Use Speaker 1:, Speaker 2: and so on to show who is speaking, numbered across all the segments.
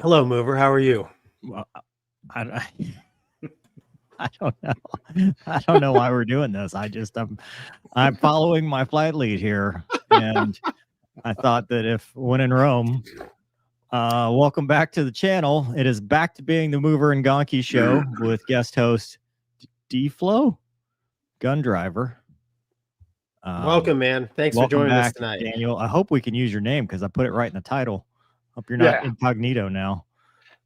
Speaker 1: Hello, Mover. How are you?
Speaker 2: Well, I I don't know. I don't know why we're doing this. I'm following my flight lead here, and I thought that if when in Rome, welcome back to the channel. It is back to being the Mover and Gonky show with guest host D-Flow, gun driver.
Speaker 1: Welcome, man. Thanks for joining us tonight,
Speaker 2: Daniel. I hope we can use your name because I put it right in the title. Hope you're not incognito now.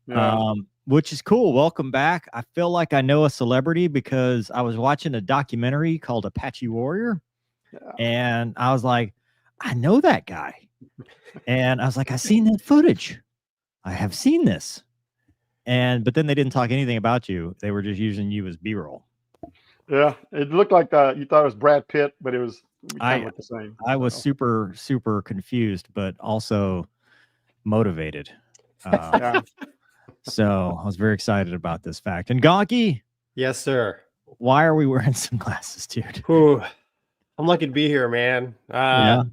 Speaker 3: Yeah.
Speaker 2: Which is cool. Welcome back. I feel like I know a celebrity because I was watching a documentary called Apache Warrior, and I was like, I know that guy. And I was like, I've seen that footage. I have seen this. But then they didn't talk anything about you. They were just using you as B-roll.
Speaker 3: Yeah, it looked like you thought it was Brad Pitt, but it was kind of the same.
Speaker 2: I was super, super confused, but also motivated.
Speaker 3: Yeah.
Speaker 2: So I was very excited about this fact. And Gonky,
Speaker 1: yes, sir.
Speaker 2: Why are we wearing sunglasses, dude?
Speaker 1: Whew. I'm lucky to be here, man.
Speaker 2: Yeah.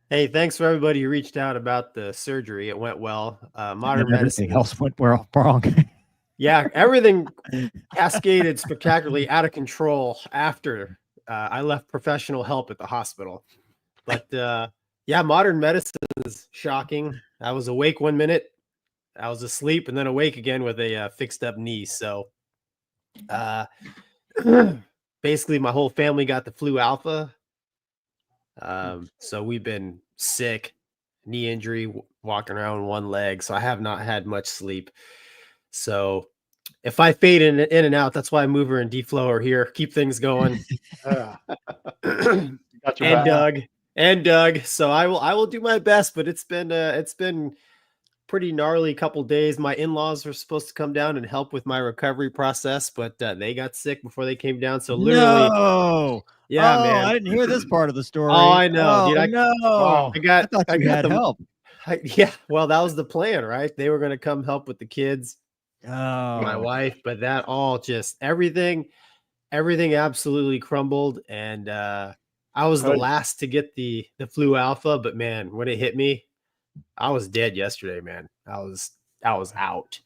Speaker 1: Hey, thanks for everybody who reached out about the surgery. It went well. Modern medicine.
Speaker 2: Everything else went wrong.
Speaker 1: Yeah, everything cascaded spectacularly out of control after I left professional help at the hospital. But yeah, modern medicine is shocking. I was awake 1 minute. I was asleep and then awake again with a fixed up knee. So basically my whole family got the flu alpha. So we've been sick, knee injury, walking around with one leg. So I have not had much sleep. So if I fade in and out, that's why Mover and D-Flow are here. Keep things going. And Doug. So I will do my best, but it's been pretty gnarly couple days. My in-laws were supposed to come down and help with my recovery process, but they got sick before they came down. So literally, man,
Speaker 2: I didn't hear this part of the story.
Speaker 1: Oh, I know, dude.
Speaker 2: I thought you had help.
Speaker 1: Yeah, well, that was the plan, right? They were going to come help with the kids,
Speaker 2: my
Speaker 1: wife, but that all just everything absolutely crumbled, and I was the last to get the flu alpha, but man, when it hit me, I was dead yesterday, man. I was out.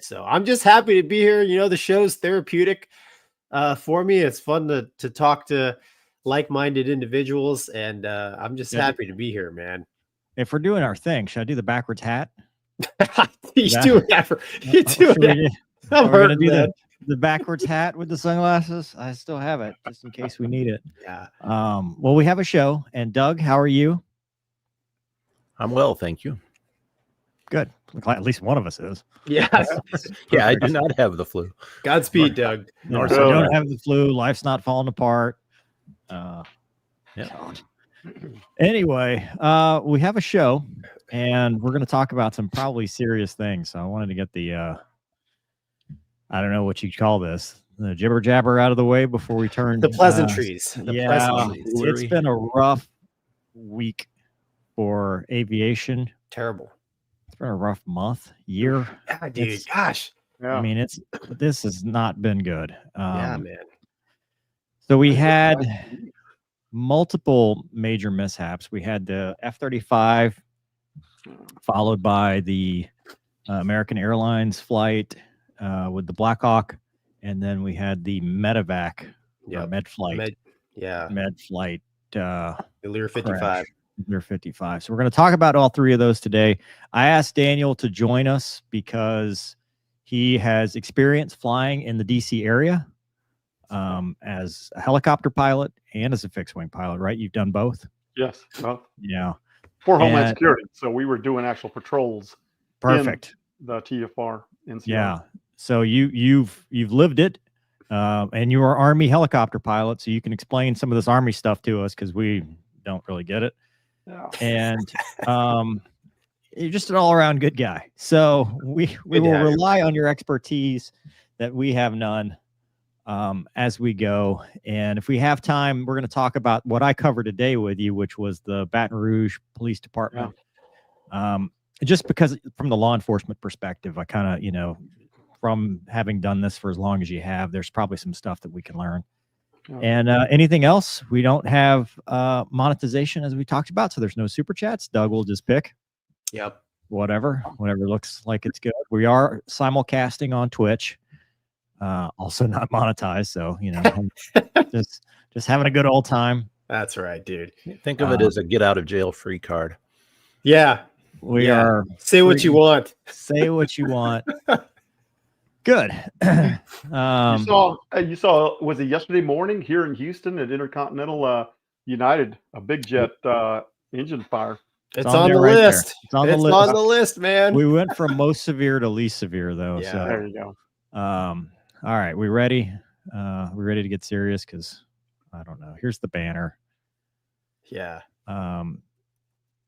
Speaker 1: So I'm just happy to be here. You know, the show's therapeutic for me. It's fun to talk to like-minded individuals, and I'm just happy to be here, man.
Speaker 2: If we're doing our thing, should I do the backwards hat?
Speaker 1: You do it.
Speaker 2: I'm gonna do the backwards hat with the sunglasses. I still have it just in case we need it.
Speaker 1: Yeah.
Speaker 2: Well, we have a show, and Doug, how are you?
Speaker 4: I'm well, thank you.
Speaker 2: Good. At least one of us is.
Speaker 1: Yeah.
Speaker 4: Yeah, I do not have the flu.
Speaker 1: Godspeed, Doug.
Speaker 2: No, so don't have the flu. Life's not falling apart. Anyway, we have a show, and we're going to talk about some probably serious things. So I wanted to get the, I don't know what you call this, the jibber jabber out of the way before we turn
Speaker 1: the pleasantries.
Speaker 2: It's been a rough week for aviation.
Speaker 1: Terrible.
Speaker 2: It's been a rough month, year.
Speaker 1: Yeah, dude. Gosh.
Speaker 2: I mean, this has not been good.
Speaker 1: Yeah, man.
Speaker 2: So we had multiple major mishaps. We had the F-35, followed by the American Airlines flight with the Black Hawk, and then we had the Medflight. Medflight.
Speaker 1: The Lear 55.
Speaker 2: Lear 55. So we're going to talk about all three of those today. I asked Daniel to join us because he has experience flying in the DC area as a helicopter pilot and as a fixed-wing pilot, right? You've done both?
Speaker 3: Yes. Well,
Speaker 2: yeah.
Speaker 3: For Homeland Security. So we were doing actual patrols.
Speaker 2: Perfect.
Speaker 3: In the TFR.
Speaker 2: Yeah. So you've lived it, and you are Army helicopter pilot, so you can explain some of this Army stuff to us because we don't really get it.
Speaker 3: Yeah.
Speaker 2: And you're just an all-around good guy. So we will rely on your expertise that we have none as we go. And if we have time, we're going to talk about what I covered today with you, which was the Baton Rouge Police Department. Just because from the law enforcement perspective, I kind of, from having done this for as long as you have, there's probably some stuff that we can learn. And anything else? We don't have monetization as we talked about, so there's no super chats. Doug will just pick.
Speaker 1: Yep.
Speaker 2: whatever looks like it's good. We are simulcasting on Twitch, also not monetized. So, just having a good old time.
Speaker 1: That's right, dude.
Speaker 4: Think of it as a get out of jail free card.
Speaker 1: Yeah.
Speaker 2: We are.
Speaker 1: Say what you want.
Speaker 2: Say what you want. Good.
Speaker 3: You saw, was it yesterday morning here in Houston at Intercontinental United, a big jet engine fire?
Speaker 1: It's on the list.
Speaker 2: It's on the list,
Speaker 1: man.
Speaker 2: We went from most severe to least severe, though.
Speaker 1: Yeah.
Speaker 2: So
Speaker 3: There you go.
Speaker 2: all right, we ready? We ready to get serious? Because I don't know. Here's the banner.
Speaker 1: Yeah.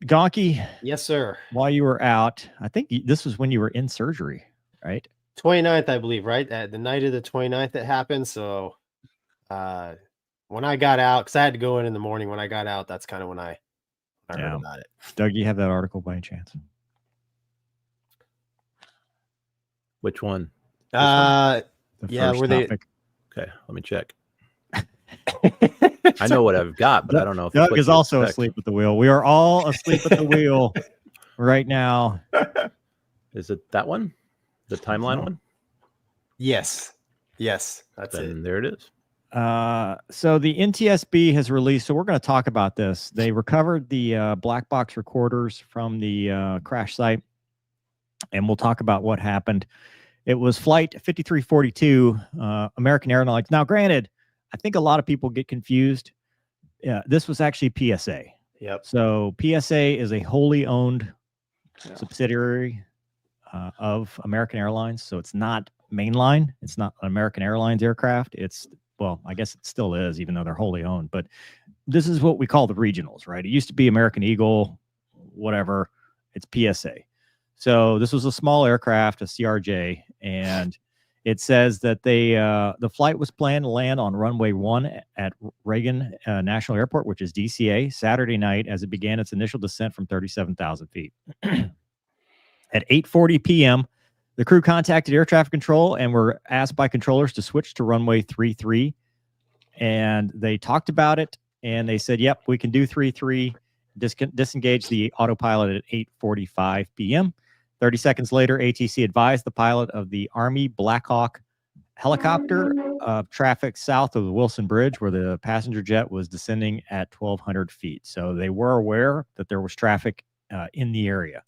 Speaker 2: Gonky.
Speaker 1: Yes, sir.
Speaker 2: While you were out, I think this was when you were in surgery, right?
Speaker 1: 29th, I believe, right? At the night of the 29th it happened. So when I got out, because I had to go in the morning, when I got out, that's kind of when I heard about it.
Speaker 2: Doug, you have that article by any chance?
Speaker 4: Which one?
Speaker 2: The
Speaker 1: yeah,
Speaker 2: first
Speaker 1: were
Speaker 2: topic.
Speaker 4: Okay, let me check. I know what I've got, but I don't know if
Speaker 2: Doug is also asleep at the wheel. We are all asleep at the wheel right now.
Speaker 4: Is it that one? The timeline one?
Speaker 1: Yes. That's
Speaker 4: then
Speaker 1: it.
Speaker 4: There it is.
Speaker 2: So the NTSB has released, so we're going to talk about this. They recovered the black box recorders from the crash site, and we'll talk about what happened. It was flight 5342, American Airlines. Now, granted, I think a lot of people get confused. Yeah, this was actually PSA.
Speaker 1: Yep.
Speaker 2: So PSA is a wholly owned subsidiary of American Airlines. So it's not mainline. It's not an American Airlines aircraft. Well, I guess it still is, even though they're wholly owned. But this is what we call the regionals, right? It used to be American Eagle, whatever. It's PSA. So this was a small aircraft, a CRJ, and it says that the flight was planned to land on runway 1 at Reagan National Airport, which is DCA, Saturday night as it began its initial descent from 37,000 feet. At 8:40 p.m., the crew contacted air traffic control and were asked by controllers to switch to runway 33. And they talked about it, and they said, yep, we can do 33. Disengage the autopilot at 8:45 p.m. 30 seconds later, ATC advised the pilot of the Army Black Hawk helicopter of traffic south of the Wilson Bridge, where the passenger jet was descending at 1,200 feet. So they were aware that there was traffic in the area.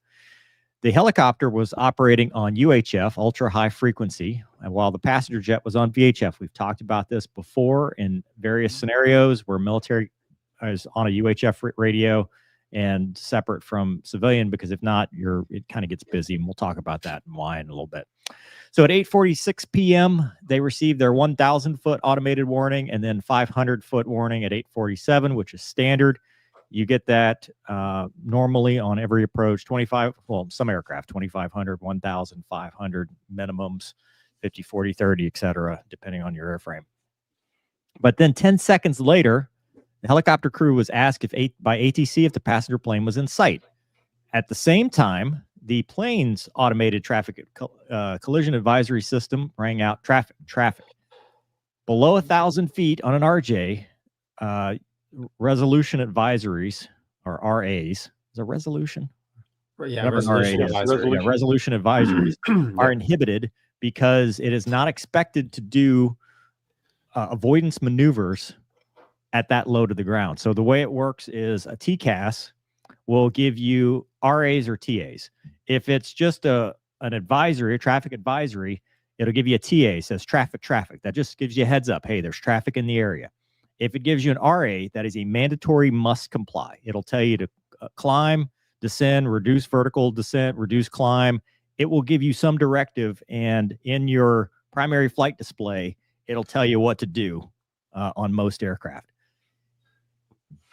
Speaker 2: The helicopter was operating on UHF, ultra high frequency, and while the passenger jet was on VHF. We've talked about this before in various scenarios where military is on a UHF radio and separate from civilian, because if not, it kind of gets busy, and we'll talk about that and why in a little bit. So at 8:46 p.m., they received their 1,000-foot automated warning and then 500-foot warning at 8:47, which is standard. You get that normally on every approach, some aircraft, 2,500, 1,500 minimums, 50, 40, 30, et cetera, depending on your airframe. But then 10 seconds later, the helicopter crew was asked by ATC if the passenger plane was in sight. At the same time, the plane's automated traffic collision advisory system rang out traffic. Below 1,000 feet on an RJ, resolution advisories, or RAs. Is a resolution?
Speaker 1: Yeah, resolution advisories.
Speaker 2: Resolution advisories are inhibited because it is not expected to do avoidance maneuvers at that low to the ground. So the way it works is a TCAS will give you RAs or TAs. If it's just an advisory, a traffic advisory, it'll give you a TA. It says traffic. That just gives you a heads up. Hey, there's traffic in the area. If it gives you an RA, that is a mandatory must comply. It'll tell you to climb, descend, reduce vertical descent, reduce climb. It will give you some directive, and in your primary flight display, it'll tell you what to do on most aircraft.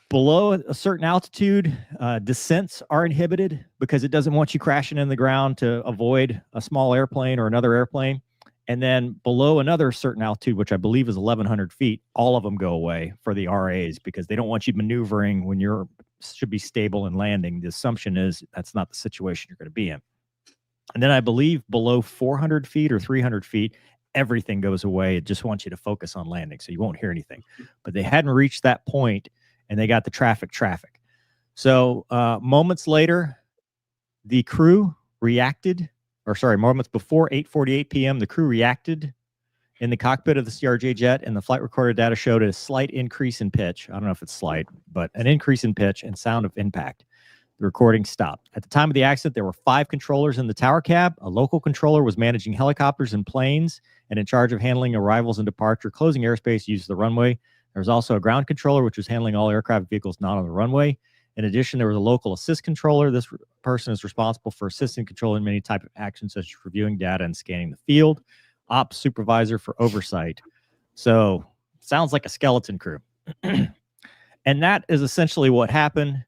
Speaker 2: Below a certain altitude, descents are inhibited because it doesn't want you crashing in the ground to avoid a small airplane or another airplane. And then below another certain altitude, which I believe is 1,100 feet, all of them go away for the RAs because they don't want you maneuvering when you're should be stable and landing. The assumption is that's not the situation you're going to be in. And then I believe below 400 feet or 300 feet, everything goes away. It just wants you to focus on landing, so you won't hear anything. But they hadn't reached that point, and they got the traffic. So moments later, the crew reacted, moments before 8:48 p.m., the crew reacted in the cockpit of the CRJ jet, and the flight recorder data showed a slight increase in pitch. I don't know if it's slight, but an increase in pitch and sound of impact. The recording stopped. At the time of the accident, there were 5 controllers in the tower cab. A local controller was managing helicopters and planes and in charge of handling arrivals and departure, closing airspace, used the runway. There was also a ground controller, which was handling all aircraft vehicles not on the runway. In addition, there was a local assist controller. This person is responsible for assisting controlling many types of actions, such as reviewing data and scanning the field. Ops supervisor for oversight. So, sounds like a skeleton crew. And that is essentially what happened.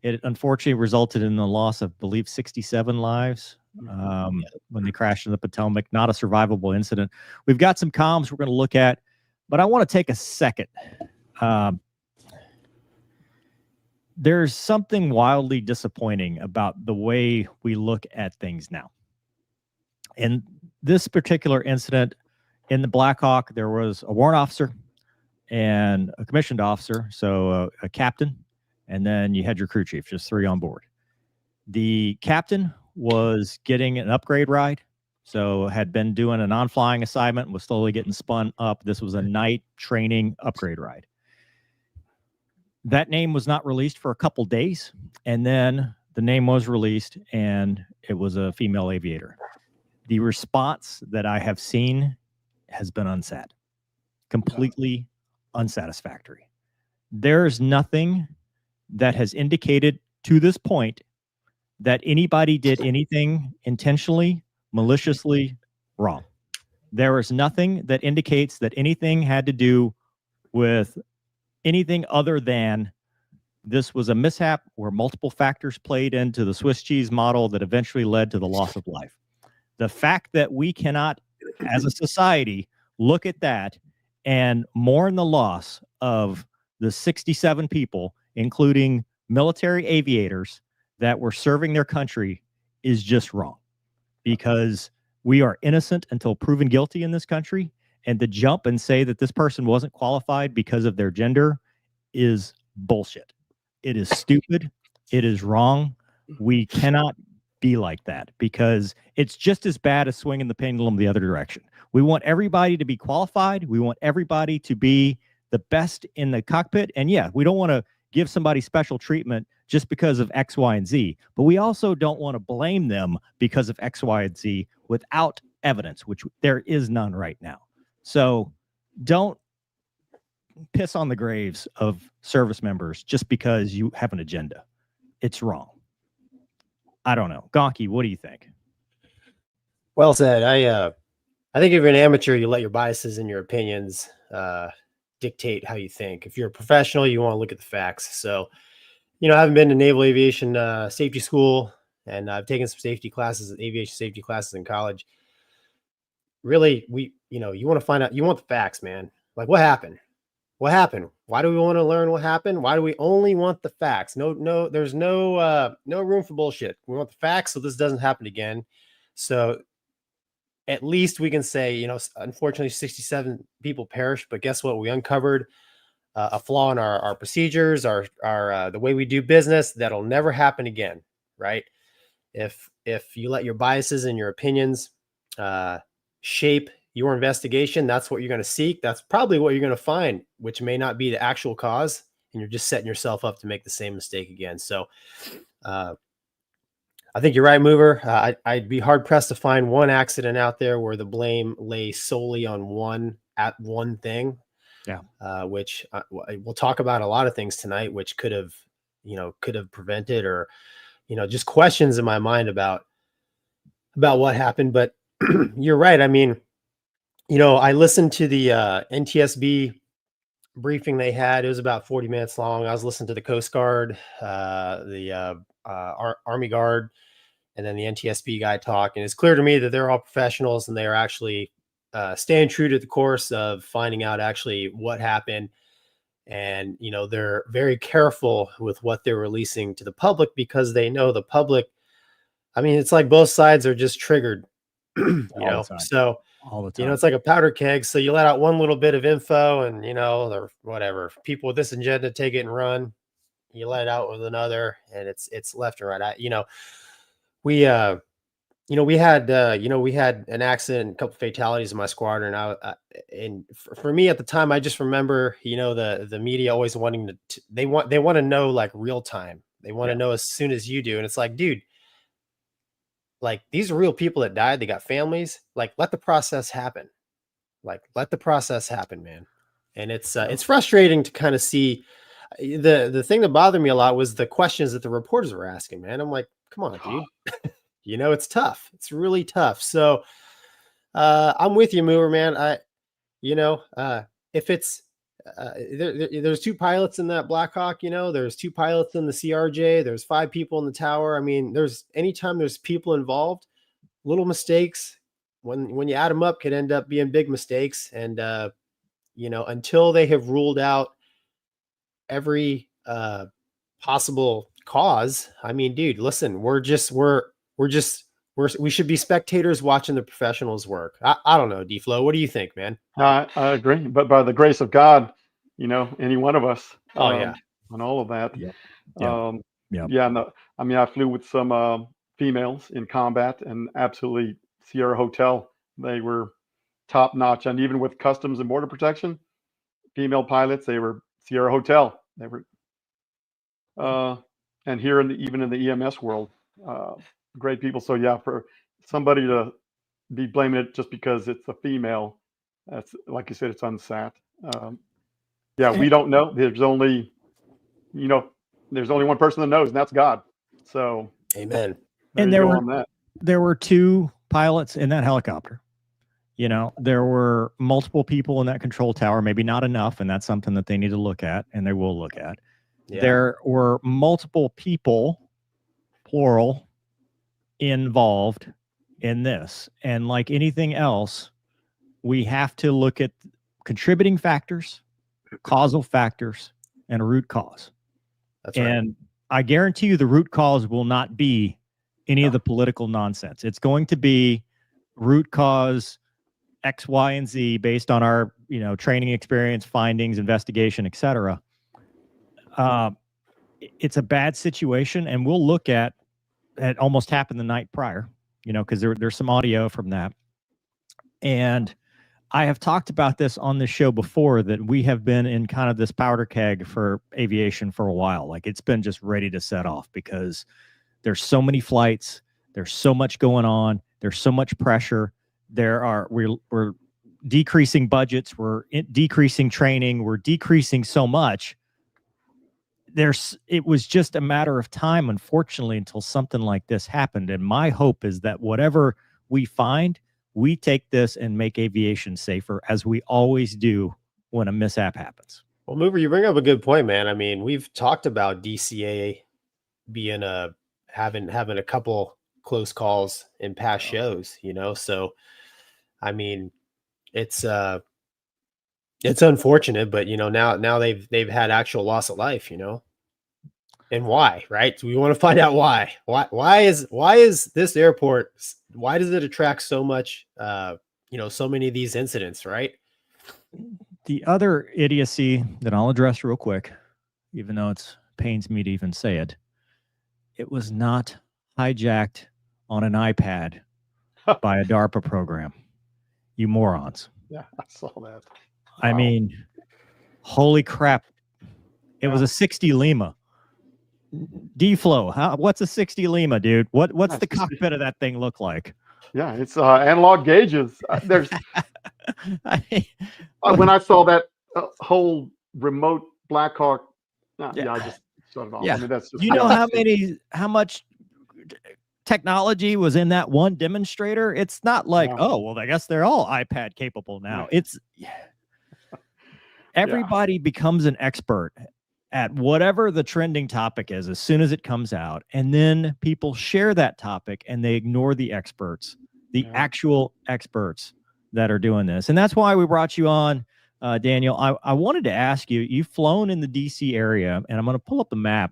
Speaker 2: It unfortunately resulted in the loss of, I believe, 67 lives when they crashed in the Potomac. Not a survivable incident. We've got some comms we're going to look at, but I want to take a second. There's something wildly disappointing about the way we look at things now. In this particular incident, in the Black Hawk, there was a warrant officer and a commissioned officer, so a captain, and then you had your crew chief, just 3 on board. The captain was getting an upgrade ride, so had been doing a non-flying assignment, was slowly getting spun up. This was a night training upgrade ride. That name was not released for a couple days, and then the name was released, and it was a female aviator. The response that I have seen has been unsat, completely unsatisfactory. There's nothing that has indicated to this point that anybody did anything intentionally, maliciously wrong. There is nothing that indicates that anything had to do with anything other than this was a mishap where multiple factors played into the Swiss cheese model that eventually led to the loss of life. The fact that we cannot, as a society, look at that and mourn the loss of the 67 people, including military aviators that were serving their country, is just wrong, because we are innocent until proven guilty in this country. And to jump and say that this person wasn't qualified because of their gender is bullshit. It is stupid. It is wrong. We cannot be like that, because it's just as bad as swinging the pendulum the other direction. We want everybody to be qualified. We want everybody to be the best in the cockpit. And yeah, we don't want to give somebody special treatment just because of X, Y, and Z, but we also don't want to blame them because of X, Y, and Z without evidence, which there is none right now. So don't piss on the graves of service members just because you have an agenda. It's wrong. I don't know. Gonky, what do you think?
Speaker 1: Well said. I think if you're an amateur, you let your biases and your opinions dictate how you think. If you're a professional, you want to look at the facts. So, I haven't been to naval aviation safety school, and I've taken some safety classes, aviation safety classes in college. Really, you want to find out, you want the facts, man. Like, what happened? What happened? Why do we want to learn what happened? Why do we only want the facts? No, there's no room for bullshit. We want the facts so this doesn't happen again. So at least we can say, unfortunately 67 people perished, but guess what? We uncovered a flaw in our procedures, our the way we do business that'll never happen again, right? If you let your biases and your opinions shape your investigation, that's what you're going to seek. That's probably what you're going to find, which may not be the actual cause, and you're just setting yourself up to make the same mistake again. So I think you're right, Mover. I'd be hard pressed to find one accident out there where the blame lay solely on one thing. Yeah. Which we'll talk about a lot of things tonight, which could have prevented, or, just questions in my mind about what happened. But you're right. I mean, I listened to the NTSB briefing they had. It was about 40 minutes long. I was listening to the Coast Guard, the Army Guard, and then the NTSB guy talk. And it's clear to me that they're all professionals, and they are actually staying true to the course of finding out actually what happened. And, they're very careful with what they're releasing to the public, because they know the public, I mean, it's like both sides are just triggered, so all the time. It's like a powder keg. So you let out one little bit of info, and, or whatever, people with this agenda take it and run. You let it out with another, and it's left and right. we we had an accident, a couple fatalities in my squadron. And for me at the time, I just remember, the media always wanting they want to know like real time. They want to know as soon as you do. And it's like, dude, like these are real people that died. They got families. Like, let the process happen. Like, let the process happen, man. And it's frustrating to kind of see. The thing that bothered me a lot was the questions that the reporters were asking, man. I'm like, come on, dude. It's tough. It's really tough. So I'm with you, Mover, man. If it's there's 2 pilots in that Black Hawk, there's 2 pilots in the CRJ, there's 5 people in the tower. I mean, anytime there's people involved, little mistakes, when you add them up, could end up being big mistakes. And until they have ruled out every possible cause, I mean, dude, listen, we should be spectators watching the professionals work. I don't know, D-Flow. What do you think, man?
Speaker 3: I agree, but by the grace of God, any one of us.
Speaker 1: Yeah.
Speaker 3: On all of that.
Speaker 2: Yep.
Speaker 3: Yeah. No, I mean, I flew with some females in combat, and absolutely Sierra Hotel. They were top notch, and even with Customs and Border Protection, female pilots, they were Sierra Hotel. They were, and here even in the EMS world, great people. So yeah, for somebody to be blaming it just because it's a female, that's, like you said, it's unsat. Yeah, we don't know. There's only one person that knows, and that's God. So
Speaker 1: amen.
Speaker 2: And there were 2 pilots in that helicopter. There were multiple people in that control tower, maybe not enough, and that's something that they need to look at, and they will look at. Yeah. There were multiple people, plural, involved in this. And like anything else, we have to look at contributing factors, causal factors, and a root cause.
Speaker 1: That's right.
Speaker 2: And I guarantee you the root cause will not be any of the political nonsense. It's going to be root cause X, Y, and Z based on our, training experience, findings, investigation, etc. It's a bad situation, and we'll look at it almost happened the night prior, because there's some audio from that. And I have talked about this on this show before, that we have been in kind of this powder keg for aviation for a while. Like, it's been just ready to set off because there's so many flights, there's so much going on, there's so much pressure. We're decreasing budgets, we're decreasing training, we're decreasing so much. It was just a matter of time, unfortunately, until something like this happened. And my hope is that whatever we find, we take this and make aviation safer, as we always do when a mishap happens.
Speaker 1: Well, Mover, you bring up a good point, man. I mean, we've talked about DCA being having a couple close calls in past shows, so I mean, it's unfortunate, but now they've had actual loss of life, and why, right? We want to find out why is this airport, why does it attract so much, so many of these incidents, right?
Speaker 2: The other idiocy that I'll address real quick, even though it pains me to even say it, it was not hijacked on an iPad by a DARPA program. You morons.
Speaker 3: Yeah, I saw that.
Speaker 2: I mean, holy crap. It was a 60 Lima. D-Flow, what's a 60 Lima, dude? What's the cockpit of that thing look like?
Speaker 3: Yeah, it's analog gauges. There's when I saw that whole remote Black Hawk, I just shut it off.
Speaker 2: Yeah.
Speaker 3: I mean, that's just,
Speaker 2: how much technology was in that one demonstrator? It's not like, oh, well, I guess they're all iPad capable now. It's everybody becomes an expert at whatever the trending topic is as soon as it comes out, and then people share that topic and they ignore the experts, the actual experts that are doing this. And that's why we brought you on, Daniel. I wanted to ask you, you've flown in the DC area, and I'm going to pull up the map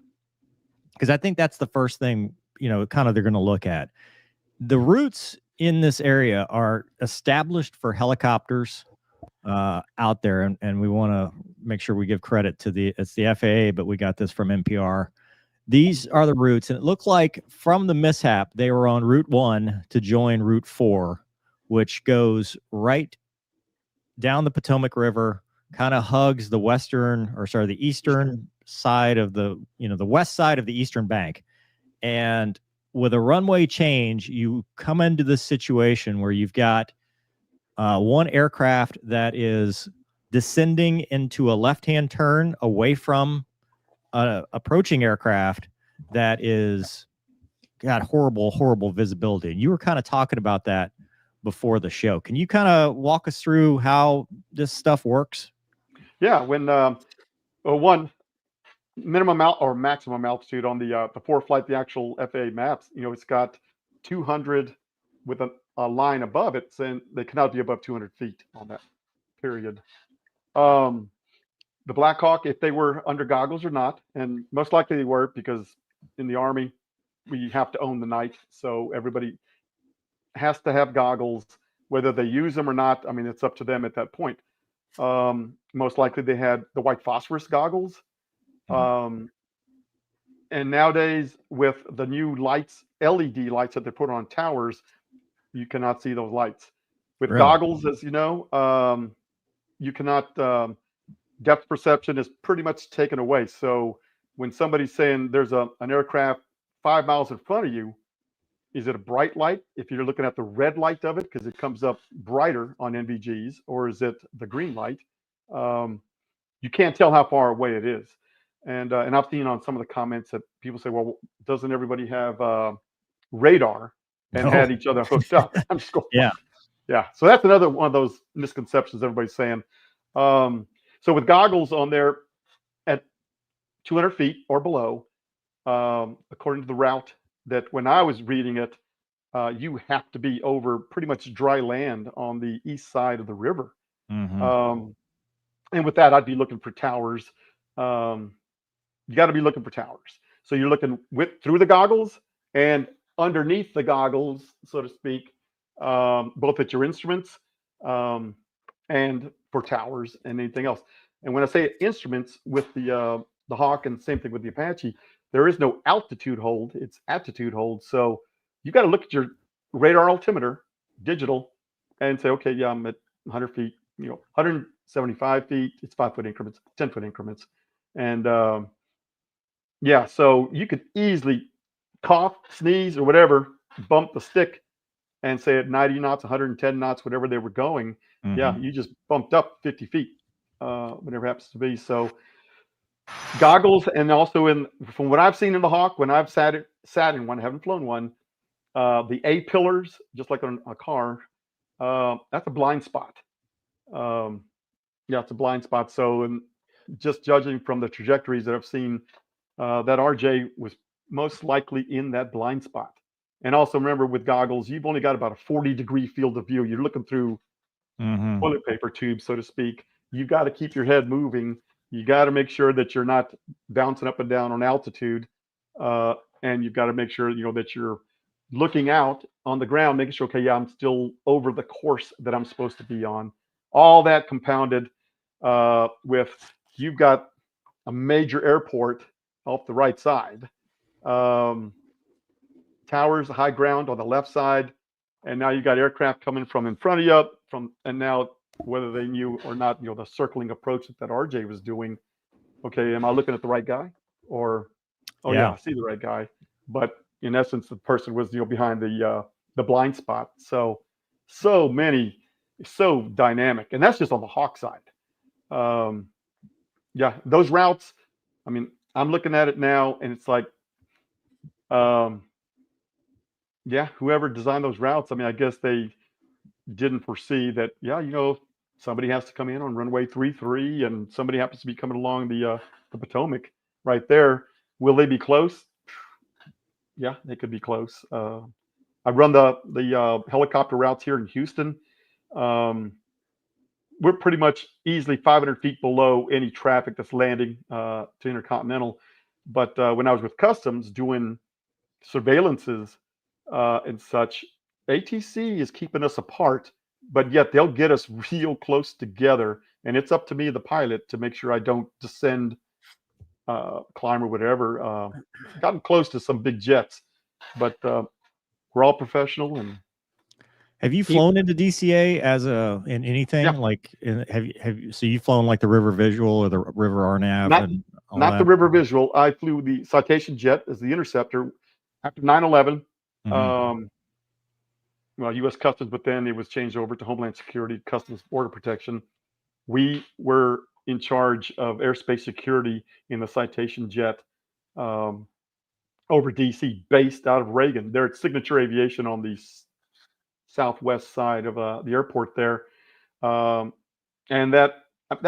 Speaker 2: because I think that's the first thing, kind of they're going to look at. The routes in this area are established for helicopters out there, and we want to make sure we give credit to it's the FAA, but we got this from NPR. These are the routes, and it looked like from the mishap, they were on Route 1 to join Route 4, which goes right down the Potomac River, kind of hugs the the eastern side of the west side of the eastern bank. And with a runway change, you come into this situation where you've got one aircraft that is descending into a left-hand turn away from an approaching aircraft that is got horrible visibility. And you were kind of talking about that before the show. Can you kind of walk us through how this stuff works?
Speaker 3: Yeah, when one minimum or maximum altitude on the ForeFlight, the actual FAA maps, it's got 200 with a line above it saying they cannot be above 200 feet on that period. The Black Hawk, if they were under goggles or not, and most likely they were, because in the Army we have to own the night, so everybody has to have goggles, whether they use them or not. I mean, it's up to them at that point. Most likely they had the white phosphorus goggles. And nowadays with the new lights, LED lights that they put on towers, you cannot see those lights. With goggles, as you know, you cannot, depth perception is pretty much taken away. So when somebody's saying there's an aircraft 5 miles in front of you, is it a bright light if you're looking at the red light of it because it comes up brighter on NVGs, or is it the green light? You can't tell how far away it is. And I've seen on some of the comments that people say, well, doesn't everybody have radar and had each other hooked up? I'm just going, yeah. So that's another one of those misconceptions everybody's saying. So with goggles on there at 200 feet or below, according to the route that when I was reading it, you have to be over pretty much dry land on the east side of the river. And with that, I'd be looking for towers. You got to be looking for towers. So you're looking through the goggles and underneath the goggles, so to speak, both at your instruments and for towers and anything else. And when I say instruments with the Hawk, and same thing with the Apache, there is no altitude hold, it's attitude hold. So you got to look at your radar altimeter, digital, and say, okay, yeah, I'm at 100 feet, 175 feet, it's 5 foot increments, 10 foot increments. And yeah, so you could easily cough, sneeze, or whatever, bump the stick and say at 90 knots, 110 knots, whatever they were going. Yeah, you just bumped up 50 feet, whatever it happens to be. So goggles, and also from what I've seen in the Hawk, when I've sat in one, I haven't flown one, the A pillars, just like on a car, that's a blind spot. Yeah, it's a blind spot. So, and just judging from the trajectories that I've seen, that RJ was most likely in that blind spot. And also remember, with goggles, you've only got about a 40-degree field of view. You're looking through toilet paper tubes, so to speak. You've got to keep your head moving. You got to make sure that you're not bouncing up and down on altitude. And you've got to make sure, that you're looking out on the ground, making sure, okay, yeah, I'm still over the course that I'm supposed to be on. All that compounded with you've got a major airport off the right side, towers, high ground on the left side, and now you got aircraft coming from in front of you, and now whether they knew or not, the circling approach that RJ was doing. Okay, am I looking at the right guy? Or, oh yeah, I see the right guy. But in essence, the person was, behind the blind spot. So many, so dynamic, and that's just on the Hawk side. Yeah, those routes. I mean, I'm looking at it now, and it's like, yeah, whoever designed those routes, I mean, I guess they didn't foresee that, yeah, somebody has to come in on runway 33 and somebody happens to be coming along the Potomac right there. Will they be close? Yeah, they could be close. I run the helicopter routes here in Houston. We're pretty much easily 500 feet below any traffic that's landing to Intercontinental. But when I was with Customs doing surveillances and such, ATC is keeping us apart, but yet they'll get us real close together. And it's up to me, the pilot, to make sure I don't descend climb or whatever. Gotten close to some big jets, but we're all professional. And
Speaker 2: have you flown into DCA in anything?
Speaker 3: Yeah.
Speaker 2: Like, so you've flown like the River Visual or the River RNAV and all
Speaker 3: not
Speaker 2: that?
Speaker 3: the River Visual. I flew the Citation jet as the interceptor after 9/11. Well, U.S. Customs, but then it was changed over to Homeland Security, Customs Border Protection. We were in charge of airspace security in the Citation jet over DC, based out of Reagan. They're at Signature Aviation on the southwest side of the airport there. And that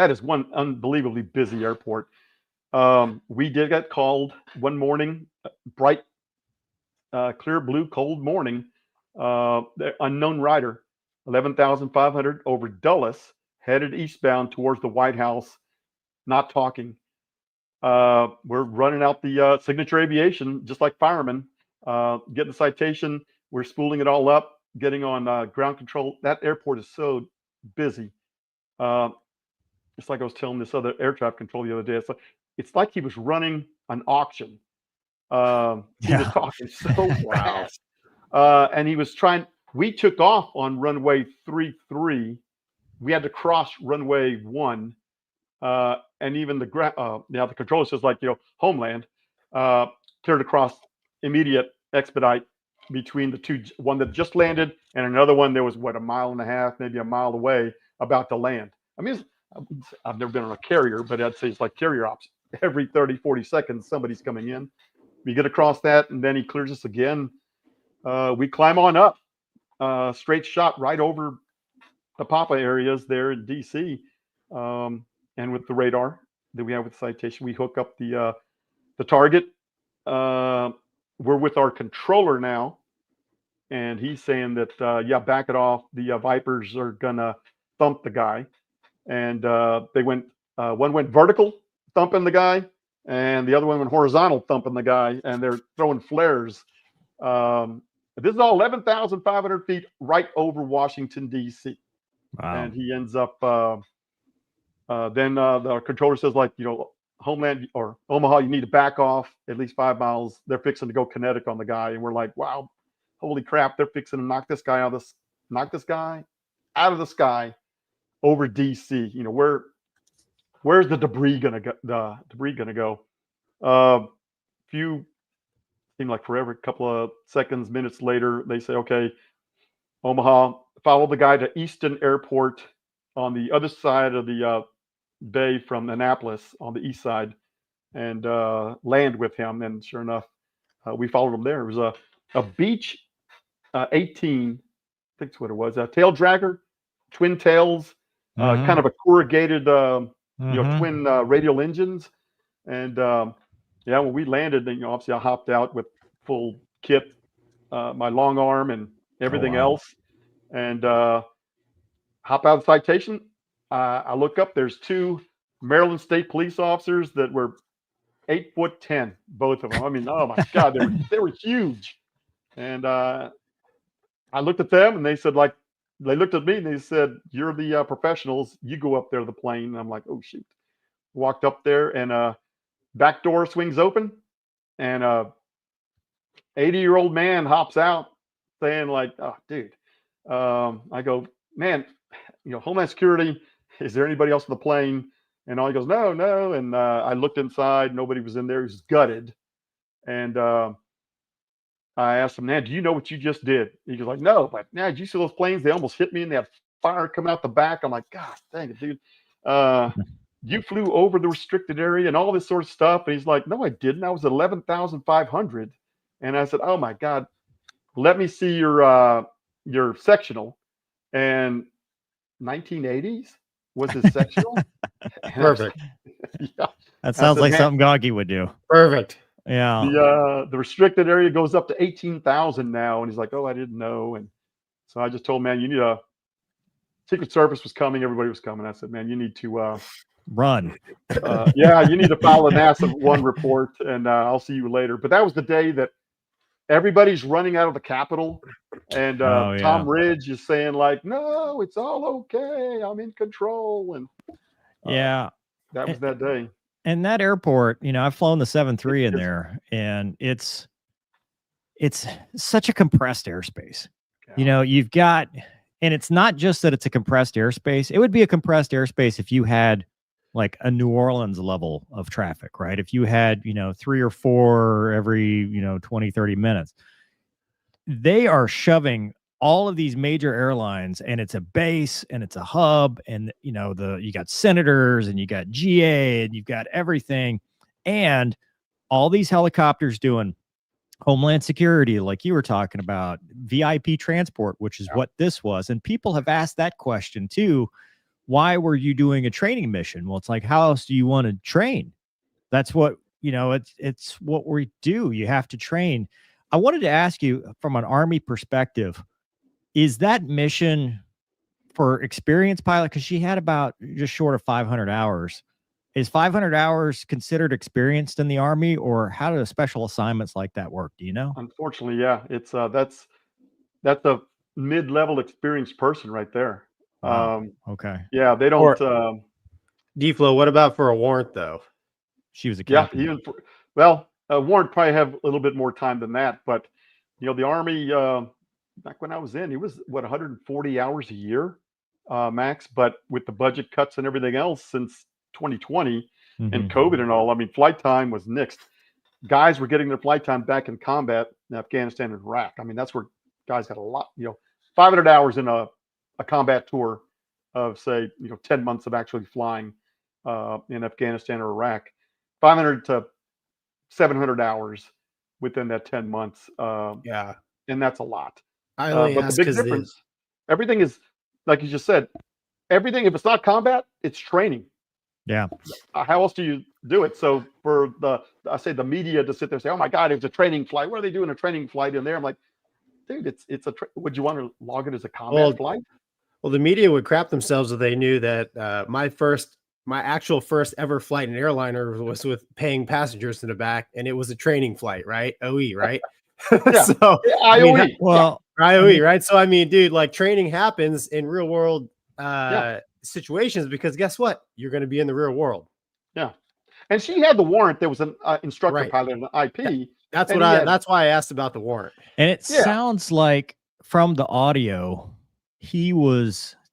Speaker 3: is one unbelievably busy airport. We did get called one morning, bright, clear blue, cold morning. The unknown rider, 11,500 over Dulles, headed eastbound towards the White House, not talking. We're running out the Signature Aviation, just like firemen, getting the citation. We're spooling it all up, getting on ground control. That airport is so busy. It's like I was telling this other air traffic control the other day. It's like he was running an auction. He was talking so fast. And he was trying. We took off on runway 33. We had to cross runway 1. And even the controller says, like, Homeland cleared across immediate expedite between the two, one that just landed and another one that was a mile and a half, maybe a mile away, about to land. I mean, I've never been on a carrier, but I'd say it's like carrier ops. Every 30, 40 seconds, somebody's coming in. We get across that, and then he clears us again. We climb on up, straight shot right over the Papa areas there in DC. And with the radar that we have with the Citation, we hook up the target. We're with our controller now, and he's saying that, back it off. The Vipers are gonna thump the guy. And they went, one went vertical, thumping the guy, and the other one went horizontal, thumping the guy, and they're throwing flares. This is all 11,500 feet right over Washington, D.C. Wow. And he ends up, then the controller says, like, Homeland or Omaha, you need to back off at least 5 miles. They're fixing to go kinetic on the guy. And we're like, wow, holy crap, they're fixing to knock this guy out of the sky over DC. Where's the debris gonna go? Seemed like forever. A couple of seconds, minutes later, they say, okay, Omaha, follow the guy to Easton Airport on the other side of the bay from Annapolis on the east side, and land with him. And sure enough, we followed him there. It was a Beech 18, I think that's what it was, a tail dragger, twin tails, kind of a corrugated, twin radial engines. And when we landed, then obviously I hopped out with full kit, my long arm and everything else, and hop out of the Citation. I look up. There's 2 Maryland State police officers that were 8'10", both of them. I mean, oh my God, they were huge. And I looked at them, and they said, like, they looked at me and they said, "You're the professionals. You go up there to the plane." And I'm like, oh shoot. Walked up there, and back door swings open, and 80-year-old man hops out, saying, like, "Oh, dude." I go, "Man, Homeland Security, is there anybody else on the plane?" And all he goes, no. And I looked inside, nobody was in there. He was gutted. And I asked him, "Man, do you know what you just did?" He goes, like, "No, but man, did you see those planes? They almost hit me, and they had fire coming out the back." I'm like, "God dang it, dude. You flew over the restricted area and all this sort of stuff." And he's like, "No, I didn't. I was at 11,500. And I said, "Oh my God, let me see your sectional." And 1980s was his sectional.
Speaker 1: Perfect.
Speaker 2: Yeah. That sounds like something Gonky would do.
Speaker 1: Perfect.
Speaker 2: Yeah.
Speaker 3: The restricted area goes up to 18,000 now. And he's like, "Oh, I didn't know." And so I just told him, "Man, you need Secret Service was coming. Everybody was coming." I said, "Man, you need to
Speaker 2: run."
Speaker 3: You need to file a NASA 1 report, and I'll see you later." But that was the day that everybody's running out of the Capitol, and Tom Ridge is saying, like, "No, it's all okay. I'm in control." And that was that day.
Speaker 2: And that airport, I've flown the 7-3 in there, and it's such a compressed airspace.
Speaker 3: Yeah.
Speaker 2: You've got, and it's not just that it's a compressed airspace. It would be a compressed airspace if you had like a New Orleans level of traffic, right? If you had, 3 or 4 every, 20, 30 minutes. They are shoving all of these major airlines, and it's a base and it's a hub, and you got senators and you got GA and you've got everything, and all these helicopters doing Homeland Security, like you were talking about, VIP transport, which is what this was. And people have asked that question too. Why were you doing a training mission? Well, it's like, how else do you want to train? That's what, it's what we do. You have to train. I wanted to ask you from an Army perspective, is that mission for experienced pilot? Because she had about just short of 500 hours. Is 500 hours considered experienced in the Army, or how do special assignments like that work? Do you know?
Speaker 3: Unfortunately, yeah, it's that's a mid-level experienced person right there.
Speaker 2: Wow. Okay.
Speaker 3: Yeah, they don't.
Speaker 1: D-Flow, what about for a warrant though?
Speaker 2: She was a captain.
Speaker 3: Yeah, warrant probably have a little bit more time than that, but the Army, back when I was in, it was 140 hours a year, max. But with the budget cuts and everything else since 2020 and COVID and all, I mean, flight time was nixed. Guys were getting their flight time back in combat in Afghanistan and Iraq. I mean, that's where guys had a lot, 500 hours in a combat tour of, say, 10 months of actually flying in Afghanistan or Iraq, 500 to 700 hours within that 10 months.
Speaker 1: Yeah.
Speaker 3: And that's a lot.
Speaker 1: I only
Speaker 3: but
Speaker 1: ask
Speaker 3: the big
Speaker 1: 'cause
Speaker 3: difference, everything is, like you just said, everything, if it's not combat, it's training.
Speaker 2: Yeah.
Speaker 3: How else do you do it? So for the media to sit there and say, oh my God, it was a training flight. What are they doing a training flight in there? I'm like, dude, would you want to log it as a combat flight?
Speaker 1: Well, the media would crap themselves if they knew that my actual first ever flight in an airliner was with paying passengers in the back, and it was a training flight, right? OE, right?
Speaker 3: Yeah.
Speaker 1: So
Speaker 3: IOE.
Speaker 1: IOE, right? So I mean, dude, like training happens in real world situations, because guess what? You're going to be in the real world.
Speaker 3: Yeah. And she had the warrant. There was an instructor
Speaker 1: Right.
Speaker 3: pilot, an IP.
Speaker 1: That's why I asked about the warrant.
Speaker 2: And it sounds like from the audio, do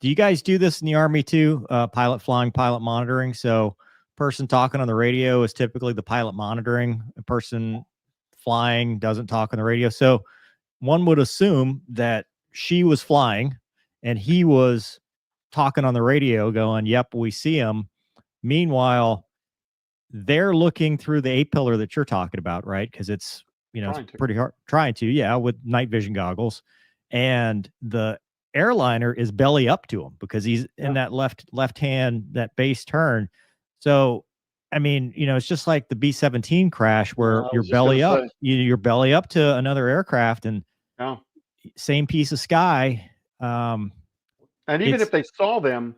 Speaker 2: you guys do this in the Army too? Pilot flying, pilot monitoring. So person talking on the radio is typically the pilot monitoring. A person flying doesn't talk on the radio. So one would assume that she was flying and he was talking on the radio going, yep, we see him. Meanwhile, they're looking through the A-pillar that you're talking about, right? Because it's, it's pretty hard trying to, with night vision goggles. And the airliner is belly up to him because he's in that left hand, that base turn. So, I mean, it's just like the B-17 crash where you're belly up, you're belly up to another aircraft, and same piece of sky.
Speaker 3: And even if they saw them,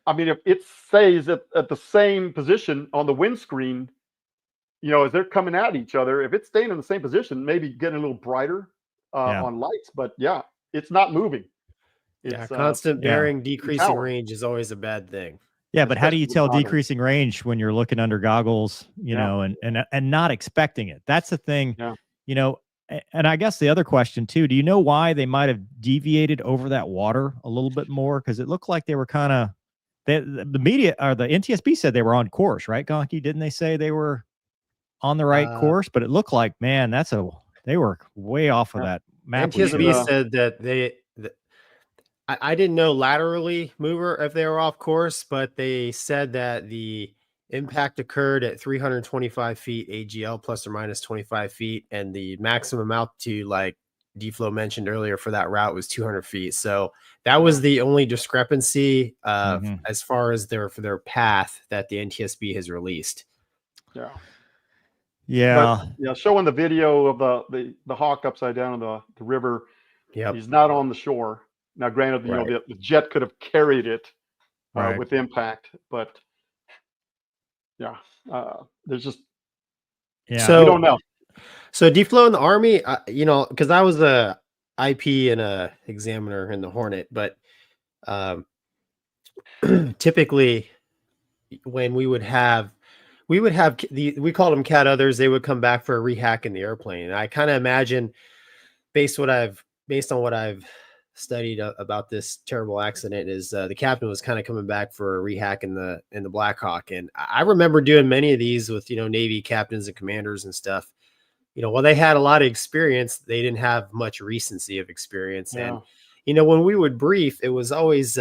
Speaker 3: I mean, if it stays at the same position on the windscreen, as they're coming at each other, if it's staying in the same position, maybe getting a little brighter on lights, but it's not moving. It's
Speaker 1: constant bearing, decreasing range is always a bad thing.
Speaker 2: Yeah, but how do you tell decreasing range when you're looking under goggles, and not expecting it? That's the thing, and I guess the other question too, do you know why they might have deviated over that water a little bit more? Because it looked like they were kind of, the media or the NTSB said they were on course, right, Gonky? Didn't they say they were on the right course? But it looked like, man, they were way off of that map.
Speaker 1: NTSB said that I didn't know laterally mover if they were off course, but they said that the impact occurred at 325 feet AGL plus or minus 25 feet, and the maximum altitude, like D-Flow mentioned earlier, for that route was 200 feet. So that was the only discrepancy as far as for their path that the NTSB has released.
Speaker 3: Showing the video of the Hawk upside down in the river. He's not on the shore. Now, granted, the jet could have carried it with impact, but there's just
Speaker 1: so
Speaker 3: we don't know.
Speaker 1: So D-Flow in the Army, because I was a IP and a examiner in the Hornet, but typically when we would we would have we called them cat others. They would come back for a rehack in the airplane. And I kind of imagine, based on what I've studied about this terrible accident, is the captain was kind of coming back for a rehack in the Black Hawk. And I remember doing many of these with, Navy captains and commanders and stuff. While they had a lot of experience, they didn't have much recency of experience.
Speaker 3: Yeah.
Speaker 1: And when we would brief, it was always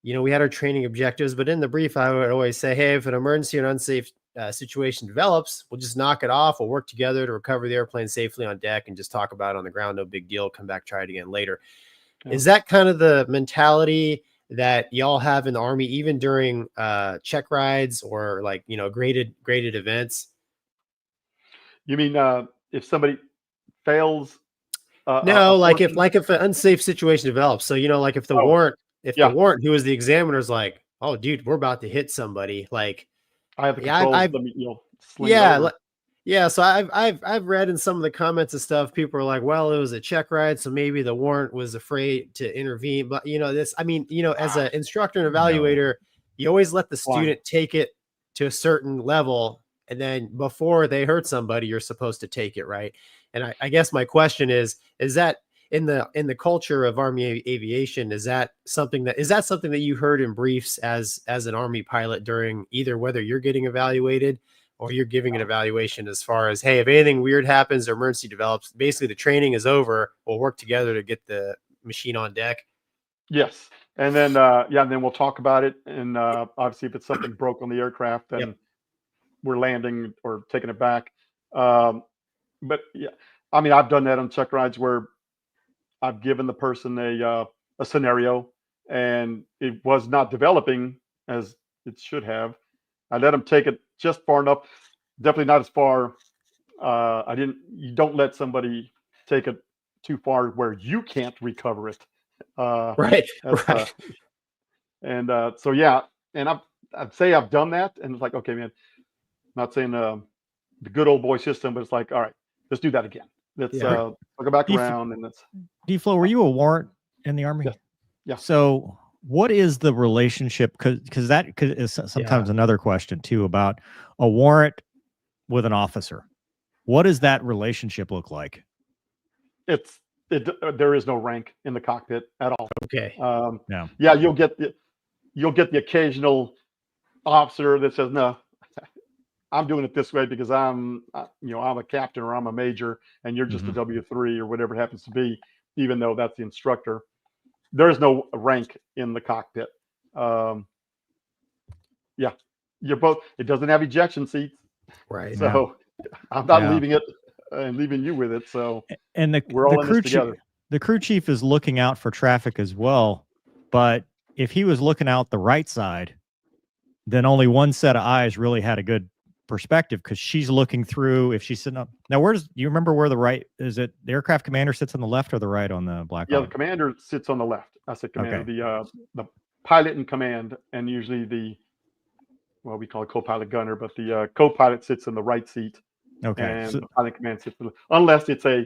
Speaker 1: we had our training objectives, but in the brief, I would always say, hey, if an emergency or an unsafe situation develops, we'll just knock it off. We'll work together to recover the airplane safely on deck and just talk about it on the ground. No big deal. Come back, try it again later. Yeah. Is that kind of the mentality that y'all have in the Army, even during check rides or graded events?
Speaker 3: You mean if somebody fails?
Speaker 1: No, if an unsafe situation develops. So if the warrant. If the warrant, who is the examiner, is like, oh, dude, we're about to hit somebody. Like,
Speaker 3: I have the controls.
Speaker 1: So I've read in some of the comments and stuff. People are like, well, it was a check ride, so maybe the warrant was afraid to intervene. But as an instructor and evaluator, you always let the student take it to a certain level, and then before they hurt somebody, you're supposed to take it, right? And I guess my question is that in the culture of Army aviation, is that something that you heard in briefs as an Army pilot during either whether you're getting evaluated or you're giving an evaluation, as far as, hey, if anything weird happens or emergency develops, basically the training is over, we'll work together to get the machine on deck?
Speaker 3: Yes. And then and then we'll talk about it, and obviously if it's something broke on the aircraft, then we're landing or taking it back. But yeah, I mean, I've done that on check rides where I've given the person a scenario and it was not developing as it should have. I let them take it just far enough, definitely not as far. You don't let somebody take it too far where you can't recover it.
Speaker 1: Right.
Speaker 3: So, yeah. And I'd say I've done that, and it's like, okay, man, I'm not saying the good old boy system, but it's like, all right, let's do that again. Let's go back around, and let's.
Speaker 2: D-Flo, were you a warrant in the Army?
Speaker 3: Yeah.
Speaker 2: So what is the relationship? Because that is sometimes another question too about a warrant with an officer. What does that relationship look like?
Speaker 3: There is no rank in the cockpit at all.
Speaker 1: Okay.
Speaker 3: Yeah, you'll get the occasional officer that says, no, I'm doing it this way because I'm a captain or I'm a major, and you're just a W3 or whatever it happens to be, even though that's the instructor. There's no rank in the cockpit. You're both. It doesn't have ejection seats,
Speaker 1: right?
Speaker 3: So I'm not leaving it and leaving you with it. So we're all in this together.
Speaker 2: The crew chief is looking out for traffic as well, but if he was looking out the right side, then only one set of eyes really had a good perspective, because she's looking through. If she's sitting up now, you remember where the right is? It the aircraft commander sits on the left or the right on the Black Hawk?
Speaker 3: The commander sits on the left. That's the commander. Okay. The pilot in command, and usually we call it co-pilot gunner, but the co-pilot sits in the right seat.
Speaker 2: Okay.
Speaker 3: And the pilot in command sits unless it's a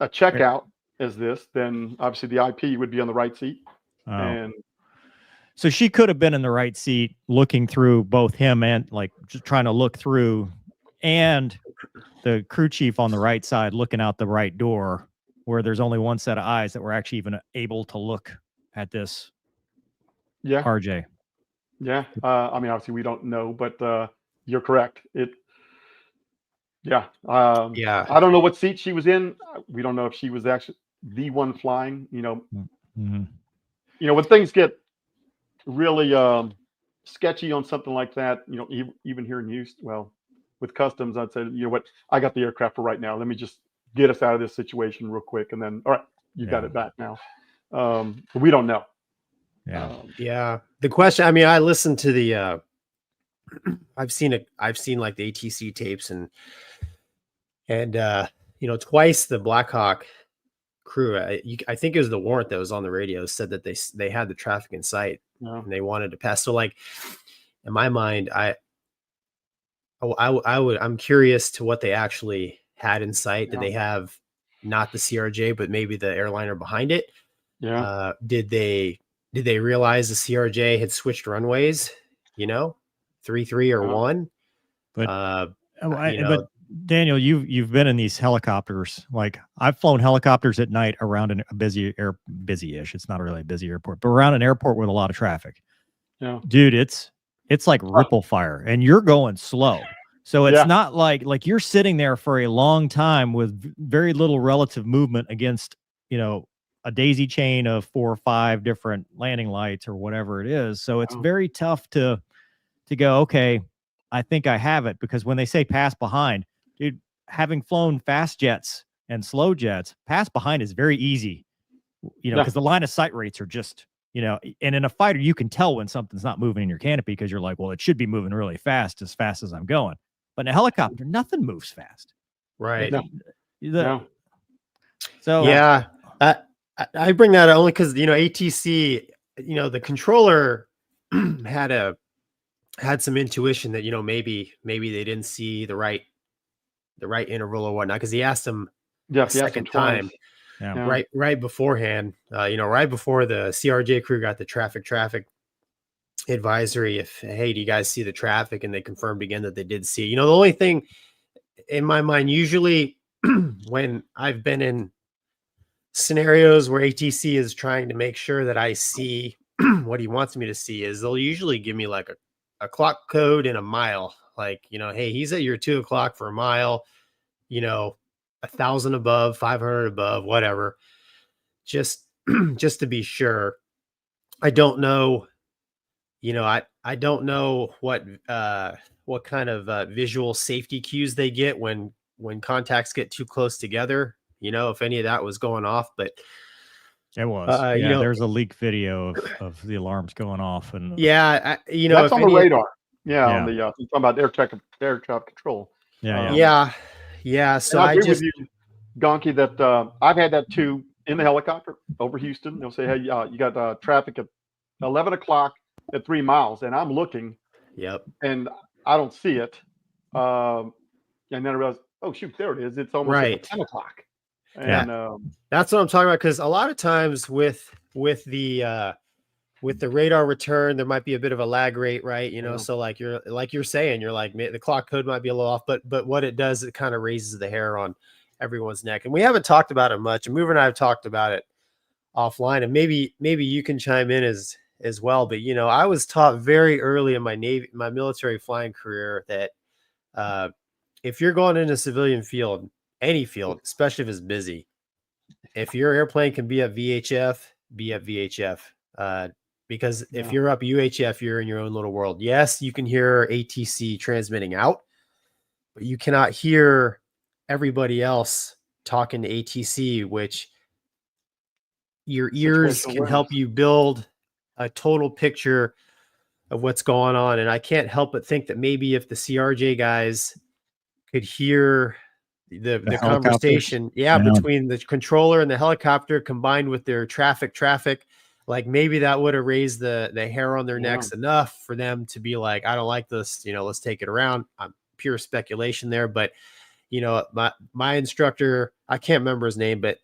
Speaker 3: checkout as this, then obviously the IP would be on the right seat. And
Speaker 2: so she could have been in the right seat looking through both him and just trying to look through, and the crew chief on the right side looking out the right door, where there's only one set of eyes that were actually even able to look at this.
Speaker 3: Yeah.
Speaker 2: RJ.
Speaker 3: Yeah. I mean, obviously we don't know, but you're correct. I don't know what seat she was in. We don't know if she was actually the one flying, when things get really sketchy on something like that, even here in Houston, with customs, I'd say, you know what, I got the aircraft for right now. Let me just get us out of this situation real quick. And then, all right, you got it back now. But we don't know.
Speaker 1: The question, I mean, I listened to the, I've seen like the ATC tapes and twice the Black Hawk crew, I think it was the warrant that was on the radio, said that they had the traffic in sight and they wanted to pass. So in my mind, I'm curious to what they actually had in sight. Did they have not the CRJ, but maybe the airliner behind it? Did they realize the CRJ had switched runways you know, 3-3 or 1.
Speaker 2: But
Speaker 1: You know,
Speaker 2: but Daniel, you've been in these helicopters. Like I've flown helicopters at night around a busy-ish. It's not really a busy airport, but around an airport with a lot of traffic.
Speaker 3: Yeah.
Speaker 2: Dude, it's like ripple fire, and you're going slow. So it's not like you're sitting there for a long time with very little relative movement against, you know, a daisy chain of 4 or 5 different landing lights or whatever it is. So it's very tough to go, okay, I think I have it, because when they say pass behind, dude, having flown fast jets and slow jets, pass behind is very easy, you know, because the line of sight rates are just, you know, and in a fighter, you can tell when something's not moving in your canopy because you're like, well, it should be moving really fast as I'm going. But in a helicopter, nothing moves fast.
Speaker 1: right.
Speaker 2: So
Speaker 1: yeah, I bring that only because, you know, ATC, you know, the controller had some intuition that, you know, maybe they didn't see the right interval or whatnot, because he asked him a second time, right beforehand, you know, right before the CRJ crew got the traffic advisory, if, hey, do you guys see the traffic? And they confirmed again that they did see. You know, the only thing in my mind, usually when I've been in scenarios where ATC is trying to make sure that I see what he wants me to see, is they'll usually give me like a clock code and a mile. Like, you know, hey, he's at your 2 o'clock for a mile, you know, 1,000 above, 500 above, whatever. Just to be sure. I don't know, you know, I don't know what kind of visual safety cues they get when contacts get too close together, you know, if any of that was going off. But
Speaker 2: it was,
Speaker 1: you know,
Speaker 2: there's a leak video of the alarms going off, and
Speaker 1: you know,
Speaker 3: that's on the radar. On the you're talking about air traffic control.
Speaker 1: Yeah. So
Speaker 3: I agree with you, Gonky, that I've had that too in the helicopter over Houston. They'll say, hey, you got traffic at 11 o'clock at 3 miles, and I'm looking. And I don't see it. And then I realize, oh shoot, there it is. It's almost at 10 o'clock. And
Speaker 1: that's what I'm talking about, because a lot of times with the radar return, there might be a bit of a lag rate, right? You know, so like you're saying, you're like, the clock code might be a little off, but what it does, it kind of raises the hair on everyone's neck. And we haven't talked about it much, and Mover and I have talked about it offline, and maybe you can chime in as well. But, you know, I was taught very early in my military flying career that if you're going into a civilian field, any field, especially if it's busy, if your airplane can be at VHF, be at VHF. Because if you're up UHF, you're in your own little world. Yes, you can hear ATC transmitting out, but you cannot hear everybody else talking to ATC, which your ears can help you build a total picture of what's going on. And I can't help but think that maybe if the CRJ guys could hear the conversation, between the controller and the helicopter, combined with their traffic, like maybe that would have raised the hair on their necks enough for them to be like, I don't like this, you know, let's take it around. I'm pure speculation there, but, you know, my instructor, I can't remember his name, but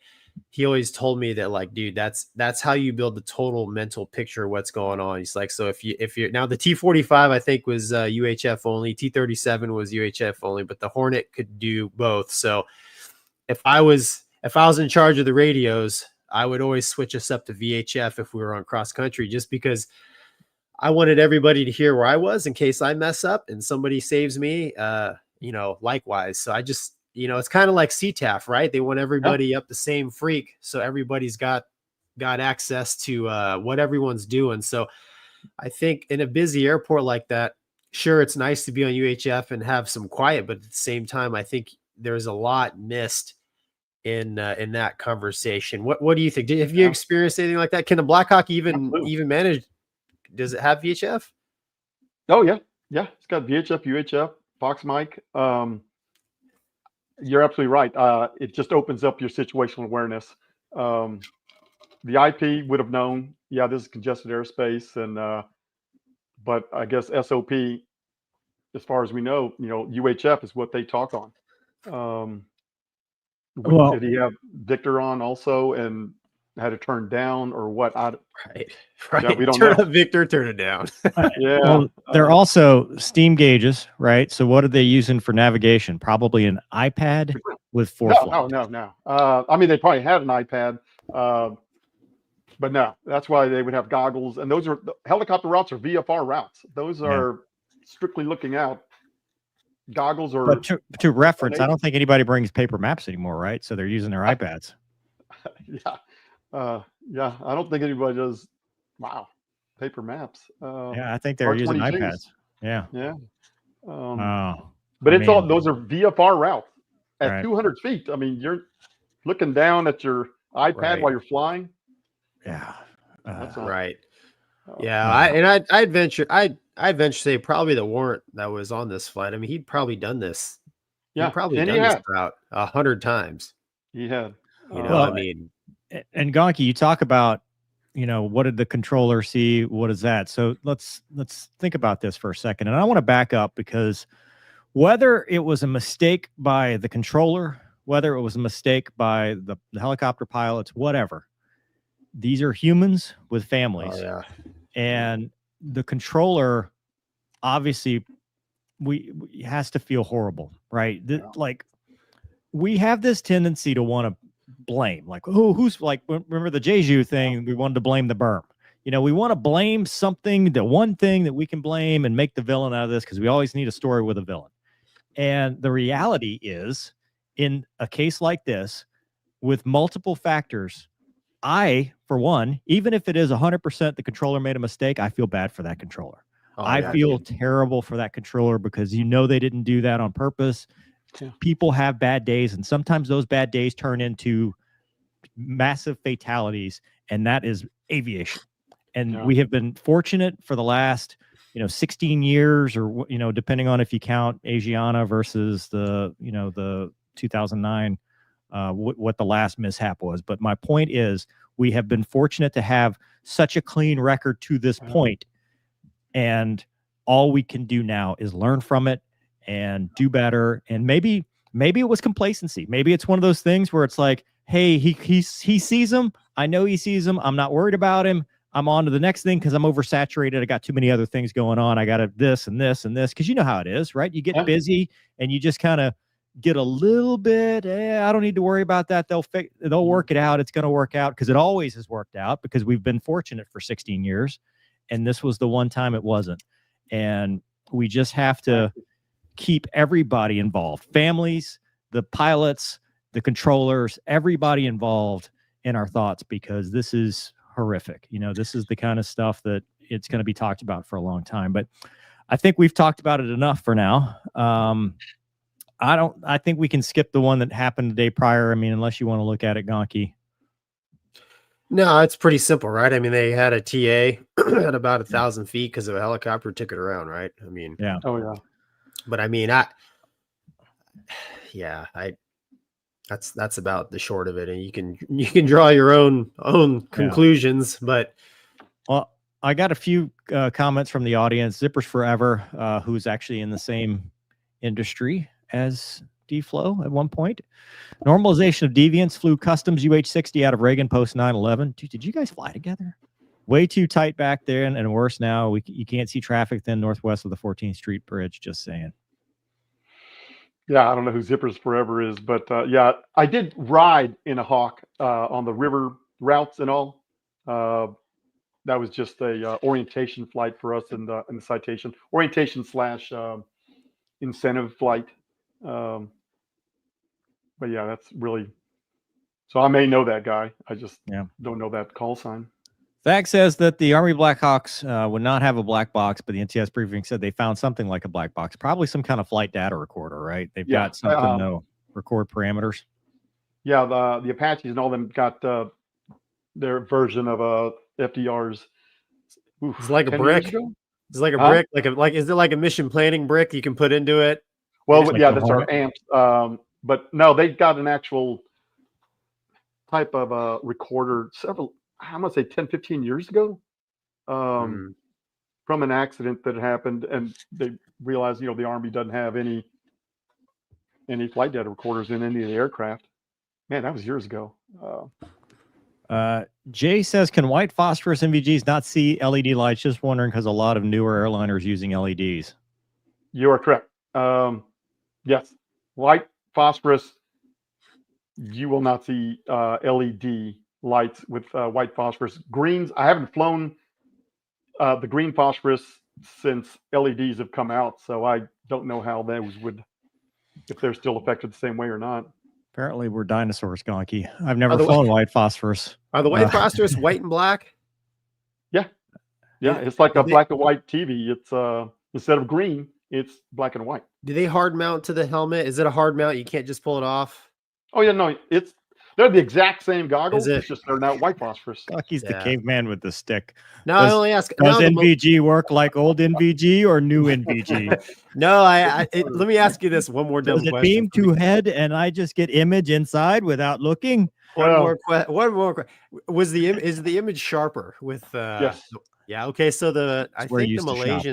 Speaker 1: he always told me that, like, dude, that's how you build the total mental picture of what's going on. He's like, so if you're now, the T-45 I think was UHF only, T-37 was UHF only, but the Hornet could do both. So if I was in charge of the radios, I would always switch us up to VHF if we were on cross country, just because I wanted everybody to hear where I was in case I mess up and somebody saves me, you know, likewise. So I just, you know, it's kind of like CTAF, right? They want everybody up the same freak, so everybody's got access to what everyone's doing. So I think in a busy airport like that, sure, it's nice to be on UHF and have some quiet, but at the same time, I think there's a lot missed in that conversation. What do you think? Have you experienced anything like that? Can the Black Hawk even manage? Does it have VHF?
Speaker 3: Oh yeah, it's got VHF, UHF, Fox mic. You're absolutely right. It just opens up your situational awareness. The IP would have known, this is congested airspace, and but I guess SOP, as far as we know, you know, UHF is what they talk on. Did he have Victor on also? And had it turned down or what.
Speaker 1: Right.
Speaker 3: We don't
Speaker 1: turn
Speaker 3: know.
Speaker 1: up Victor, turn it down.
Speaker 3: Yeah.
Speaker 2: Well, they're also steam gauges, right? So what are they using for navigation? Probably an iPad with ForeFlight.
Speaker 3: No. I mean, they probably had an iPad, but no. That's why they would have goggles, and those are helicopter routes are VFR routes. Those are strictly looking out. Goggles are.
Speaker 2: But to reference, I don't think anybody brings paper maps anymore, right? So they're using their iPads.
Speaker 3: Yeah. I don't think anybody does. Wow, paper maps.
Speaker 2: Yeah, I think they're using iPads. Yeah.
Speaker 3: But all those are VFR routes at 200 feet. I mean, you're looking down at your iPad while you're flying.
Speaker 2: Yeah.
Speaker 3: That's
Speaker 1: right. I'd venture to say probably the warrant that was on this flight. I mean, he'd probably done this.
Speaker 3: Yeah,
Speaker 1: he'd probably done this route 100 times.
Speaker 3: He had.
Speaker 1: I mean,
Speaker 2: and Gonky, you talk about, what did the controller see? What is that? So let's think about this for a second. And I want to back up, because whether it was a mistake by the controller, whether it was a mistake by the helicopter pilots, whatever, these are humans with families. And the controller obviously we has to feel horrible, right? Like, we have this tendency to want to blame, like, who's like, remember the Jeju thing? We wanted to blame the berm. We want to blame something, the one thing that we can blame, and make the villain out of this, because we always need a story with a villain. And the reality is, in a case like this, with multiple factors, I, for one, even if it is 100% the controller made a mistake, I feel bad for that controller. I feel terrible for that controller, because they didn't do that on purpose. People have bad days, and sometimes those bad days turn into massive fatalities, and that is aviation. And we have been fortunate for the last 16 years, or depending on if you count Asiana versus the 2009 what the last mishap was. But my point is, we have been fortunate to have such a clean record to this point, and all we can do now is learn from it and do better. And maybe it was complacency. Maybe it's one of those things where it's like, hey, he sees him. I know he sees him. I'm not worried about him. I'm on to the next thing because I'm oversaturated. I got too many other things going on. I got this and this and this, because you know how it is, right? You get busy and you just kind of get a little bit, I don't need to worry about that. They'll work it out. It's going to work out, because it always has worked out, because we've been fortunate for 16 years. And this was the one time it wasn't. And we just have to keep everybody involved. Families, the pilots, the controllers, everybody involved in our thoughts, because this is horrific. This is the kind of stuff that it's going to be talked about for a long time. But I think we've talked about it enough for now. I think we can skip the one that happened the day prior. I mean, unless you want to look at it, Gonky.
Speaker 1: No, it's pretty simple, right? I mean, they had a TA at about 1,000 feet because of a helicopter took it around, right? I mean,
Speaker 2: yeah.
Speaker 3: Oh yeah.
Speaker 1: But I mean, that's about the short of it, and you can draw your own conclusions. But
Speaker 2: I got a few comments from the audience. Zippers Forever, who's actually in the same industry as D-Flow at one point. Normalization of deviance, flew customs UH-60 out of Reagan post 9/11. Dude, did you guys fly together? Way too tight back there, and worse now. You can't see traffic then northwest of the 14th Street Bridge. Just saying.
Speaker 3: Yeah, I don't know who Zippers Forever is, but I did ride in a Hawk on the river routes and all. That was just a orientation flight for us in the citation, orientation / incentive flight. But yeah, that's really. So I may know that guy. I just don't know that call sign.
Speaker 2: Zach says that the Army Blackhawks would not have a black box, but the NTS briefing said they found something like a black box, probably some kind of flight data recorder, right? They've got something to record parameters.
Speaker 3: Yeah, the Apaches and all them got their version of FDR's.
Speaker 1: It's like a brick. It's like a brick. Is it like a mission planning brick you can put into it?
Speaker 3: Well, that's our amps. But no, they got an actual type of recorder I'm going to say 10, 15 years ago, from an accident that happened. And they realized, the Army doesn't have any flight data recorders in any of the aircraft. Man, that was years ago.
Speaker 2: Jay says, can white phosphorus NVGs not see LED lights? Just wondering because a lot of newer airliners using LEDs.
Speaker 3: You are correct. Yes, white phosphorus, you will not see LED lights with white phosphorus. Greens, I haven't flown the green phosphorus since LEDs have come out, so I don't know how those would, if they're still affected the same way or not.
Speaker 2: Apparently, we're dinosaurs, Gonky. I've never flown white phosphorus.
Speaker 1: Are the white phosphorus white and black?
Speaker 3: Yeah, it's like a black and white TV. It's instead of green, it's black and white.
Speaker 1: Do they hard mount to the helmet? Is it a hard mount? You can't just pull it off?
Speaker 3: Oh yeah, no, they're the exact same goggles.
Speaker 1: Is it?
Speaker 3: It's just they're not white phosphorus.
Speaker 2: Gonky's the caveman with the stick.
Speaker 1: No, I only ask.
Speaker 2: Does NVG work like old NVG or new NVG?
Speaker 1: No, let me ask you this one more dumb
Speaker 2: Does it
Speaker 1: question.
Speaker 2: beam to head and I just get image inside without looking?
Speaker 1: One more question. Is the image sharper with
Speaker 3: Yes.
Speaker 1: Yeah, okay. So I think the
Speaker 2: shop.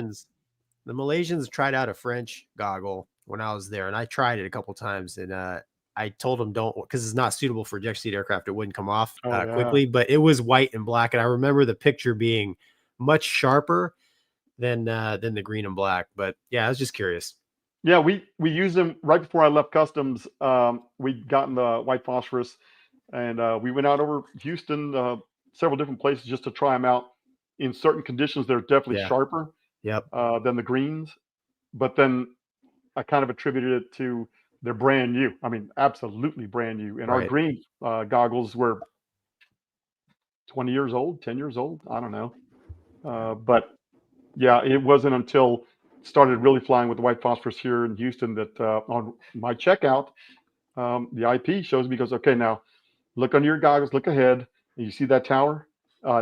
Speaker 1: Malaysians tried out a French goggle when I was there, and I tried it a couple times, and I told them don't, because it's not suitable for eject seat aircraft. It wouldn't come off quickly, but it was white and black, and I remember the picture being much sharper than the green and black. But yeah, I was just curious.
Speaker 3: Yeah, we used them right before I left customs. We'd gotten the white phosphorus, and we went out over Houston, several different places just to try them out. In certain conditions, they're definitely sharper than the greens. But then I kind of attributed it to they're brand new. I mean, absolutely brand new. And our green goggles were 20 years old, 10 years old. I don't know. But yeah, it wasn't until started really flying with the white phosphorus here in Houston that on my checkout, the IP shows me, goes, okay, now look under your goggles, look ahead, and you see that tower?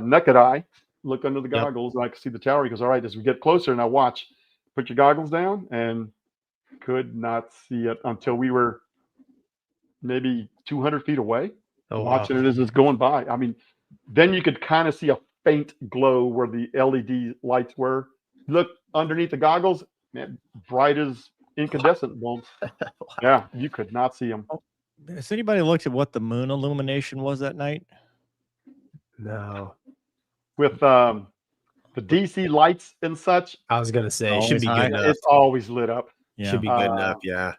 Speaker 3: Naked eye, look under the goggles, and I can see the tower. He goes, all right, as we get closer, and I watch, put your goggles down, and could not see it until we were maybe 200 feet away, watching it as it's going by. I mean, then you could kind of see a faint glow where the LED lights were. Look underneath the goggles, man, bright as incandescent bulbs. Yeah, you could not see them.
Speaker 2: Has anybody looked at what the moon illumination was that night?
Speaker 1: No.
Speaker 3: With the DC lights and such,
Speaker 1: I was gonna say it should be good enough.
Speaker 3: It's always lit up.
Speaker 2: Yeah.
Speaker 1: Should be good enough, yeah.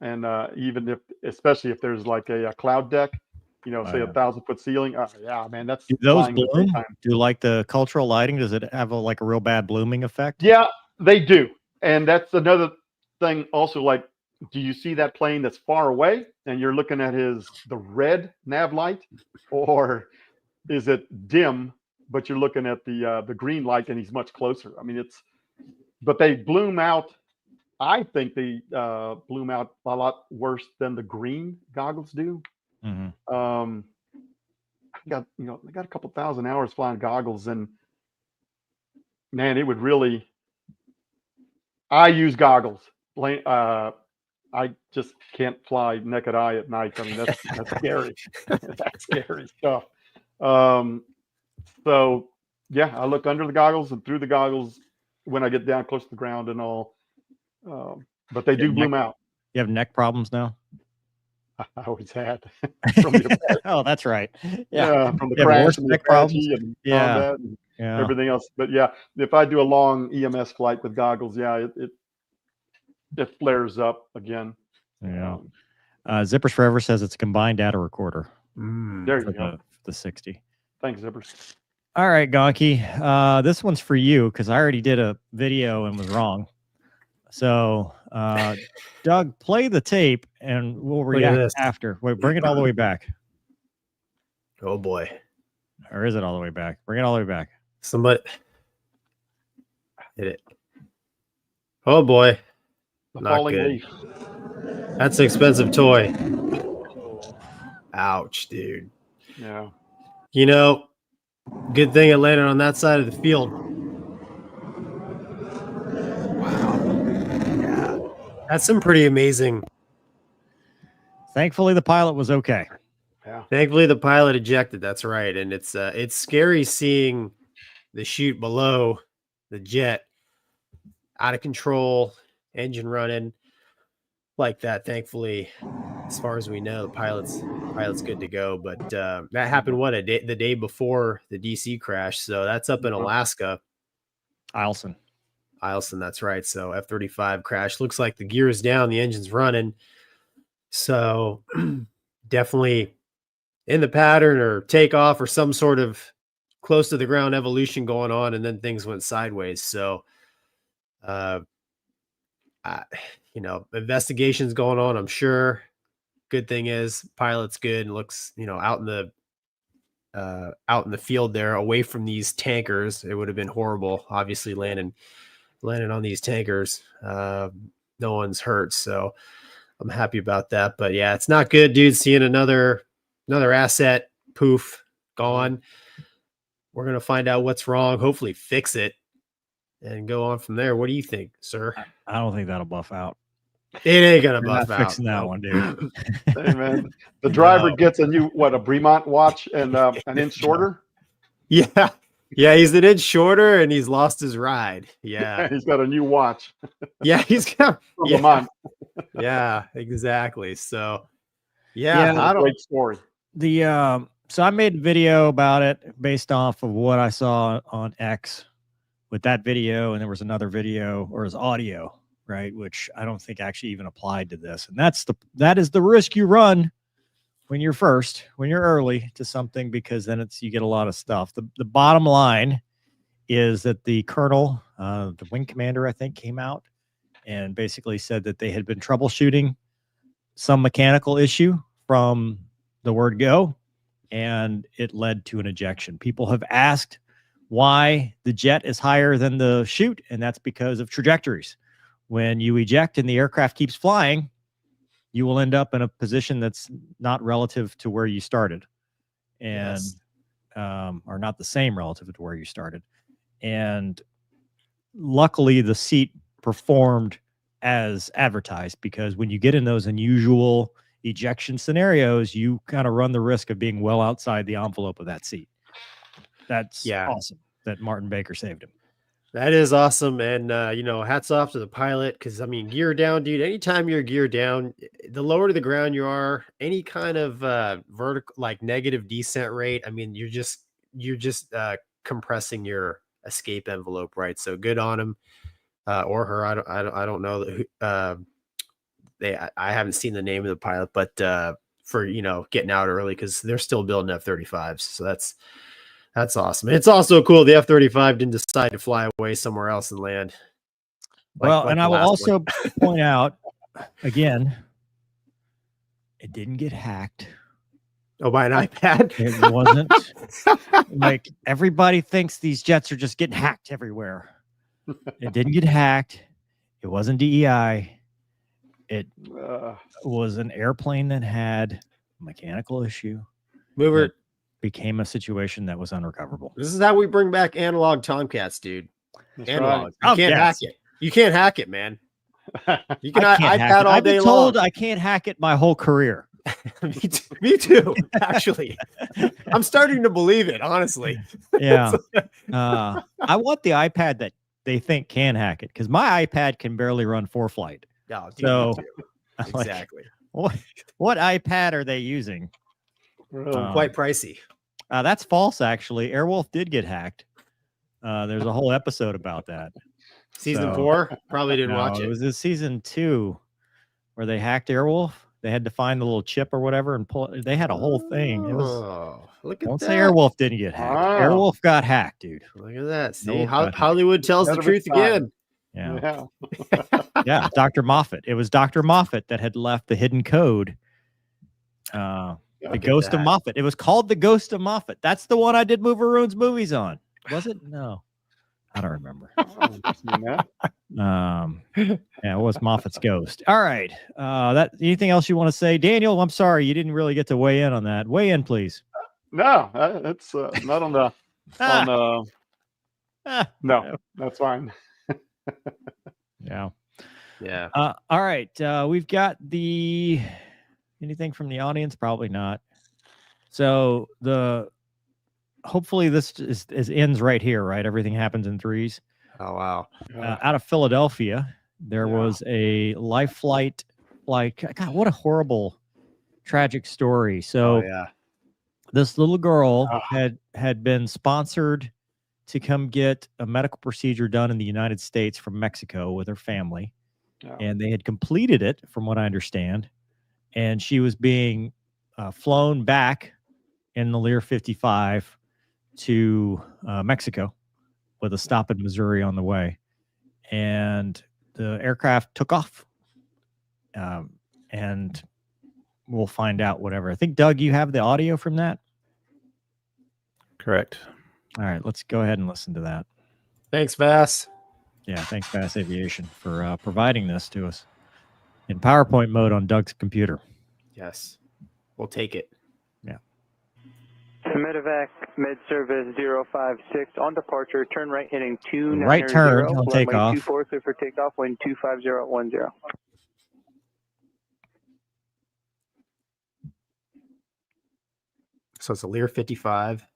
Speaker 3: And even especially if there's like a cloud deck, say 1,000-foot ceiling. Yeah, man, that's
Speaker 2: do those bloom? Do like the cultural lighting? Does it have a real bad blooming effect?
Speaker 3: Yeah, they do. And that's another thing. Also, like, do you see that plane that's far away and you're looking at the red nav light, or is it dim but you're looking at the green light and he's much closer? I mean, but they bloom out. I think they bloom out a lot worse than the green goggles do.
Speaker 2: Mm-hmm.
Speaker 3: I got a couple thousand hours flying goggles, and man, it would really. I use goggles. I just can't fly naked eye at night. I mean, that's scary. That's scary stuff. So yeah, I look under the goggles and through the goggles when I get down close to the ground and all. But they do bloom out.
Speaker 2: You have neck problems now?
Speaker 3: I always had.
Speaker 2: Oh, that's right.
Speaker 3: Yeah, from the crash and the
Speaker 2: neck problems
Speaker 3: and combat and everything else. But yeah, if I do a long EMS flight with goggles, it flares up again.
Speaker 2: Yeah. Zippers Forever says it's a combined data recorder.
Speaker 3: There you go.
Speaker 2: The 60.
Speaker 3: Thanks, Zippers.
Speaker 2: All right, Gonky. This one's for you because I already did a video and was wrong. So, Doug, play the tape and we'll react after. Wait, bring it all the way back.
Speaker 1: Oh boy.
Speaker 2: Or is it all the way back? Bring it all the way back.
Speaker 1: Somebody hit it. Oh boy.
Speaker 3: The falling leaf.
Speaker 1: That's an expensive toy. Ouch, dude.
Speaker 3: Yeah.
Speaker 1: Good thing it landed on that side of the field. That's some pretty amazing.
Speaker 2: Thankfully, the pilot was okay.
Speaker 3: Yeah.
Speaker 1: Thankfully, the pilot ejected. That's right, and it's scary seeing the chute below the jet, out of control, engine running. like that. Thankfully, as far as we know, the pilot's good to go. But that happened the day before the DC crash. So that's up in Alaska.
Speaker 2: Eielson,
Speaker 1: that's right. So F-35 crash. Looks like the gear is down, the engine's running. So definitely in the pattern or takeoff or some sort of close to the ground evolution going on, and then things went sideways. So investigations going on, I'm sure. Good thing is pilot's good and looks, out in the field there, away from these tankers. It would have been horrible, obviously, landing on these tankers. No one's hurt, so I'm happy about that. But yeah, it's not good, dude, seeing another asset poof gone. We're gonna find out what's wrong, hopefully fix it, and go on from there. What do you think, sir?
Speaker 2: I don't think that'll buff out.
Speaker 1: It ain't gonna
Speaker 2: We're
Speaker 1: buff
Speaker 2: not
Speaker 1: out.
Speaker 2: fixing that one, dude.
Speaker 3: Hey, man. The driver gets a new, a Bremont watch and an inch shorter?
Speaker 1: Yeah. Yeah, he's an inch shorter and he's lost his ride. Yeah.
Speaker 3: He's got a new watch.
Speaker 1: Yeah, he's got
Speaker 3: Vermont.
Speaker 1: Yeah, exactly. So I don't
Speaker 3: Great story.
Speaker 2: So I made a video about it based off of what I saw on X with that video, and there was another video or his audio, right, which I don't think actually even applied to this. And that is the risk you run when you're early to something, because then you get a lot of stuff. The bottom line is that the colonel, the wing commander, I think, came out and basically said that they had been troubleshooting some mechanical issue from the word go, and it led to an ejection. People have asked why the jet is higher than the chute, and that's because of trajectories. When you eject and the aircraft keeps flying, you will end up in a position that's not relative to where you started, and are not the same relative to where you started. And luckily, the seat performed as advertised, because when you get in those unusual ejection scenarios, you kind of run the risk of being well outside the envelope of that seat. That's awesome that Martin Baker saved him.
Speaker 1: That is awesome. And, hats off to the pilot, because, gear down, dude. Anytime you're gear down, the lower to the ground you are, any kind of vertical, like negative descent rate, you're just compressing your escape envelope, right? So good on him or her. I don't know I haven't seen the name of the pilot, but for getting out early, because they're still building F-35s. So that's awesome. It's also cool the F-35 didn't decide to fly away somewhere else and land.
Speaker 2: And I will also point out, again, it didn't get hacked.
Speaker 1: Oh, by an iPad?
Speaker 2: It wasn't. Like, everybody thinks these jets are just getting hacked everywhere. It didn't get hacked. It wasn't DEI. It was an airplane that had a mechanical issue.
Speaker 1: Mover
Speaker 2: became a situation that was unrecoverable.
Speaker 1: This is how we bring back analog Tomcats, dude.
Speaker 3: That's
Speaker 1: Analog.
Speaker 3: right.
Speaker 1: You can't hack it. You can't hack it, man. You can iPad all
Speaker 2: I've
Speaker 1: day
Speaker 2: been told
Speaker 1: long.
Speaker 2: I can't hack it my whole career.
Speaker 1: Me too, actually. I'm starting to believe it, honestly.
Speaker 2: Yeah. I want the iPad that they think can hack it, because my iPad can barely run ForeFlight.
Speaker 1: Oh, dude,
Speaker 2: So,
Speaker 1: exactly.
Speaker 2: What iPad are they using?
Speaker 1: Quite pricey.
Speaker 2: That's false, actually. Airwolf did get hacked. There's a whole episode about that.
Speaker 1: Season 4? Probably didn't watch it.
Speaker 2: It was in season 2 where they hacked Airwolf. They had to find the little chip or whatever and pull it. They had a whole thing. It was.
Speaker 1: Look at
Speaker 2: Don't
Speaker 1: that.
Speaker 2: say Airwolf didn't get hacked. Airwolf got hacked, dude.
Speaker 1: Look at that. See,
Speaker 2: No,
Speaker 1: Hollywood tells the truth again.
Speaker 2: Yeah. Yeah, Dr. Moffat. It was Dr. Moffat that had left the hidden code. The Ghost of Moffat. It was called The Ghost of Moffat. That's the one I did Moveroon's movies on. Was it? No. I don't remember. It was Moffat's ghost. All right. Anything else you want to say? Daniel, I'm sorry you didn't really get to weigh in on that. Weigh in, please.
Speaker 3: No, it's not on the no, that's fine.
Speaker 2: Yeah.
Speaker 1: All
Speaker 2: right. We've got anything from the audience? Probably not. So hopefully this ends right here, right? Everything happens in threes.
Speaker 1: Oh, wow.
Speaker 2: Out of Philadelphia, there was a life flight like, God, what a horrible, tragic story. So
Speaker 1: yeah.
Speaker 2: this little girl had been sponsored to come get a medical procedure done in the United States from Mexico with her family. And they had completed it, from what I understand. And she was being flown back in the Lear 55 to Mexico with a stop in Missouri on the way. And the aircraft took off. And we'll find out whatever. I think, Doug, you have the audio from that?
Speaker 4: Correct.
Speaker 2: All right, let's go ahead and listen to that.
Speaker 1: Thanks, Vass.
Speaker 2: Yeah, thanks, Bass Aviation, for providing this to us in PowerPoint mode on Doug's computer.
Speaker 1: Yes, we'll take it.
Speaker 2: Yeah.
Speaker 5: Medevac, med service 056 on departure. Turn right heading 290.
Speaker 2: Right turn on takeoff.
Speaker 5: 24 clear for takeoff. Wind 25010.
Speaker 1: So it's a Lear 55.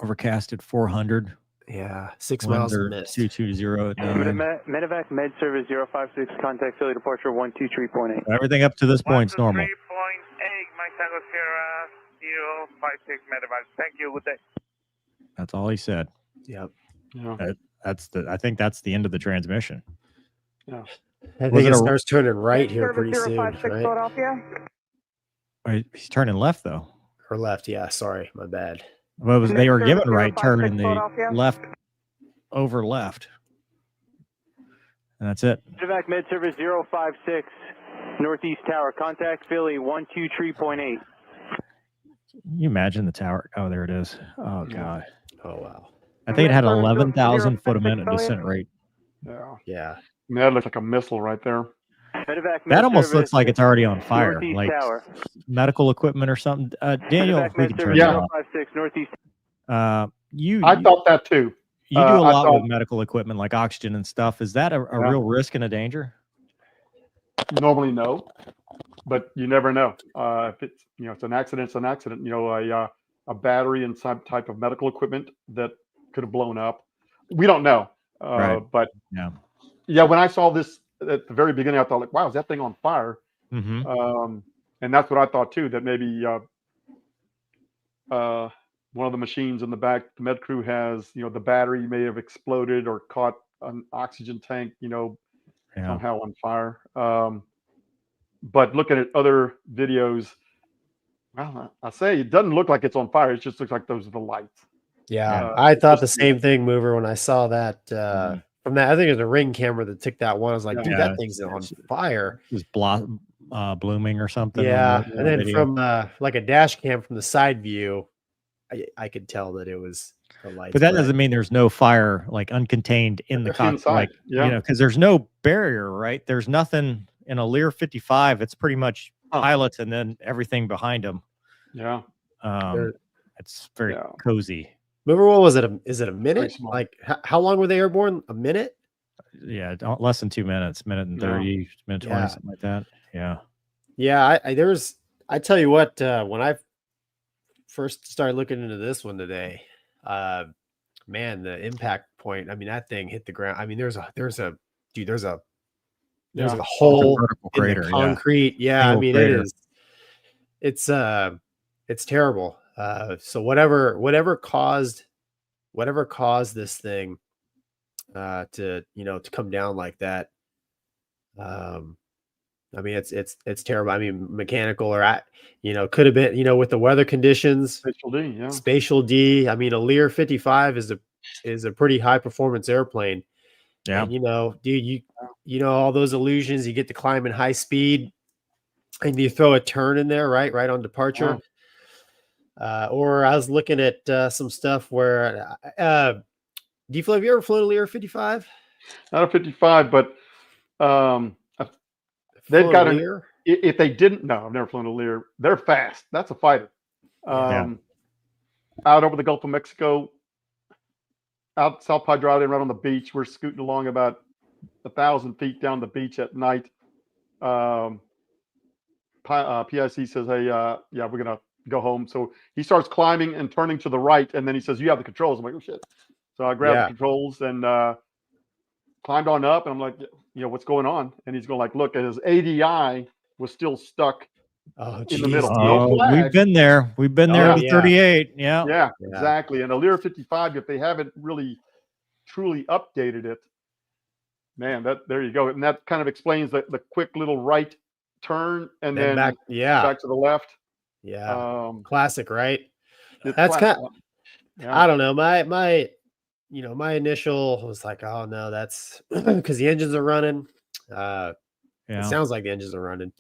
Speaker 2: Overcast at 400.
Speaker 1: Yeah, 6 miles of mist.
Speaker 2: 220.
Speaker 5: Medevac, med service 056. Contact Philly departure 123.8.
Speaker 2: Everything up to this point is normal.
Speaker 6: 3.8, Mike Tango Sierra 056 Medevac. Thank you. Good day.
Speaker 2: That's all he said.
Speaker 1: Yep.
Speaker 3: Yeah.
Speaker 2: I think that's the end of the transmission.
Speaker 3: Yeah.
Speaker 1: I think it starts turning right here pretty soon, right?
Speaker 5: Philadelphia.
Speaker 2: He's turning left though.
Speaker 1: Or left, yeah. Sorry, my bad.
Speaker 2: Well, they were given right turn and they left over left. And that's it.
Speaker 5: Medevac, med service 056 Northeast Tower. Contact Philly 123.8.
Speaker 2: Can you imagine the tower? Oh, there it is. Oh, God.
Speaker 1: Oh, wow.
Speaker 2: I think it had 11,000 foot a minute descent rate.
Speaker 3: Yeah.
Speaker 1: Yeah.
Speaker 3: That looks like a missile right there.
Speaker 5: Medevac,
Speaker 2: That almost looks like it's already on fire,
Speaker 5: Northeast
Speaker 2: like
Speaker 5: Tower.
Speaker 2: medical equipment or something. Daniel,
Speaker 5: Medevac,
Speaker 2: we
Speaker 5: med
Speaker 2: can
Speaker 5: service
Speaker 2: turn it off.
Speaker 5: 056 Northeast.
Speaker 3: I thought that too.
Speaker 2: You do a
Speaker 3: I
Speaker 2: lot
Speaker 3: thought-
Speaker 2: with medical equipment like oxygen and stuff. Is that a real risk and a danger?
Speaker 3: Normally, no, but you never know. If it's it's an accident, it's an accident. A battery and some type of medical equipment that could have blown up. We don't know.
Speaker 2: Right.
Speaker 3: But
Speaker 2: yeah,
Speaker 3: when I saw this at the very beginning, I thought like, wow, is that thing on fire?
Speaker 2: Mm-hmm.
Speaker 3: And that's what I thought too. That maybe one of the machines in the back, the med crew has, the battery may have exploded or caught an oxygen tank, somehow on fire. But looking at other videos, well, I say it doesn't look like it's on fire. It just looks like those are the lights.
Speaker 1: Yeah, I thought the same thing, Mover, when I saw that from that. I think it was a Ring camera that took that one. I was like, dude, that thing's on fire.
Speaker 2: It was blooming or something.
Speaker 1: Yeah, and then from like a dash cam from the side view, I could tell that it was the lights.
Speaker 2: But that doesn't mean there's no fire, like uncontained in the cockpit, like because there's no barrier, right? There's nothing in a Lear 55. It's pretty much pilots and then everything behind them.
Speaker 3: Yeah,
Speaker 2: it's very cozy.
Speaker 1: Remember, what was it? Is it a minute? Like how long were they airborne? A minute?
Speaker 2: Yeah, less than 2 minutes, minute and 30, minute 20, something like that. Yeah.
Speaker 1: Yeah, I tell you what, when I first started looking into this one today, man, the impact point. I mean, that thing hit the ground. I mean, there's a hole in the concrete. Yeah, I mean, crater. It's terrible. So whatever caused this thing to come down like that. I mean, it's terrible. I mean, mechanical or could have been, with the weather conditions. Spatial D. I mean, a Lear 55 is a pretty high performance airplane.
Speaker 2: Yeah.
Speaker 1: And, dude, all those illusions, you get to climb in high speed and you throw a turn in there, right on departure. Or I was looking at some stuff where, D-Flow, have you ever flown a Lear 55?
Speaker 3: Not a 55, but they've got
Speaker 1: Lear?
Speaker 3: If they didn't, no, I've never flown a Lear. They're fast. That's a fighter. Out over the Gulf of Mexico, out South Padre Island, right on the beach. We're scooting along about 1,000 feet down the beach at night. PIC says, "Hey, we're gonna go home." So he starts climbing and turning to the right, and then he says, "You have the controls." I'm like, "Oh shit!" So I grabbed the controls and climbed on up, and I'm like, what's going on? And he's going like, look, and his ADI was still stuck
Speaker 1: Oh,
Speaker 3: in the middle.
Speaker 1: geez,
Speaker 3: No
Speaker 1: dude.
Speaker 3: flag.
Speaker 2: We've been there. We've been there
Speaker 1: Oh,
Speaker 2: with
Speaker 1: yeah.
Speaker 2: 38. Yeah.
Speaker 3: Yeah, exactly. And the Lear 55, if they haven't really truly updated it, man, there you go. And that kind of explains the quick little right turn and then
Speaker 1: back
Speaker 3: to the left.
Speaker 1: Yeah. Classic, right?
Speaker 3: It's
Speaker 1: That's
Speaker 3: classic.
Speaker 1: I don't know. My initial was like, oh no, that's because the engines are running. It sounds like the engines are running.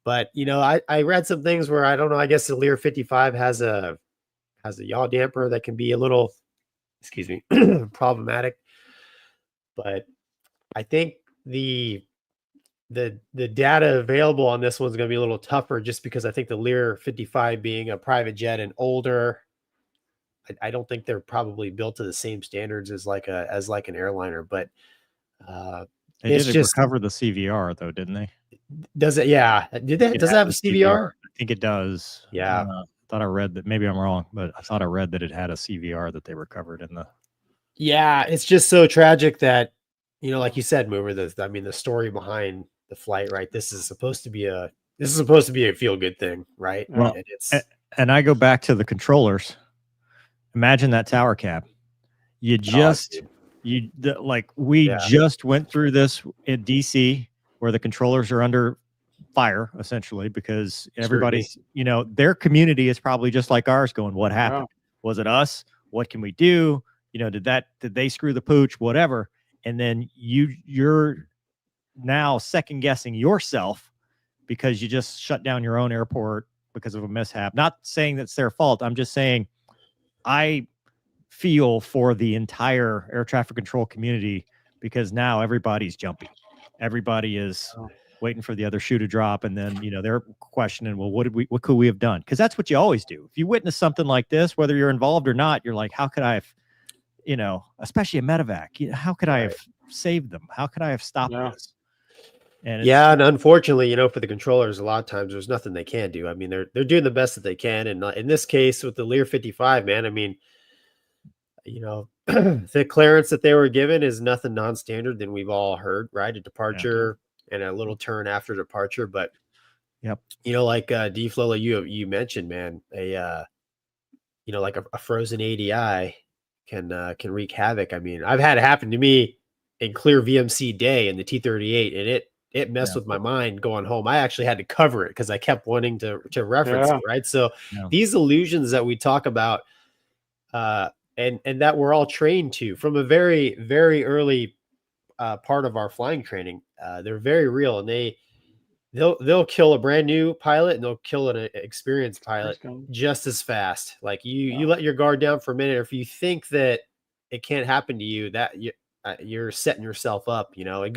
Speaker 1: But I read some things where I don't know. I guess the Lear 55 has a yaw damper that can be a little, excuse me, problematic. But I think the data available on this one's going to be a little tougher, just because I think the Lear 55 being a private jet and older, I don't think they're probably built to the same standards as like an airliner. But
Speaker 2: they did recover the CVR though, didn't they?
Speaker 1: Does it? Yeah. Does it have a CVR?
Speaker 2: I think it does.
Speaker 1: Yeah.
Speaker 2: I thought I read that. Maybe I'm wrong, but I thought I read that it had a CVR that they recovered in the.
Speaker 1: Yeah, it's just so tragic that, like you said, Mover, the story behind the flight, right? This is supposed to be a feel good thing, right?
Speaker 2: Well, and I go back to the controllers. Imagine that tower cab. We just went through this in DC, where the controllers are under fire essentially, because everybody's, their community is probably just like ours, going, what happened? Was it us? What can we do? Did they screw the pooch? Whatever. And then you're now second guessing yourself because you just shut down your own airport because of a mishap. Not saying that's their fault. I'm just saying I feel for the entire air traffic control community, because now everybody's jumpy. Everybody is waiting for the other shoe to drop, and then they're questioning, well, what could we have done? Because that's what you always do. If you witness something like this, whether you're involved or not, you're like, how could I have, especially a medevac, how could I have saved them? How could I have stopped this? And
Speaker 1: and unfortunately, for the controllers, a lot of times there's nothing they can do. I mean, they're doing the best that they can, and in this case with the Lear 55, man, I mean, the clearance that they were given is nothing non-standard than we've all heard, right? A departure and a little turn after departure, but like D-Flow, you mentioned, man, like a frozen ADI can wreak havoc. I mean, I've had it happen to me in clear VMC day in the T-38, and it messed with my mind going home. I actually had to cover it because I kept wanting to reference it, right? So these illusions that we talk about, and that we're all trained to from a very, very early part of our flying training, they're very real, and they'll kill a brand new pilot and they'll kill an experienced pilot just as fast. Like you let your guard down for a minute, or if you think that it can't happen to you, that you're setting yourself up, and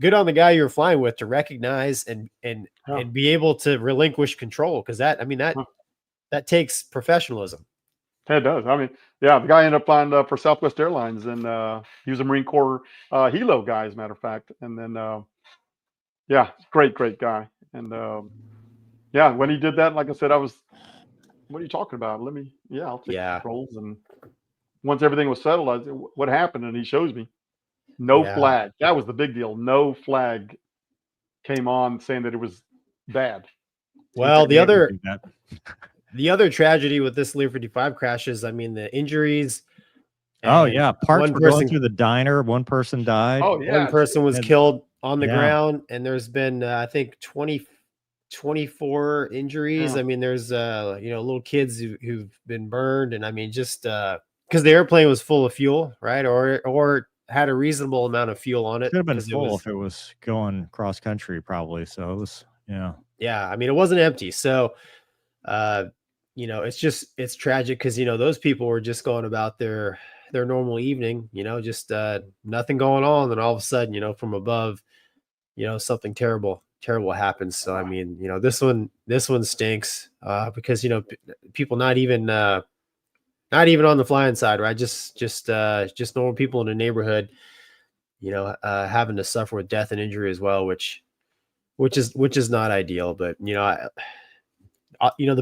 Speaker 1: good on the guy you're flying with to recognize and be able to relinquish control. Cause that takes professionalism.
Speaker 3: It does. I mean, the guy ended up flying for Southwest Airlines, and he was a Marine Corps Helo guy, as a matter of fact. And then, great guy. And when he did that, like I said, what are you talking about? I'll take controls. And once everything was settled, I said, what happened? And he shows me. No flag. That was the big deal. No flag came on saying that it was bad.
Speaker 1: Well, the other tragedy with this Lear 55 crash is, I mean, the injuries.
Speaker 2: Parts were going through the diner. One person died.
Speaker 3: Oh, yeah.
Speaker 1: One person was killed on the ground, and there's been, I think, 24 injuries. I mean, there's, little kids who've been burned, and I mean, just because the airplane was full of fuel, right? Or had a reasonable amount of fuel on it.
Speaker 2: Could have been full if it was going cross country, probably. So it was,
Speaker 1: I mean, it wasn't empty. So, it's tragic because, those people were just going about their normal evening, just nothing going on. And all of a sudden, from above, something terrible happens. So, I mean, this one stinks because, people not even on the flying side, right? Just normal people in the neighborhood, having to suffer with death and injury as well, which is not ideal. But, the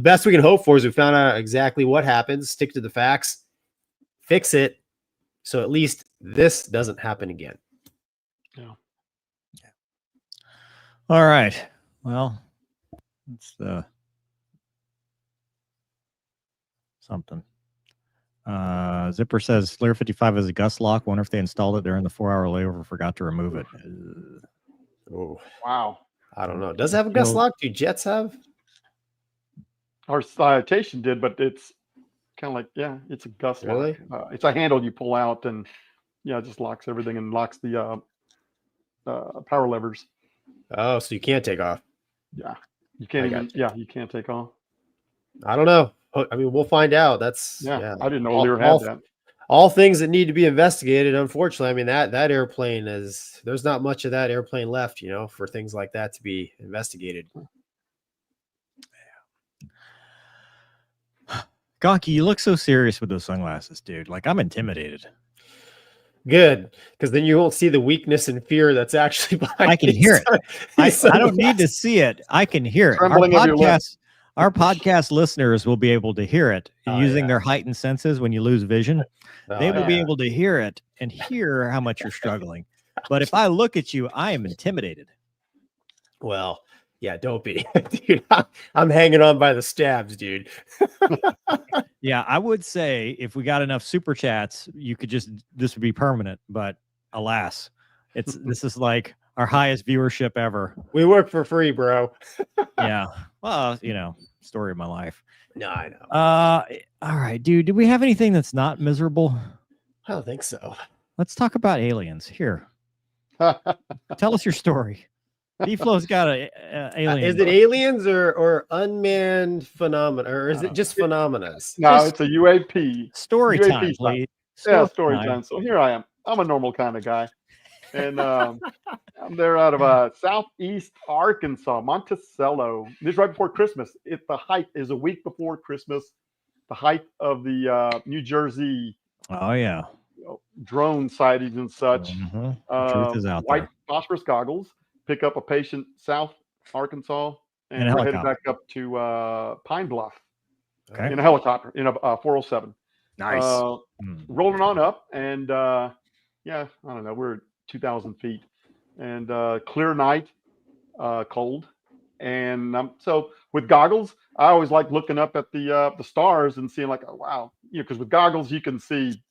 Speaker 1: best we can hope for is we found out exactly what happens, stick to the facts, fix it. So at least this doesn't happen again.
Speaker 2: All right. Well, it's something. Zipper says Lear 55 is a gust lock. Wonder if they installed it during the 4-hour layover, forgot to remove it.
Speaker 1: Oh,
Speaker 3: Wow.
Speaker 1: I don't know. Does it have a gust lock? Do jets have?
Speaker 3: Our citation did, but it's kind of like, yeah, it's a gust
Speaker 1: Really?
Speaker 3: lock. It's a handle you pull out, and yeah, it just locks everything and locks the power levers.
Speaker 1: Oh, so you can't take off.
Speaker 3: Yeah, you can't
Speaker 1: I
Speaker 3: even.
Speaker 1: gotcha.
Speaker 3: Yeah, you can't take off.
Speaker 1: I don't know. I mean, we'll find out. That's
Speaker 3: Yeah. I didn't know Lear had that.
Speaker 1: All things that need to be investigated. Unfortunately, I mean that airplane is. There's not much of that airplane left, for things like that to be investigated.
Speaker 2: Gonky, you look so serious with those sunglasses, dude. Like, I'm intimidated.
Speaker 1: Good, because then you won't see the weakness and fear that's actually behind.
Speaker 2: I can hear it. I don't need to see it. I can hear it. Our podcast listeners will be able to hear it using their heightened senses. When you lose vision, they will be able to hear it and hear how much you're struggling. But if I look at you, I am intimidated.
Speaker 1: Well, yeah, don't be. Dude, I'm hanging on by the stabs, dude.
Speaker 2: Yeah, I would say if we got enough super chats, this would be permanent. But alas, this is like our highest viewership ever.
Speaker 1: We work for free, bro.
Speaker 2: Yeah. Well, story of my life.
Speaker 1: No, I know.
Speaker 2: All right, dude. Do we have anything that's not miserable?
Speaker 1: I don't think so.
Speaker 2: Let's talk about aliens. Here. Tell us your story. D-Flow's got a alien.
Speaker 1: Is it aliens or unmanned phenomena, or is it just phenomena?
Speaker 3: No, it's a UAP.
Speaker 2: Story
Speaker 3: UAP
Speaker 2: time, please.
Speaker 3: Story time. So here I am. I'm a normal kind of guy. And I'm there out of southeast Arkansas, Monticello. This is right before Christmas. The height is a week before Christmas. The height of the New Jersey drone sightings and such.
Speaker 2: Mm-hmm. The truth is out
Speaker 3: white
Speaker 2: there.
Speaker 3: phosphorus goggles. Pick up a patient South Arkansas, and we're headed back up to Pine Bluff in a helicopter in a 407.
Speaker 1: Nice.
Speaker 3: Rolling on up, and I don't know, we're 2,000 feet, and clear night, cold, and so with goggles, I always like looking up at the stars and seeing like, oh wow, because with goggles you can see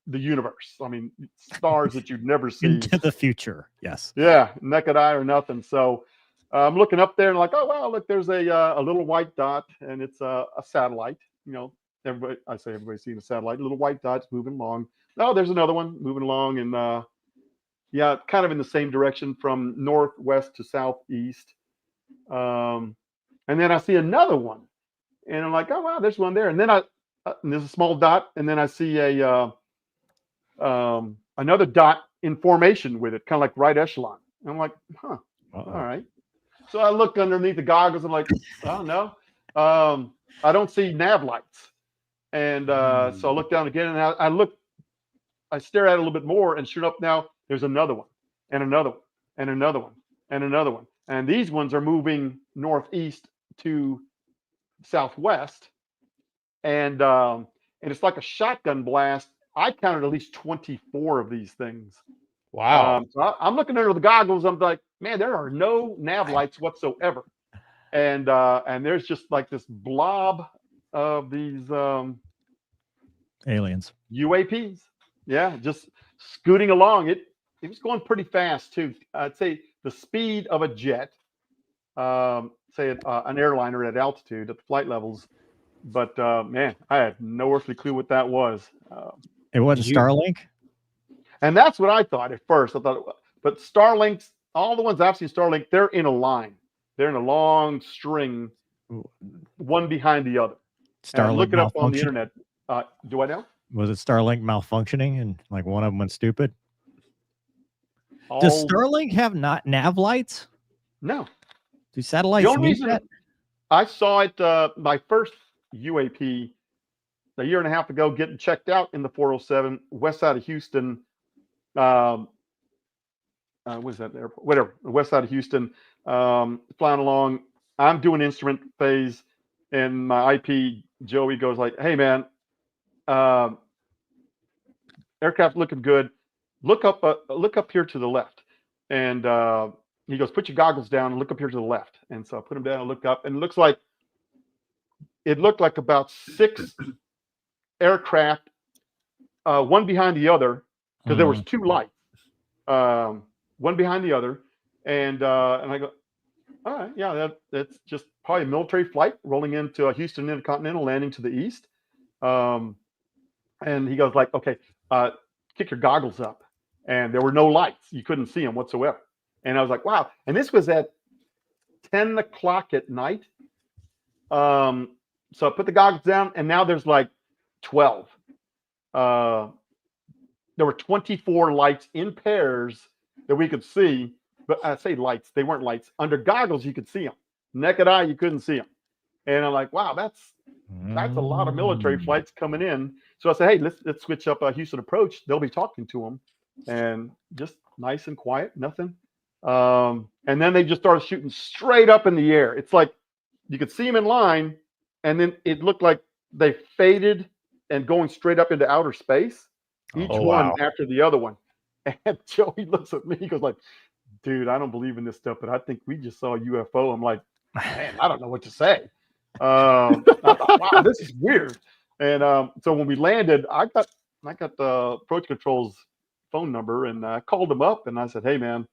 Speaker 3: the universe. I mean, stars that you'd never see
Speaker 2: into the future. Yes.
Speaker 3: Yeah, naked eye or nothing. So I'm looking up there and like, oh wow, look, there's a little white dot, and it's a satellite. Everybody's seen a satellite. Little white dots moving along. Oh, there's another one moving along, and kind of in the same direction from northwest to southeast. And then I see another one, and I'm like, oh wow, there's one there. And then there's a small dot, and then I see another dot in formation with it, kind of like right echelon. And I'm like, all right. So I look underneath the goggles. I'm like, oh no, I don't see nav lights. And so I look down again, and I stare at it a little bit more, and sure enough, now there's another one, and another one, and another one, and another one. And these ones are moving northeast to southwest, and it's like a shotgun blast. I counted at least 24 of these things.
Speaker 1: Wow.
Speaker 3: So I'm looking under the goggles. I'm like, man, there are no nav lights whatsoever. And there's just like this blob of these
Speaker 2: aliens,
Speaker 3: UAPs. Yeah, just scooting along. It was going pretty fast too. I'd say the speed of a jet, say an airliner at altitude at the flight levels. But man, I had no earthly clue what that was.
Speaker 2: It wasn't Starlink?
Speaker 3: And that's what I thought at first. I thought it was. But Starlinks, all the ones I've seen Starlink, they're in a line. They're in a long string, one behind the other.
Speaker 2: Starlink
Speaker 3: look it up on the internet. Do I know?
Speaker 2: Was it Starlink malfunctioning and like one of them went stupid? Does Starlink have not nav lights?
Speaker 3: No.
Speaker 2: Do satellites need that?
Speaker 3: I saw it, my first UAP a year and a half ago, getting checked out in the 407 west side of Houston. What is that airport? Whatever, west side of Houston, flying along. I'm doing instrument phase, and my IP Joey goes like, "Hey man, aircraft looking good. Look up here to the left." And he goes, put your goggles down and look up here to the left. And so I put them down and look up, and it looked like about 6 aircraft, one behind the other, because there was 2 lights, one behind the other. And I go, all right, yeah, that's just probably a military flight rolling into Houston Intercontinental, landing to the east. And he goes like, okay, kick your goggles up. And there were no lights. You couldn't see them whatsoever. And I was like, wow. And this was at 10 o'clock at night. So I put the goggles down, and now there's like 12. There were 24 lights in pairs that we could see. But I say lights, they weren't lights. Under goggles, you could see them. Naked eye, you couldn't see them. And I'm like, wow, that's a lot of military flights coming in. So I said, hey, let's switch up a Houston approach. They'll be talking to them, and just nice and quiet, nothing. And then they just started shooting straight up in the air. It's like you could see them in line, and then it looked like they faded and going straight up into outer space, each one after the other one. And Joey looks at me, he goes like, dude, I don't believe in this stuff, but I think we just saw a UFO. I'm like, man, I don't know what to say. I thought, wow, this is weird. And so when we landed, I got the approach control's phone number, and I called him up, and I said, hey, man,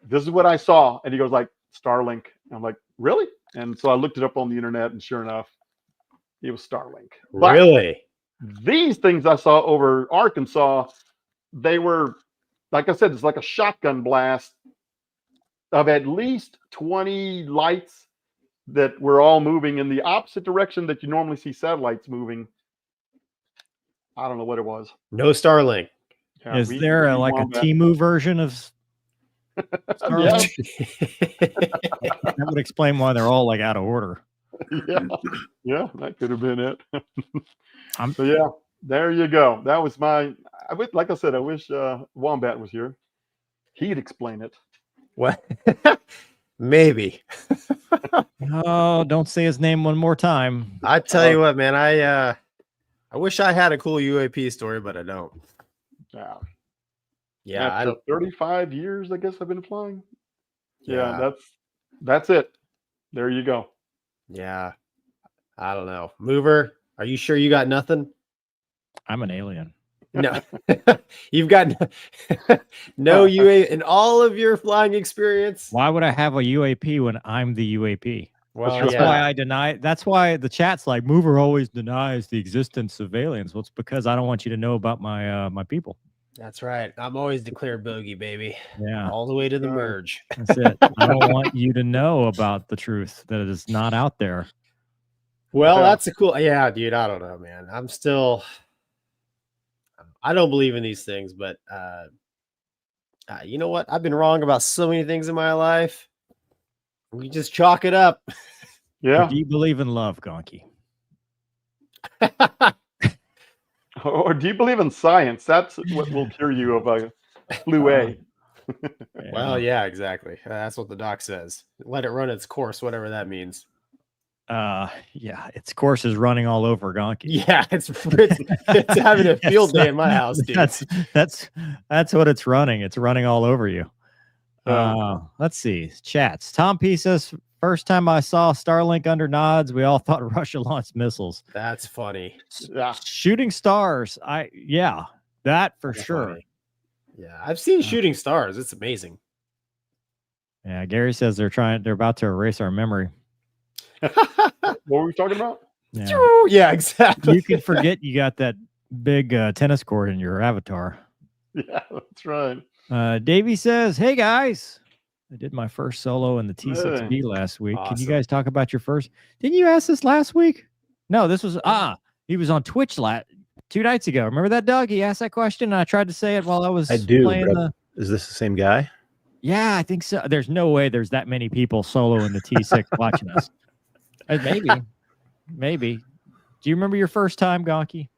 Speaker 3: this is what I saw. And he goes like, Starlink. I'm like, really? And so I looked it up on the internet, and sure enough, it was Starlink. But
Speaker 1: really?
Speaker 3: These things I saw over Arkansas, they were, like I said, it's like a shotgun blast of at least 20 lights that were all moving in the opposite direction that you normally see satellites moving. I don't know what it was.
Speaker 1: No Starlink.
Speaker 2: Yeah, is there a Temu version of Starlink? That would explain why they're all like out of order.
Speaker 3: Yeah, that could have been it. So yeah, there you go. That was like I said, I wish Wombat was here. He'd explain it.
Speaker 1: What? Maybe.
Speaker 2: Oh, don't say his name one more time.
Speaker 1: I tell you what, man, I wish I had a cool UAP story, but I don't. Yeah.
Speaker 3: After 35 years, I guess I've been flying. Yeah, that's it. There you go.
Speaker 1: Yeah. I don't know. Mover, are you sure you got nothing?
Speaker 2: I'm an alien.
Speaker 1: No, you've got no UAP in all of your flying experience.
Speaker 2: Why would I have a UAP when I'm the UAP?
Speaker 1: Well,
Speaker 2: that's why I deny. That's why the chat's like, Mover always denies the existence of aliens. Well, it's because I don't want you to know about my my people.
Speaker 1: That's right. I'm always declared bogey, baby.
Speaker 2: Yeah,
Speaker 1: all the way to the merge.
Speaker 2: That's it. I don't want you to know about the truth that is not out there.
Speaker 1: Well, that's a cool. Yeah, dude. I don't know, man. I don't believe in these things, but you know what? I've been wrong about so many things in my life. We just chalk it up.
Speaker 3: Yeah.
Speaker 2: Do you believe in love, Gonky?
Speaker 3: Or do you believe in science? That's what will cure you of a flu A.
Speaker 1: Well, yeah, exactly. That's what the doc says. Let it run its course, whatever that means.
Speaker 2: Yeah, its course is running all over Gonky.
Speaker 1: Yeah, it's having a field day in my house, dude.
Speaker 2: That's what it's running. It's running all over you. Let's see. Chats. Tom P says, first time I saw Starlink under nods, we all thought Russia launched missiles.
Speaker 1: That's funny.
Speaker 3: Yeah.
Speaker 2: Shooting stars. That for sure.
Speaker 1: Funny. Yeah, I've seen shooting stars. It's amazing.
Speaker 2: Yeah, Gary says they're about to erase our memory.
Speaker 3: What were we talking about?
Speaker 1: Yeah, exactly.
Speaker 2: You can forget you got that big tennis court in your avatar.
Speaker 3: Yeah, that's right.
Speaker 2: Davey says, hey guys, I did my first solo in the T6B last week.
Speaker 1: Awesome.
Speaker 2: Can you guys talk about your first? Didn't you ask this last week? No, this was he was on Twitch 2 nights ago. Remember that, Doug? He asked that question, and I tried to say it while I was playing
Speaker 4: Is this the same guy?
Speaker 2: Yeah, I think so. There's no way there's that many people solo in the T6 watching us. Maybe. Do you remember your first time, Gonky?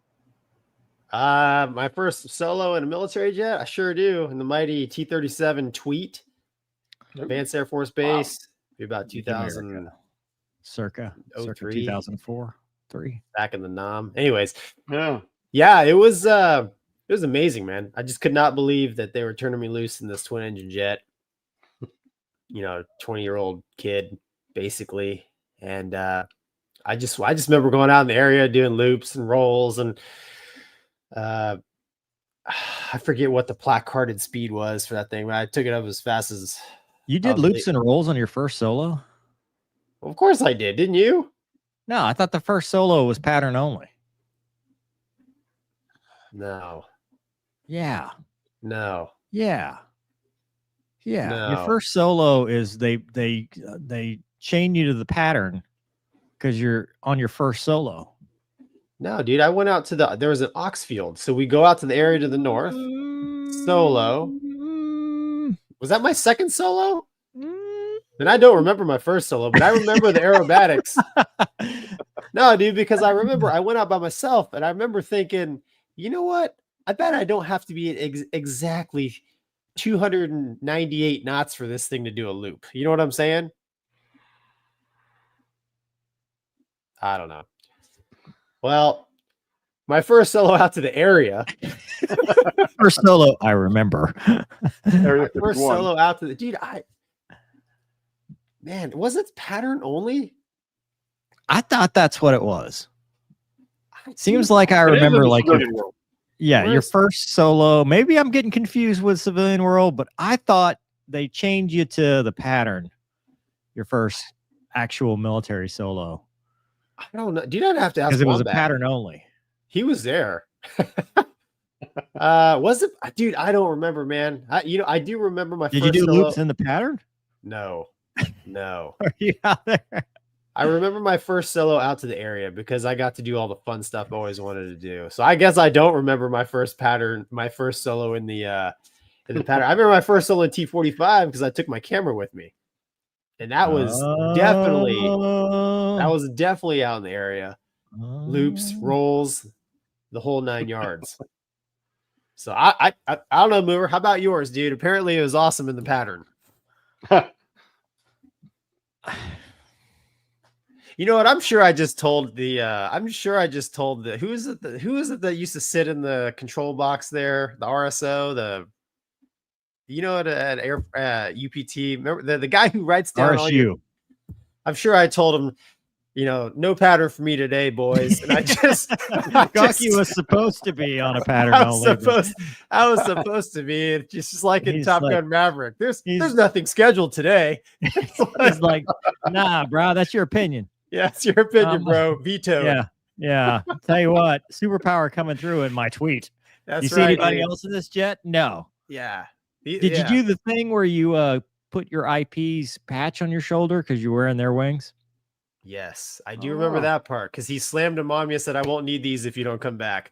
Speaker 1: My first solo in a military jet? I sure do. In the mighty T-37 Tweet, Advanced Air Force Base. Be about 2000.
Speaker 2: Circa 2004, 3.
Speaker 1: Back in the NOM. Anyways.
Speaker 3: Yeah,
Speaker 1: it was amazing, man. I just could not believe that they were turning me loose in this twin engine jet. 20-year-old kid basically. And I just remember going out in the area doing loops and rolls, and I forget what the placarded speed was for that thing, but I took it up as fast as
Speaker 2: you did loops and rolls on your first solo.
Speaker 1: Of course I did. Didn't you?
Speaker 2: No, I thought the first solo was pattern only.
Speaker 1: No.
Speaker 2: Yeah.
Speaker 1: No.
Speaker 2: Yeah. Yeah.
Speaker 1: No.
Speaker 2: Your first solo is they chain you to the pattern because you're on your first solo.
Speaker 1: No, dude. I went out to there was an ox field. So we go out to the area to the north. Solo. Was that my second solo? And I don't remember my first solo, but I remember the aerobatics. No, dude, because I remember I went out by myself, and I remember thinking, you know what? I bet I don't have to be at exactly 298 knots for this thing to do a loop. You know what I'm saying? I don't know. Well, my first solo out to the area.
Speaker 2: First solo, I remember.
Speaker 1: First solo out to the dude. Man, was it pattern only?
Speaker 2: I thought that's what it was. Seems like I remember like your first solo. Maybe I'm getting confused with Civilian World, but I thought they changed you to the pattern. Your first actual military solo.
Speaker 1: I don't know. Dude, I'd have to ask
Speaker 2: because it was a
Speaker 1: Wombat.
Speaker 2: pattern only.
Speaker 1: He was there. Was it? Dude, I don't remember, man. I do remember my
Speaker 2: Did
Speaker 1: first
Speaker 2: you do
Speaker 1: solo.
Speaker 2: loops in the pattern?
Speaker 1: No.
Speaker 2: Are you out there?
Speaker 1: I remember my first solo out to the area because I got to do all the fun stuff I always wanted to do. So I guess I don't remember my first solo in the pattern. I remember my first solo in T-45 because I took my camera with me. And that was definitely out in the area. Loops, rolls, the whole 9 yards. So I don't know, Mover. How about yours, dude? Apparently it was awesome in the pattern. You know what? I'm sure I just told who is it that used to sit in the control box there? The RSO, at Air UPT. Remember the guy who writes down
Speaker 2: RSU.
Speaker 1: I'm sure I told him, no pattern for me today, boys. And
Speaker 2: Gonky was supposed to be on a pattern only.
Speaker 1: I was supposed to be. It's just like in Top Gun Maverick. There's nothing scheduled today.
Speaker 2: He's like, nah, bro, that's your opinion.
Speaker 1: Yeah, it's your opinion, bro. Veto.
Speaker 2: Yeah. I'll tell you what, superpower coming through in my tweet.
Speaker 1: That's
Speaker 2: you see anybody else in this jet? No.
Speaker 1: Yeah.
Speaker 2: Did you do the thing where you put your IP's patch on your shoulder because you're wearing their wings?
Speaker 1: Yes, I do remember that part because he slammed them on me and said, I won't need these if you don't come back.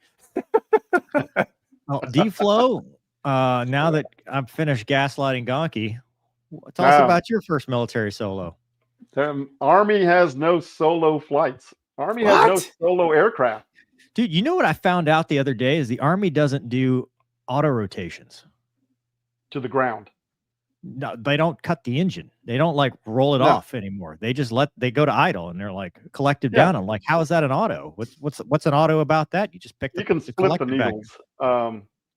Speaker 2: D-Flow, now that I've finished gaslighting Gonky, tell us about your first military solo.
Speaker 3: Army has no solo flights. Army has no solo aircraft.
Speaker 2: Dude, you know what I found out the other day is the Army doesn't do auto rotations.
Speaker 3: To the ground.
Speaker 2: No, they don't cut the engine. They don't like roll it off anymore. They just they go to idle and they're like collective down. I'm like, how is that an auto? What's an auto about that? You just pick
Speaker 3: you can split the needles.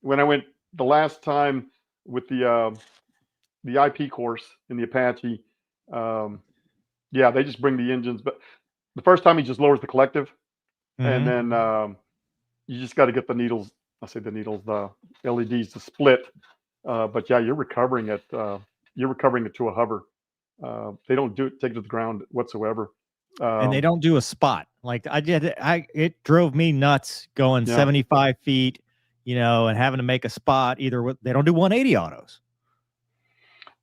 Speaker 3: When I went the last time with the IP course in the Apache, they just bring the engines, but the first time he just lowers the collective, and then you just got to get the needles. The LEDs to split. But yeah, you're recovering it to a hover. They don't take it to the ground whatsoever.
Speaker 2: And they don't do a spot. Like it drove me nuts going 75 feet, and having to make a spot they don't do 180 autos.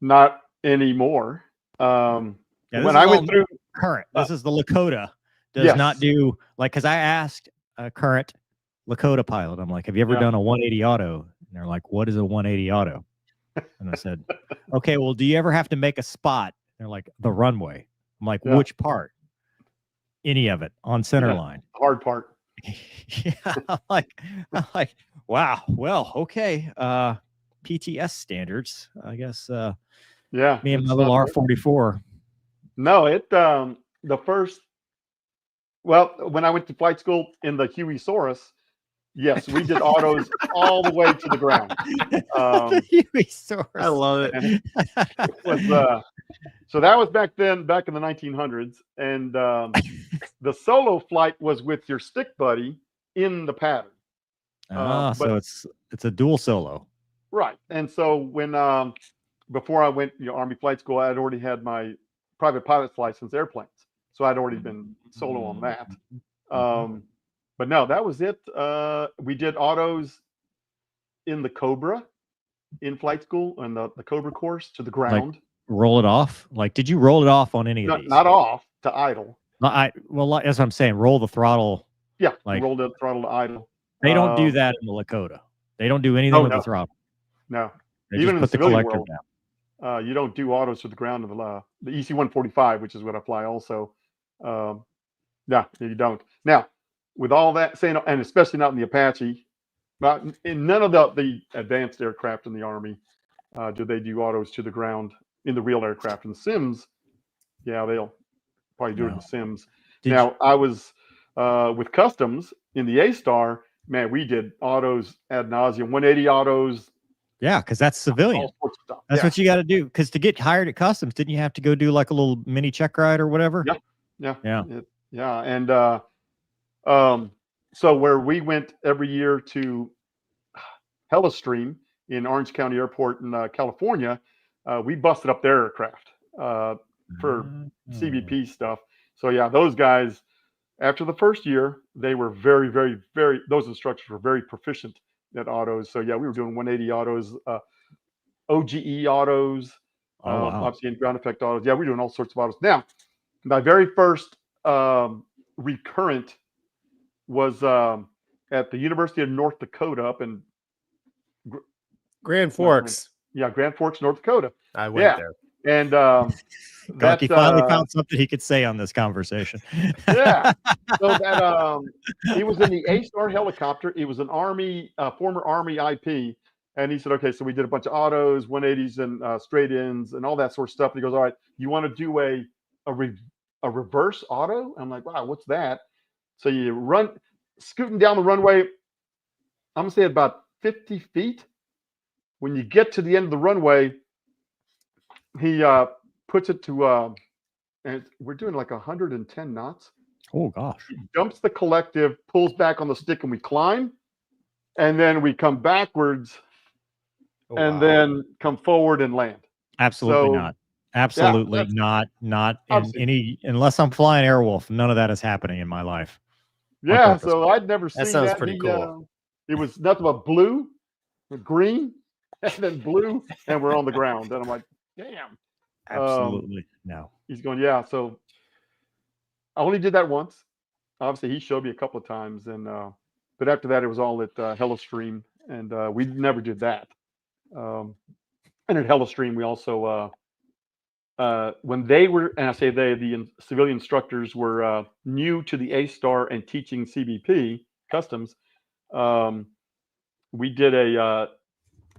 Speaker 3: Not anymore.
Speaker 2: When I went through current, this is the Lakota does not do because I asked a current Lakota pilot, I'm like, have you ever done a 180 auto? And they're like, what is a 180 auto? And I said, okay, well, do you ever have to make a spot? They're like, the runway. I'm like, which part? Any of it on center line.
Speaker 3: Hard part.
Speaker 2: I'm like, wow. Well, okay. PTS standards, I guess. Me and my little R44.
Speaker 3: No, when I went to flight school in the Huey Saurus, yes, we did autos all the way to the ground.
Speaker 2: The Huey Saurus.
Speaker 1: I love it.
Speaker 3: It was So that was back then, back in the 1900s, and the solo flight was with your stick buddy in the pattern.
Speaker 2: So it's a dual solo.
Speaker 3: Right. And so when before I went Army flight school, I had already had my private pilot's license airplanes, so I'd already been solo on that. But no, that was it. We did autos in the Cobra in flight school and the Cobra course to the ground.
Speaker 2: Like, roll it off? Like, did you roll it off on any of these?
Speaker 3: Not off, to idle.
Speaker 2: Well, that's what I'm saying. Roll the throttle.
Speaker 3: Yeah,
Speaker 2: like
Speaker 3: roll the throttle to idle.
Speaker 2: They don't do that in the Lakota. They don't do anything with the throttle.
Speaker 3: No,
Speaker 2: they
Speaker 3: even
Speaker 2: just
Speaker 3: in
Speaker 2: put
Speaker 3: the
Speaker 2: the
Speaker 3: civilian
Speaker 2: collector
Speaker 3: world,
Speaker 2: down.
Speaker 3: You don't do autos to the ground in the EC-145, which is what I fly also. Yeah, you don't. Now, with all that saying, and especially not in the Apache, but in none of the advanced aircraft in the Army do they do autos to the ground in the real aircraft. In Sims, yeah, they'll probably do it in Sims. I was with Customs in the A-Star, man, we did autos ad nauseum, 180 autos.
Speaker 2: Yeah, because that's civilian. That's what you got to do. Because to get hired at Customs, didn't you have to go do like a little mini check ride or whatever?
Speaker 3: Yeah. And so where we went every year to Helo in Orange County Airport in California, we busted up their aircraft for CBP stuff. So yeah, those guys, after the first year, they were very, very, very, those instructors were very proficient at autos. So yeah, we were doing 180 autos, OGE autos, obviously in ground effect autos. Yeah, we were doing all sorts of autos. Now, my very first recurrent was at the University of North Dakota up in
Speaker 1: Grand Forks.
Speaker 3: Grand Forks, North Dakota.
Speaker 1: I went there.
Speaker 3: And
Speaker 2: Gonky finally found something he could say on this conversation.
Speaker 3: Yeah. So that he was in the A-Star helicopter. It was an Army, former Army IP. And he said, okay, so we did a bunch of autos, 180s and straight ins and all that sort of stuff. And he goes, all right, you want to do a reverse auto? I'm like, wow, what's that? So you run, scooting down the runway, I'm going to say about 50 feet. When you get to the end of the runway, he puts it to, and we're doing like 110 knots.
Speaker 2: Oh, gosh.
Speaker 3: He dumps the collective, pulls back on the stick, and we climb. And then we come backwards and then come forward and land.
Speaker 2: Absolutely not. Absolutely not. Not in any, unless I'm flying Airwolf, none of that is happening in my life.
Speaker 3: Yeah, so I'd never seen that.
Speaker 1: That sounds pretty cool.
Speaker 3: It was nothing but blue, green, and then blue, and we're on the ground. And I'm like, damn.
Speaker 2: Absolutely no.
Speaker 3: He's going, yeah. So I only did that once. Obviously, he showed me a couple of times, and but after that, it was all at Helo, and we never did that. And at Helo, we also when they were, and I say they, the civilian instructors were new to the A-Star and teaching CBP Customs. We did a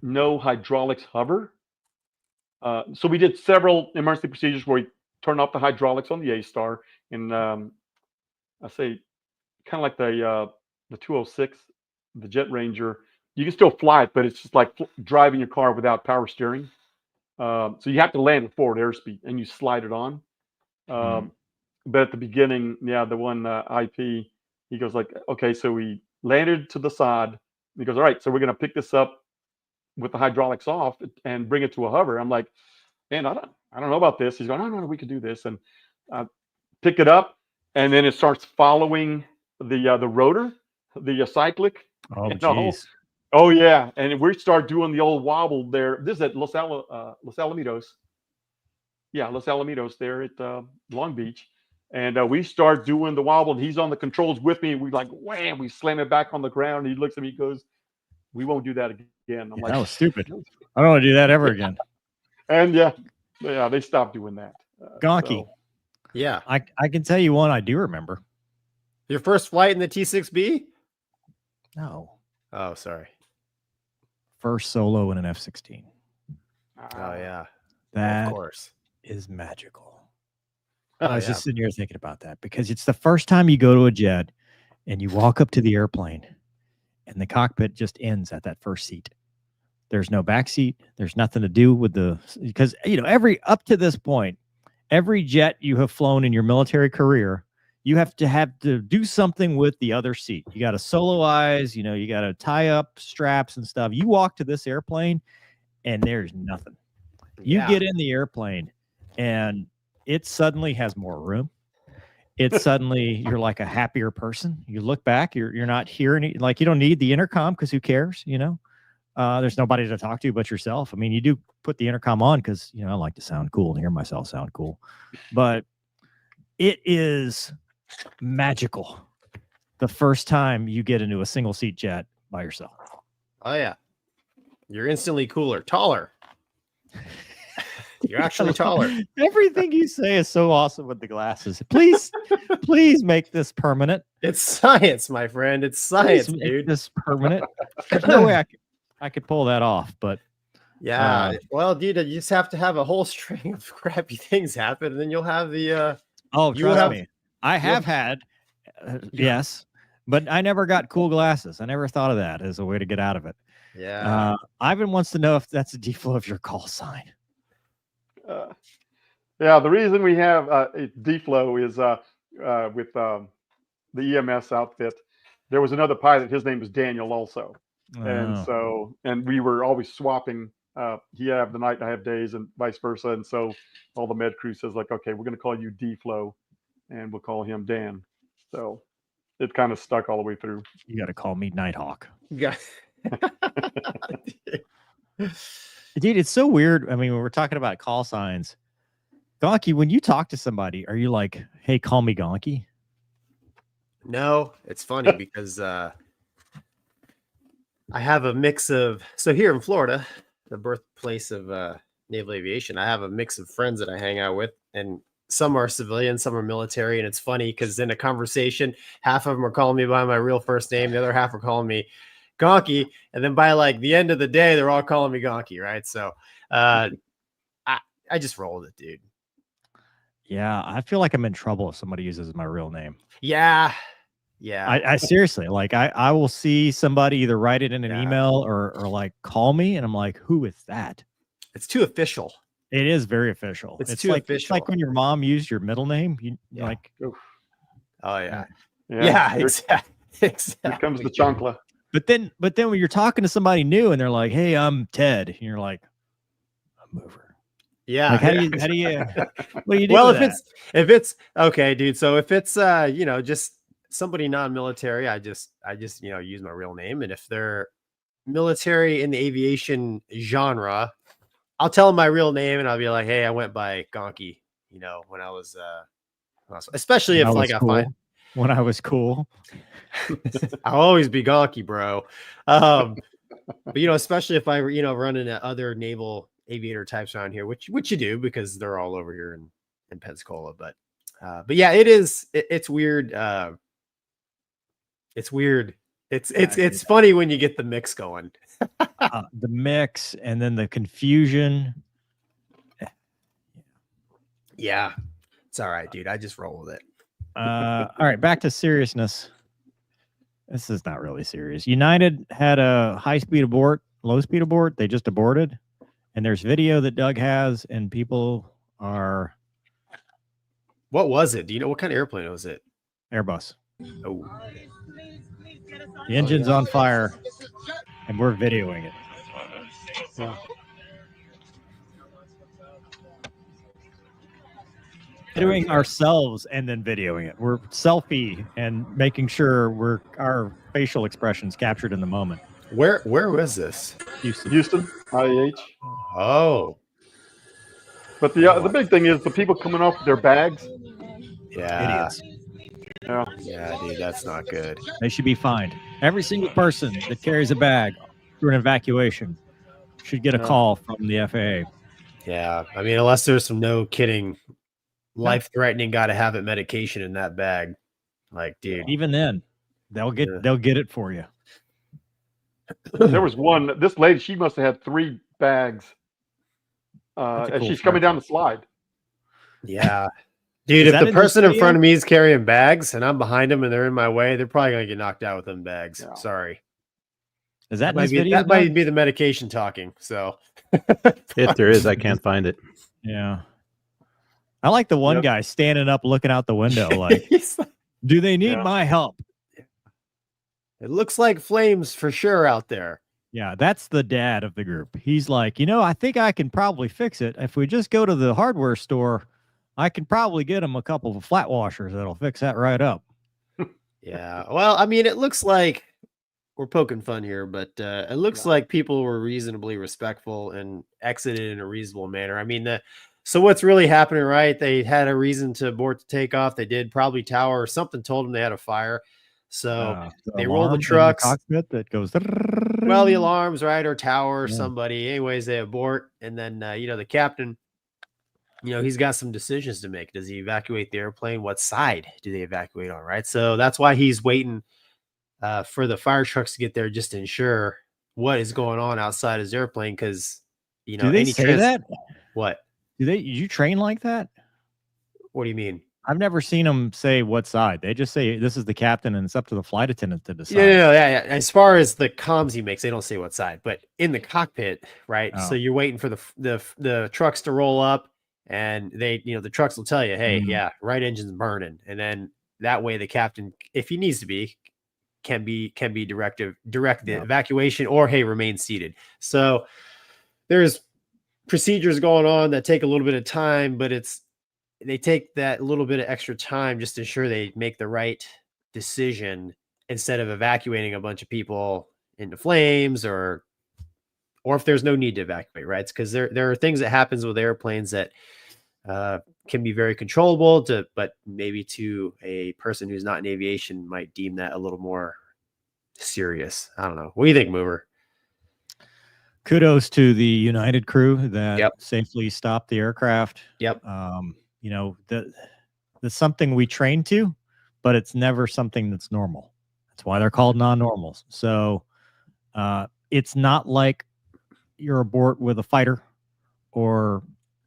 Speaker 3: no hydraulics hover. So we did several emergency procedures where we turn off the hydraulics on the A-Star, and I say kind of like the 206, the Jet Ranger. You can still fly it, but it's just like driving your car without power steering. So you have to land with forward airspeed, and you slide it on. But at the beginning, the one IP, he goes like, okay, so we landed to the side. He goes, all right, so we're going to pick this up with the hydraulics off and bring it to a hover. I'm like, man, I don't know about this. He's going, no, we could do this. And pick it up, and then it starts following the rotor, the cyclic.
Speaker 2: Oh, geez.
Speaker 3: Oh, yeah. And we start doing the old wobble there. This is at Los Alamitos. Yeah, Los Alamitos there at Long Beach. And we start doing the wobble, and he's on the controls with me. We like, wham, we slam it back on the ground. He looks at me, he goes, we won't do that again. I'm like,
Speaker 2: that was stupid. I don't want to do that ever again.
Speaker 3: And they stopped doing that.
Speaker 2: Gonky.
Speaker 1: So, yeah.
Speaker 2: I can tell you one I do remember.
Speaker 1: Your first flight in the T6B?
Speaker 2: No.
Speaker 1: Oh, sorry.
Speaker 2: First solo in an F-16.
Speaker 1: Oh, yeah.
Speaker 2: That
Speaker 1: of course
Speaker 2: is magical. I was just sitting here thinking about that because it's the first time you go to a jet and you walk up to the airplane and the cockpit just ends at that first seat. There's no backseat. There's nothing to do with because up to this point, every jet you have flown in your military career, you have to do something with the other seat. You got to soloize, you got to tie up straps and stuff. You walk to this airplane and there's nothing. You get in the airplane and it suddenly has more room. It's suddenly you're like a happier person. You look back, you're not hearing like you don't need the intercom because who cares, there's nobody to talk to but yourself. I mean, you do put the intercom on because I like to sound cool and hear myself sound cool. But it is magical the first time you get into a single seat jet by yourself.
Speaker 1: Oh yeah. You're instantly taller. You're actually taller.
Speaker 2: Everything you say is so awesome with the glasses. Please make this permanent.
Speaker 1: It's science, my friend. It's science,
Speaker 2: Please
Speaker 1: dude.
Speaker 2: make this permanent. There's no way I could pull that off, but
Speaker 1: yeah. Well, dude, you just have to have a whole string of crappy things happen, and then you'll have the.
Speaker 2: Trust me, I have had. Yes, but I never got cool glasses. I never thought of that as a way to get out of it.
Speaker 1: Yeah.
Speaker 2: Ivan wants to know if that's a deflow of your call sign.
Speaker 3: Yeah, the reason we have deflow is with the EMS outfit. There was another pilot. His name was Daniel also. And we were always swapping. He have the night, I have days, and vice versa. And so all the med crew says like, okay, we're going to call you D-Flow, and we'll call him Dan. So it kind of stuck all the way through.
Speaker 2: You got to call me Nighthawk.
Speaker 1: Yeah.
Speaker 2: Dude, it's so weird. I mean, when we're talking about call signs, Gonky, when you talk to somebody, are you like, hey, call me Gonky?
Speaker 1: No, it's funny because I have a mix of, so here in Florida, the birthplace of naval aviation, I have a mix of friends that I hang out with, and some are civilian, some are military. And it's funny because in a conversation, half of them are calling me by my real first name. The other half are calling me Gonky. And then by like the end of the day, they're all calling me Gonky. Right. So I just roll with it, dude.
Speaker 2: Yeah. I feel like I'm in trouble if somebody uses my real name.
Speaker 1: Yeah. Yeah.
Speaker 2: I seriously, like I will see somebody either write it in an email or like call me. And I'm like, who is that?
Speaker 1: It's too official.
Speaker 2: It is very official.
Speaker 1: It's too official.
Speaker 2: It's like when your mom used your middle name. Like,
Speaker 1: oh yeah.
Speaker 3: Exactly. Here comes the chancla.
Speaker 2: But then when you're talking to somebody new and they're like, hey, I'm Ted, and you're like, I'm over.
Speaker 1: Yeah.
Speaker 2: Like, how do you what do you do?
Speaker 1: Well, if it's okay, dude. So if it's just somebody non-military, I just use my real name. And if they're military in the aviation genre, I'll tell them my real name and I'll be like, hey, I went by Gonky, when I was especially if like I find
Speaker 2: when I was cool.
Speaker 1: I'll always be Gonky, bro. But especially if I run into other naval aviator types around here, which you do because they're all over here in Pensacola. But yeah, it's weird. It's weird. It's funny when you get the mix going.
Speaker 2: The mix and then the confusion.
Speaker 1: Yeah, it's all right, dude. I just roll with it.
Speaker 2: All right, back to seriousness. This is not really serious. United had a high-speed abort, low-speed abort. They just aborted. And there's video that Doug has, and people are...
Speaker 1: What was it? Do you know what kind of airplane was it?
Speaker 2: Airbus.
Speaker 1: Oh.
Speaker 2: The engine's on fire, and we're videoing it.
Speaker 3: Yeah.
Speaker 2: Videoing ourselves and then videoing it. We're selfie and making sure our facial expressions captured in the moment.
Speaker 1: Where was this?
Speaker 3: Houston, IAH.
Speaker 1: Oh.
Speaker 3: But the big thing is the people coming off with their bags.
Speaker 1: Yeah.
Speaker 2: Idiots.
Speaker 3: Yeah,
Speaker 1: dude, that's not good.
Speaker 2: They should be fined. Every single person that carries a bag through an evacuation should get a call from the FAA.
Speaker 1: Yeah, I mean, unless there's some no kidding, life-threatening, gotta have it medication in that bag. Like, dude,
Speaker 2: even then, they'll get it for you.
Speaker 3: There was one. This lady, she must have had 3 bags, and she's coming down the slide.
Speaker 1: Yeah. Dude, if the person in front of me is carrying bags and I'm behind them and they're in my way, they're probably going to get knocked out with them bags. Yeah. Sorry.
Speaker 2: Is that in
Speaker 1: might
Speaker 2: this
Speaker 1: be,
Speaker 2: video?
Speaker 1: that might be the medication talking. So
Speaker 4: If there is, I can't find it.
Speaker 2: Yeah. I like the one guy standing up looking out the window like, do they need my help?
Speaker 1: It looks like flames for sure out there.
Speaker 2: Yeah, that's the dad of the group. He's like, I think I can probably fix it. If we just go to the hardware store, I can probably get them a couple of flat washers that'll fix that right up.
Speaker 1: Yeah. Well, I mean, it looks like we're poking fun here, but it looks like people were reasonably respectful and exited in a reasonable manner. I mean, so what's really happening, right? They had a reason to abort the takeoff. They did, probably tower or something told them they had a fire. So they roll the trucks.
Speaker 2: Cockpit that goes.
Speaker 1: Well, the alarms, right, or tower or somebody. Anyways, they abort, and then the captain, he's got some decisions to make. Does he evacuate the airplane? What side do they evacuate on? Right. So that's why he's waiting for the fire trucks to get there, just to ensure what is going on outside his airplane. Because
Speaker 2: do they say that?
Speaker 1: What
Speaker 2: you train like that?
Speaker 1: What do you mean?
Speaker 2: I've never seen them say what side. They just say this is the captain, and it's up to the flight attendant to decide.
Speaker 1: Yeah. As far as the comms he makes, they don't say what side, but in the cockpit, right? Oh. So you're waiting for the trucks to roll up, and they, the trucks will tell you, hey, right engine's burning, and then that way the captain, if he needs to be, can direct the evacuation, or hey, remain seated. So there's procedures going on that take a little bit of time, but they take that little bit of extra time just to ensure they make the right decision instead of evacuating a bunch of people into flames, or if there's no need to evacuate, right? It's because there are things that happens with airplanes that can be very controllable, but maybe to a person who's not in aviation might deem that a little more serious. I don't know. What do you think, Mover?
Speaker 2: Kudos to the United crew that safely stopped the aircraft.
Speaker 1: Yep.
Speaker 2: That's something we train to, but it's never something that's normal. That's why they're called non-normals. So it's not like you're aboard with a fighter or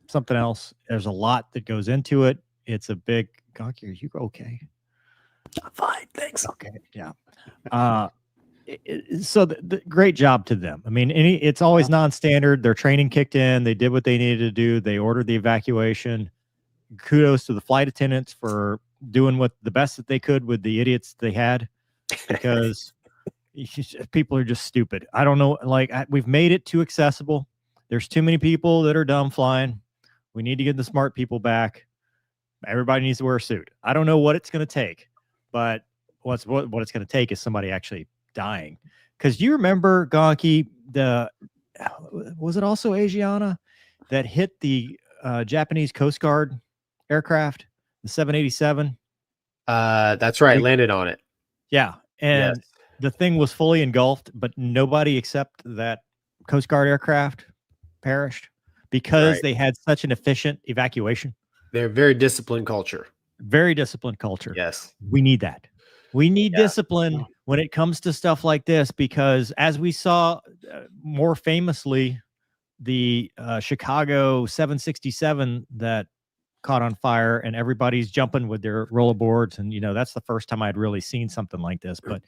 Speaker 2: something else. There's a lot that goes into it. It's a big Gonky, are you okay?
Speaker 1: I'm fine, thanks.
Speaker 2: Okay, yeah. So the great job to them. I mean, it's always non-standard. Their training kicked in. They did what they needed to do. They ordered the evacuation. Kudos to the flight attendants for doing the best that they could with the idiots they had, because people are just stupid. I don't know. We've made it too accessible. There's too many people that are dumb flying. We need to get the smart people back. Everybody needs to wear a suit. I don't know what it's going to take, but what it's going to take is somebody actually dying. Because you remember, Gonky, was it also Asiana that hit the Japanese Coast Guard aircraft, the 787?
Speaker 1: That's right. Landed on it.
Speaker 2: Yeah. And the thing was fully engulfed, but nobody except that Coast Guard aircraft perished because they had such an efficient evacuation.
Speaker 1: They're very disciplined culture.
Speaker 2: Very disciplined culture.
Speaker 1: Yes.
Speaker 2: We need that. We need discipline when it comes to stuff like this, because as we saw more famously, the Chicago 767 that caught on fire and everybody's jumping with their rollerboards. And, that's the first time I'd really seen something like this. But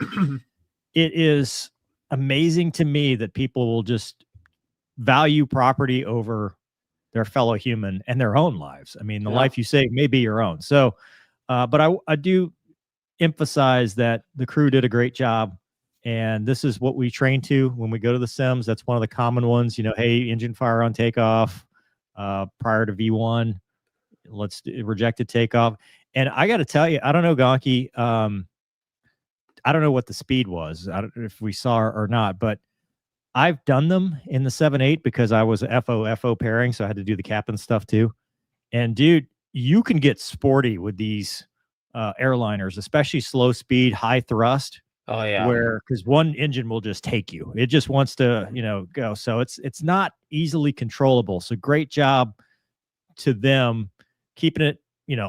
Speaker 2: it is amazing to me that people will just value property over their fellow human and their own lives. I mean, the life you save may be your own. So, but I do emphasize that the crew did a great job, and this is what we train to when we go to the sims. That's one of the common ones. Hey, engine fire on takeoff prior to V1. Let's rejected takeoff. And I got to tell you, I don't know, Gonky. I don't know what the speed was. I don't know if we saw or not, but I've done them in the 7.8 because I was a FO pairing, so I had to do the captain stuff too. And dude, you can get sporty with these airliners, especially slow speed, high thrust.
Speaker 1: Oh yeah.
Speaker 2: Because one engine will just take you. It just wants to, go. So it's not easily controllable. So great job to them keeping it,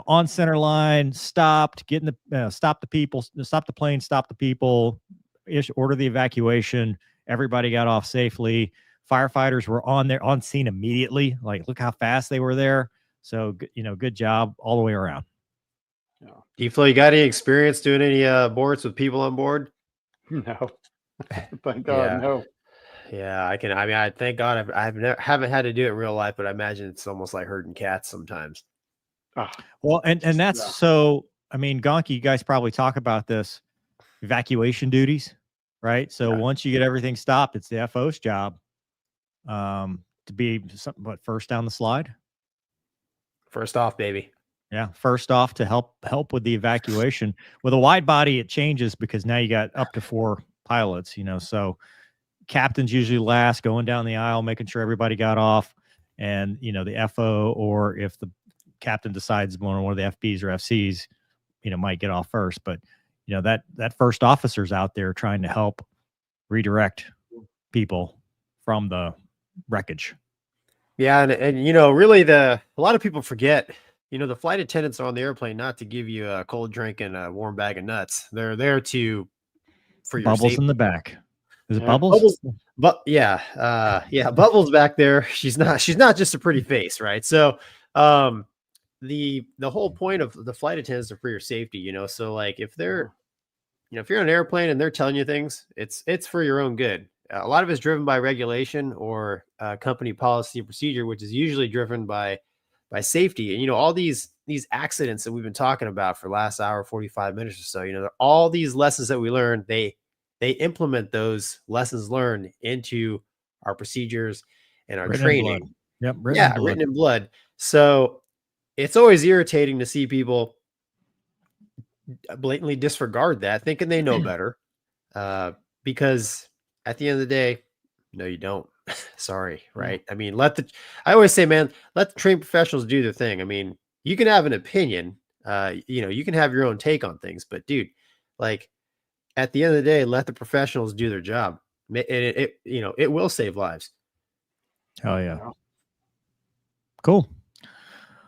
Speaker 2: on center line, stopped, getting stop the people, stop the plane, stop the people, order the evacuation. Everybody got off safely. Firefighters were on scene immediately. Look how fast they were there. So, good job all the way around.
Speaker 1: Do you feel you got any experience doing any boards with people on board?
Speaker 3: No. Thank God,
Speaker 1: Yeah.
Speaker 3: no.
Speaker 1: Yeah, I can. I mean, I thank God I've never haven't had to do it in real life, but I imagine it's almost like herding cats sometimes.
Speaker 3: Ah,
Speaker 2: Well, and that's
Speaker 3: yeah.
Speaker 2: so. I mean, Gonky, you guys probably talk about this evacuation duties, right? So
Speaker 3: Yeah.
Speaker 2: once you get everything stopped, it's the FO's job to be first down the slide.
Speaker 1: First off, baby.
Speaker 2: Yeah, first off to help with the evacuation. With a wide body, it changes because now you got up to 4 pilots. So captain's usually last, going down the aisle, making sure everybody got off, and the FO, or if the captain decides one of the FBs or FCs, might get off first. But that first officer's out there trying to help redirect people from the wreckage.
Speaker 1: Yeah, and really a lot of people forget, the flight attendants are on the airplane not to give you a cold drink and a warm bag of nuts. They're there for your
Speaker 2: Bubbles
Speaker 1: safety.
Speaker 2: in the back. Is it
Speaker 3: Yeah.
Speaker 2: Bubbles?
Speaker 1: But yeah, Bubbles back there. She's not just a pretty face, right? So, the whole point of the flight attendants are for your safety, So like if they're, if you're on an airplane and they're telling you things, it's for your own good. A lot of it's driven by regulation or company policy and procedure, which is usually driven by safety. And all these accidents that we've been talking about for the last hour, 45 minutes or so, all these lessons that we learned, they implement those lessons learned into our procedures and our
Speaker 2: Written in blood.
Speaker 1: training.
Speaker 2: Yep,
Speaker 1: Written in blood. So it's always irritating to see people blatantly disregard that, thinking they know better. Because at the end of the day, no, you don't. Sorry, right? I mean, I always say, man, let the trained professionals do their thing. I mean, you can have an opinion, you can have your own take on things, but dude, like at the end of the day, let the professionals do their job. And it will save lives.
Speaker 2: Oh yeah. Cool.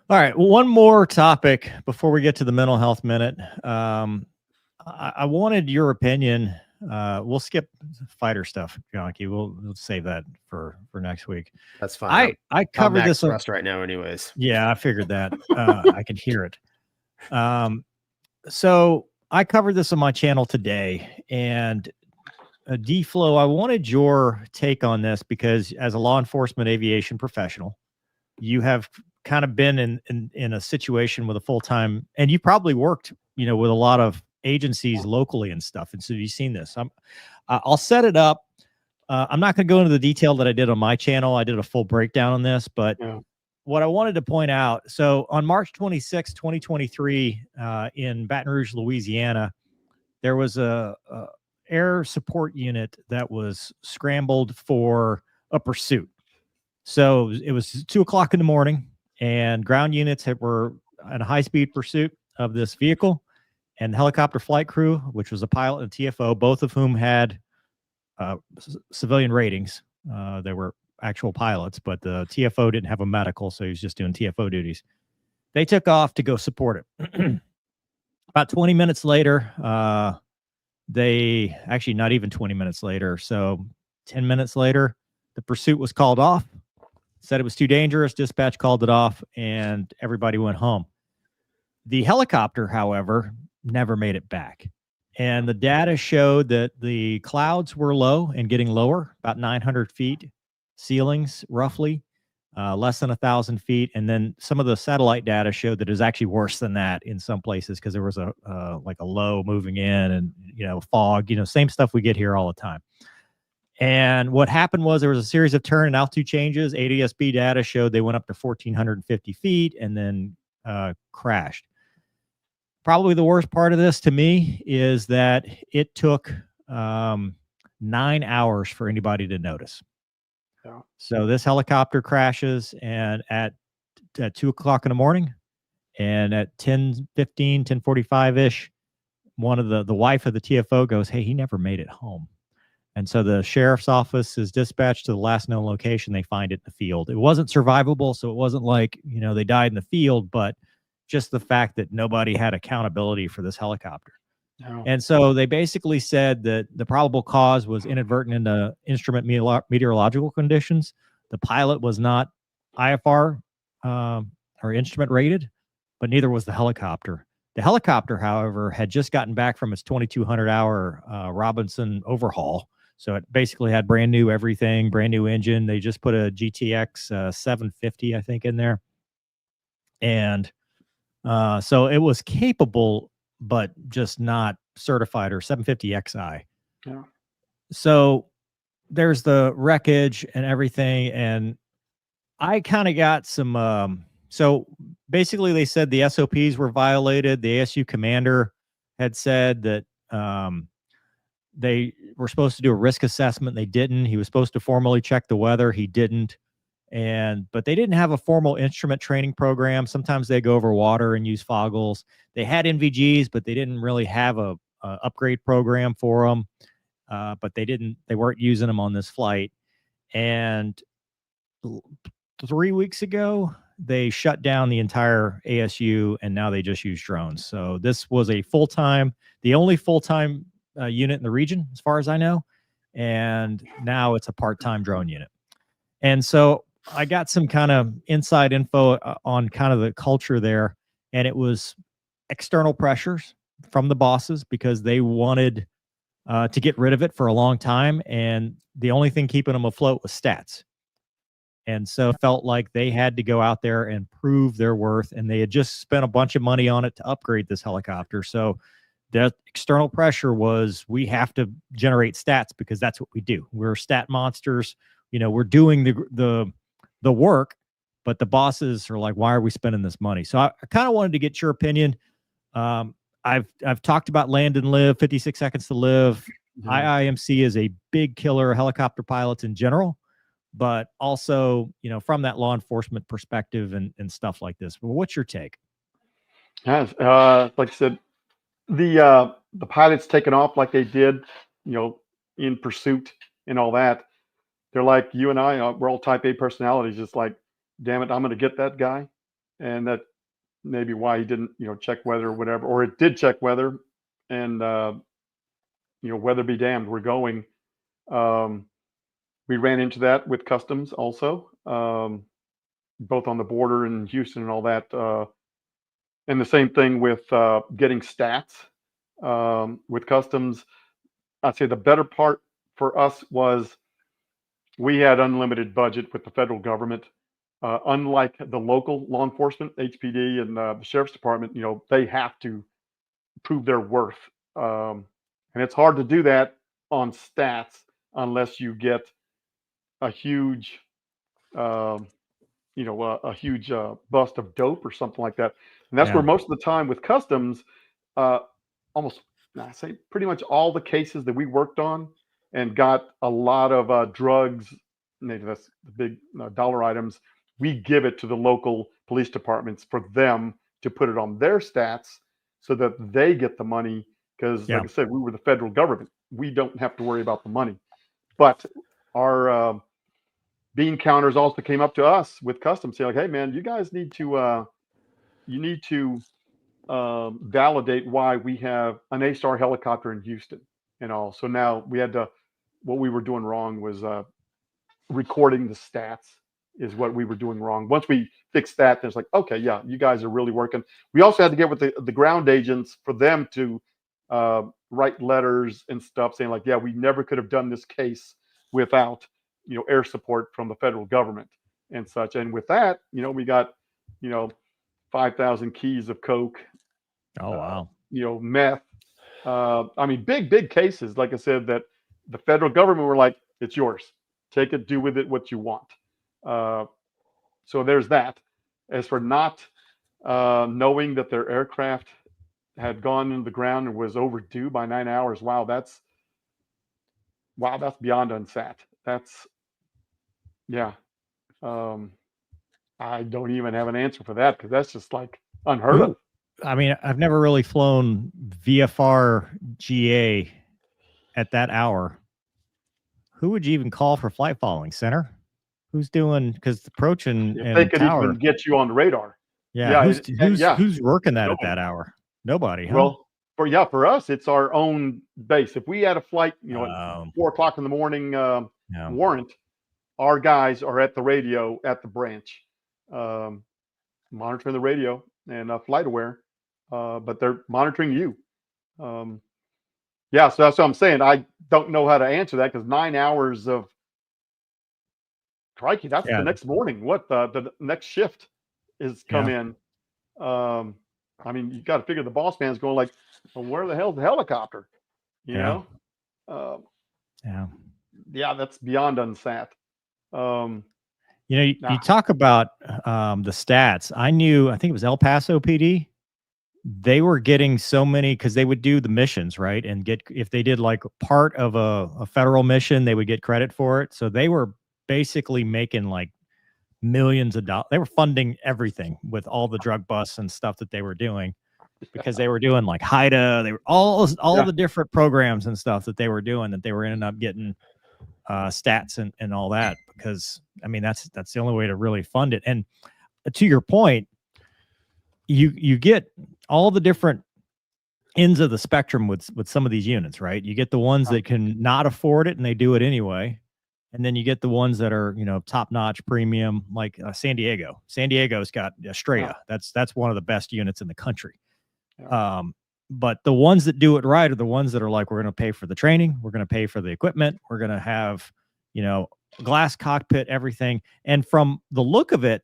Speaker 2: All right. One more topic before we get to the mental health minute. I wanted your opinion. We'll skip fighter stuff, Gonky. We'll save that for next week.
Speaker 1: That's fine.
Speaker 2: I covered this
Speaker 1: right now, anyways.
Speaker 2: Yeah, I figured that. I can hear it. So I covered this on my channel today, and D-Flow, I wanted your take on this because as a law enforcement aviation professional, you have kind of been in a situation with a full-time, and you probably worked, with a lot of agencies locally and stuff. And so you've seen this. I'll set it up. I'm not going to go into the detail that I did on my channel. I did a full breakdown on this, but what I wanted to point out, so on March 26, 2023, in Baton Rouge, Louisiana, there was a air support unit that was scrambled for a pursuit. So it was 2 o'clock in the morning, and ground units were in a high-speed pursuit of this vehicle, and the helicopter flight crew, which was a pilot and TFO, both of whom had civilian ratings. They were actual pilots, but the TFO didn't have a medical, so he was just doing TFO duties. They took off to go support it. About 20 minutes later, not even 20 minutes later, so 10 minutes later, the pursuit was called off. Said it was too dangerous. Dispatch called it off, and everybody went home. The helicopter, however, never made it back. And the data showed that the clouds were low and getting lower, about 900 feet, ceilings roughly, less than 1,000 feet. And then some of the satellite data showed that it was actually worse than that in some places because there was a low moving in and, fog, same stuff we get here all the time. And what happened was there was a series of turn and altitude changes. ADS-B data showed they went up to 1,450 feet and then crashed. Probably the worst part of this to me is that it took 9 hours for anybody to notice.
Speaker 3: Yeah.
Speaker 2: So this helicopter crashes, and at 2 o'clock in the morning, and at 10:15, 10:45-ish, one of the wife of the TFO goes, "Hey, he never made it home." And so the sheriff's office is dispatched to the last known location. They find it in the field. It wasn't survivable, so it wasn't like, they died in the field, but just the fact that nobody had accountability for this helicopter.
Speaker 3: No.
Speaker 2: And so they basically said that the probable cause was inadvertent into instrument meteorological conditions. The pilot was not IFR or instrument rated, but neither was the helicopter. The helicopter, however, had just gotten back from its 2,200-hour Robinson overhaul, So it basically had brand new everything, brand new engine. They just put a GTX 750, I think, in there. And so it was capable, but just not certified, or 750 XI.
Speaker 3: Yeah.
Speaker 2: So there's the wreckage and everything. And I kind of got some, so basically they said the SOPs were violated. The ASU commander had said that they were supposed to do a risk assessment. They didn't. He was supposed to formally check the weather. He didn't. But they didn't have a formal instrument training program. Sometimes they go over water and use foggles. They had NVGs, but they didn't really have a upgrade program for them. But they weren't using them on this flight. And 3 weeks ago, they shut down the entire ASU, and now they just use drones. So this was the only full-time unit in the region, as far as I know. And now it's a part-time drone unit. And so I got some kind of inside info on kind of the culture there. And it was external pressures from the bosses, because they wanted to get rid of it for a long time. And the only thing keeping them afloat was stats. And so it felt like they had to go out there and prove their worth. And they had just spent a bunch of money on it to upgrade this helicopter. So the external pressure was, we have to generate stats, because that's what we do. We're stat monsters. We're doing the work, but the bosses are like, why are we spending this money? So I kind of wanted to get your opinion. I've talked about Land and Live, 56 Seconds to Live. IIMC is a big killer of helicopter pilots in general, but also, from that law enforcement perspective and stuff like this. Well, what's your take?
Speaker 3: Yes, like I said, the pilots taking off like they did, in pursuit and all that. They're like you and I. We're all Type A personalities. Just like, damn it, I'm going to get that guy, and that maybe why he didn't, check weather or whatever, or it did check weather, and weather be damned, we're going. We ran into that with customs also, both on the border in Houston and all that. And the same thing with getting stats with customs. I'd say the better part for us was we had unlimited budget with the federal government. Unlike the local law enforcement, HPD and the sheriff's department, they have to prove their worth. And it's hard to do that on stats unless you get a huge, a huge bust of dope or something like that. And that's where most of the time with customs, almost, I say pretty much all the cases that we worked on and got a lot of drugs, maybe that's the big dollar items, we give it to the local police departments for them to put it on their stats so that they get the money. Because like I said, we were the federal government. We don't have to worry about the money. But our bean counters also came up to us with customs saying, like, hey man, you guys need to validate why we have an A-Star helicopter in Houston and all. So now we had to, what we were doing wrong was recording the stats is what we were doing wrong. Once we fixed that, there's like, okay, yeah, you guys are really working. We also had to get with the ground agents for them to write letters and stuff saying like, yeah, we never could have done this case without, air support from the federal government and such. And with that, we got, 5,000 keys of coke.
Speaker 2: Oh, wow.
Speaker 3: Meth. Big cases, like I said, that the federal government were like, it's yours. Take it, do with it what you want. So there's that. As for not knowing that their aircraft had gone into the ground and was overdue by 9 hours, wow, that's beyond unsat. That's, yeah. I don't even have an answer for that because that's just like unheard of.
Speaker 2: I've never really flown VFR GA at that hour. Who would you even call for flight following? Center? Who's doing, because approach and
Speaker 3: they could
Speaker 2: tower,
Speaker 3: even get you on the radar.
Speaker 2: Who's working that at that hour? Nobody. Huh?
Speaker 3: Well, for us, it's our own base. If we had a flight, at 4 o'clock in the morning warrant, our guys are at the radio at the branch, monitoring the radio and flight aware, but they're monitoring you. Yeah, so that's what I'm saying. I don't know how to answer that because 9 hours of crikey, that's the next morning. What the next shift is come in. I mean, you got to figure the boss man's going like, well, where the hell's the helicopter? You know? Yeah, that's beyond unsat.
Speaker 2: You talk about the stats. I think it was El Paso PD. They were getting so many because they would do the missions, right? And if they did like part of a federal mission, they would get credit for it. So they were basically making like millions of dollars. They were funding everything with all the drug busts and stuff that they were doing because they were doing like HIDA. They were all the different programs and stuff that they were doing that they were ending up getting stats and all that, because I mean that's the only way to really fund it. And to your point, you get all the different ends of the spectrum with some of these units, right? You get the ones that can not afford it and they do it anyway, and then you get the ones that are top notch premium, like San Diego. San Diego's got Estrella. That's one of the best units in the country. But the ones that do it right are the ones that are like, we're going to pay for the training, we're going to pay for the equipment, we're going to have glass cockpit, everything. And from the look of it,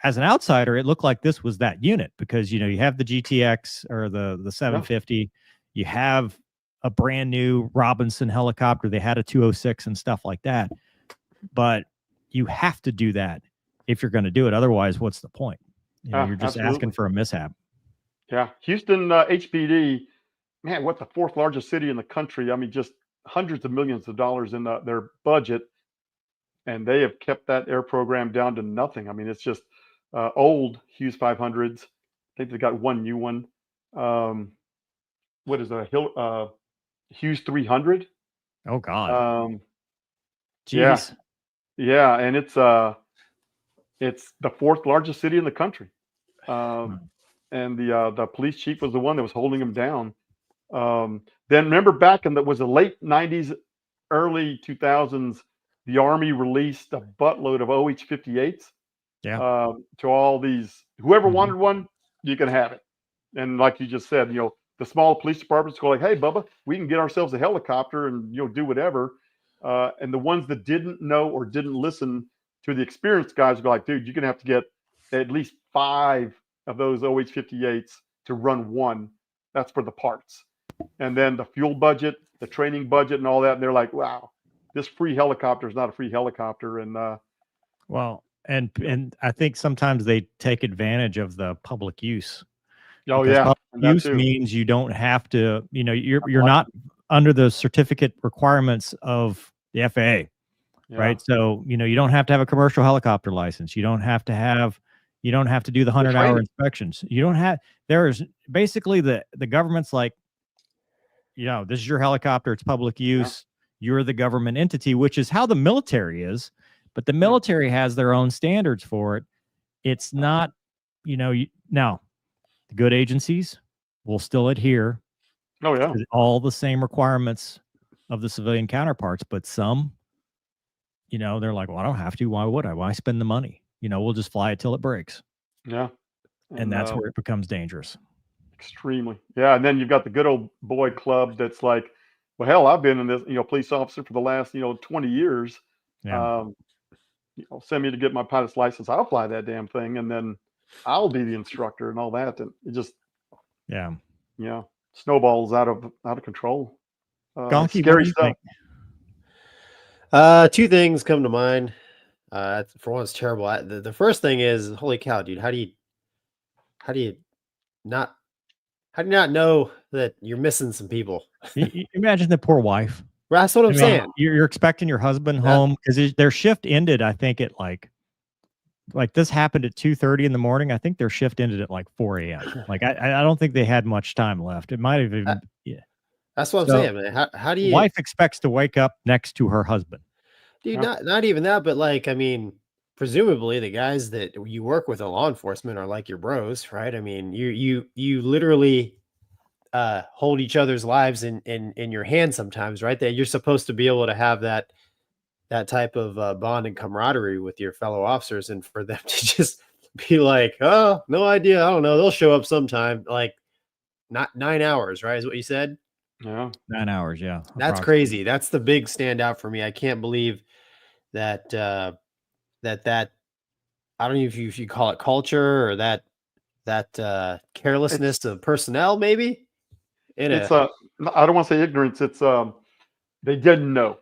Speaker 2: as an outsider, it looked like this was that unit because you have the GTX or the 750, you have a brand new Robinson helicopter, they had a 206 and stuff like that. But you have to do that if you're going to do it. Otherwise, what's the point? You're just asking for a mishap.
Speaker 3: Yeah, Houston HPD, man, what, the 4th largest city in the country? I mean, just hundreds of millions of dollars in their budget, and they have kept that air program down to nothing. I mean, it's just old Hughes 500s. I think they got one new one. What is a Hughes 300?
Speaker 2: Oh God.
Speaker 3: Jeez. Yeah, and it's the 4th largest city in the country. And the police chief was the one that was holding them down. Then remember back in the late 90s, early 2000s, the Army released a buttload of OH-58s. To all these, whoever wanted one, you can have it. And like you just said, the small police departments go like, hey, Bubba, we can get ourselves a helicopter and do whatever. And the ones that didn't know or didn't listen to the experienced guys go like, dude, you're gonna have to get at least 5 of those OH-58s to run one. That's for the parts. And then the fuel budget, the training budget, and all that. And they're like, wow, this free helicopter is not a free helicopter. And
Speaker 2: and I think sometimes they take advantage of the public use.
Speaker 3: Oh yeah,
Speaker 2: public use means you don't have to. You're not under the certificate requirements of the FAA, right? So you don't have to have a commercial helicopter license. You don't have to do the 100-hour inspections. You don't have. There is basically the government's like, this is your helicopter. It's public use. You're the government entity, which is how the military is. But the military has their own standards for it. It's not, now the good agencies will still adhere to all the same requirements of the civilian counterparts. But some, they're like, well, I don't have to. Why would I? Why spend the money? We'll just fly it till it breaks.
Speaker 3: Yeah.
Speaker 2: And that's where it becomes dangerous.
Speaker 3: Extremely. Yeah. And then you've got the good old boy club that's like, well, hell, I've been in this, police officer for the last, 20 years. Send me to get my pilot's license. I'll fly that damn thing. And then I'll be the instructor and all that. And it just, snowballs out of control.
Speaker 2: Gonky,
Speaker 3: scary stuff.
Speaker 1: 2 things come to mind. For one, it's terrible. The first thing is, holy cow, dude, how do you not know that you're missing some people?
Speaker 2: Imagine the poor wife.
Speaker 1: That's what I'm saying.
Speaker 2: You're expecting your husband home because their shift ended, I think, at like this happened at 2:30 in the morning. I think their shift ended at like 4 a.m. Like I don't think they had much time left. It might have even
Speaker 1: That's what I'm saying, man. How do you?
Speaker 2: Wife expects to wake up next to her husband.
Speaker 1: Dude, not even that, but like, I mean, presumably the guys that you work with in law enforcement are like your bros, right? I mean, you literally hold each other's lives in your hand sometimes, right? That you're supposed to be able to have that type of bond and camaraderie with your fellow officers, and for them to just be like, oh, no idea, I don't know, they'll show up sometime. Like, not 9 hours, right? Is what you said?
Speaker 3: Yeah.
Speaker 2: 9 hours. Yeah.
Speaker 1: That's
Speaker 2: approximately.
Speaker 1: crazy. That's the big standout for me. I can't believe that that I don't know if you call it culture or that carelessness of personnel, maybe.
Speaker 3: It's I don't want to say ignorance. It's they didn't know,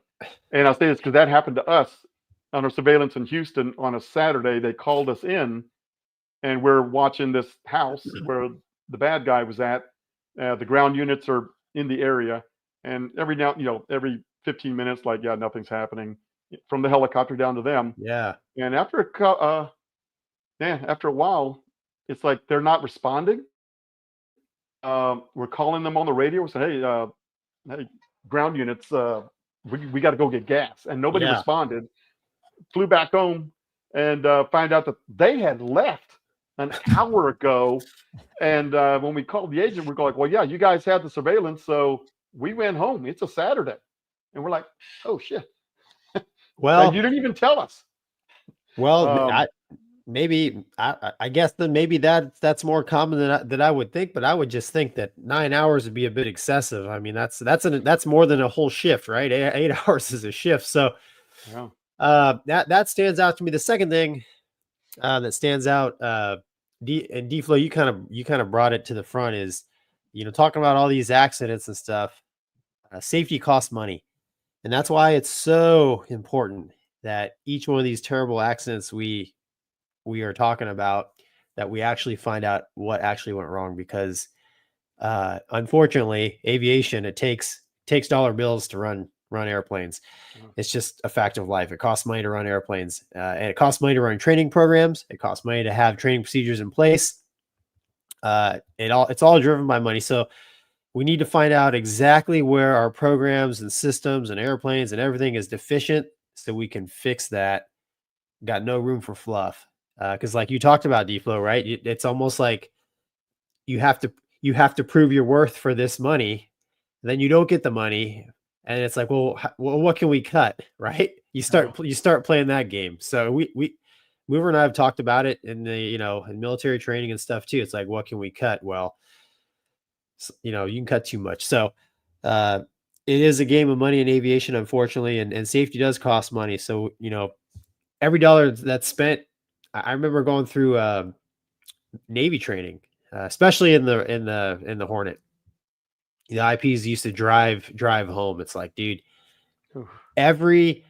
Speaker 3: and I'll say this because that happened to us under surveillance in Houston on a Saturday. They called us in, and we're watching this house where the bad guy was at. The ground units are in the area, and every 15 minutes, like, yeah, nothing's happening, from the helicopter down to them.
Speaker 1: Yeah.
Speaker 3: And after a while, it's like they're not responding. We're calling them on the radio and say, hey, ground units, we got to go get gas. And nobody responded. Flew back home and find out that they had left an hour ago. And when we called the agent, we're like, well, yeah, you guys had the surveillance, so we went home. It's a Saturday. And we're like, oh, shit.
Speaker 1: Well,
Speaker 3: you didn't even tell us.
Speaker 1: Well, I guess then maybe that's more common than I would think, but I would just think that 9 hours would be a bit excessive. I mean, that's more than a whole shift, right? 8 hours is a shift. So that stands out to me. The second thing that stands out, D-Flow, you kind of brought it to the front, is, talking about all these accidents and stuff. Safety costs money, and that's why it's so important that each one of these terrible accidents we are talking about, that we actually find out what actually went wrong, because unfortunately, aviation, it takes dollar bills to run airplanes. It's just a fact of life. It costs money to run airplanes, and it costs money to run training programs. It costs money to have training procedures in place. It's all driven by money. So we need to find out exactly where our programs and systems and airplanes and everything is deficient, so we can fix that. Got no room for fluff. Because like you talked about, D-Flow, right? It's almost like you have to prove your worth for this money. Then you don't get the money, and it's like, well, what can we cut, right? You start playing that game. So we Mover and I have talked about it in the in military training and stuff too. It's like, what can we cut? Well, you can cut too much. So it is a game of money in aviation, unfortunately, and safety does cost money. So every dollar that's spent. I remember going through Navy training, especially in the Hornet. The IPs used to drive home. It's like, dude, every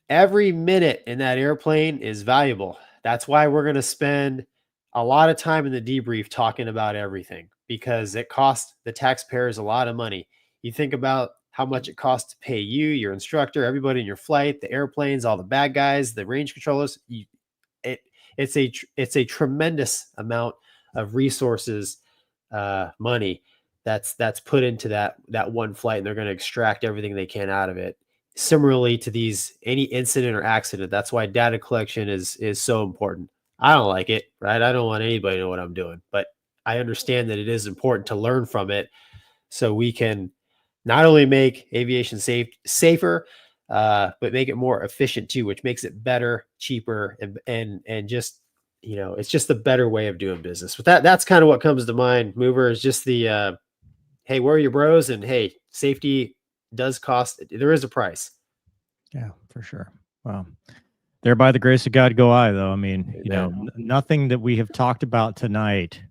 Speaker 1: minute in that airplane is valuable. That's why we're going to spend a lot of time in the debrief talking about everything, because it costs the taxpayers a lot of money. You think about how much it costs to pay you, your instructor, everybody in your flight, the airplanes, all the bad guys, the range controllers. It's a tremendous amount of resources, money that's put into that one flight, and they're going to extract everything they can out of it. Similarly to any incident or accident, that's why data collection is so important. I don't like it, right? I don't want anybody to know what I'm doing, but I understand that it is important to learn from it, so we can not only make aviation safer, but make it more efficient too, which makes it better, cheaper, and just, it's just a better way of doing business. With that's kind of what comes to mind, Mover, is just the, hey, where are your bros? And hey, safety does cost. There is a price.
Speaker 2: Yeah, for sure. Well, there by the grace of God go I, though. I mean, nothing that we have talked about tonight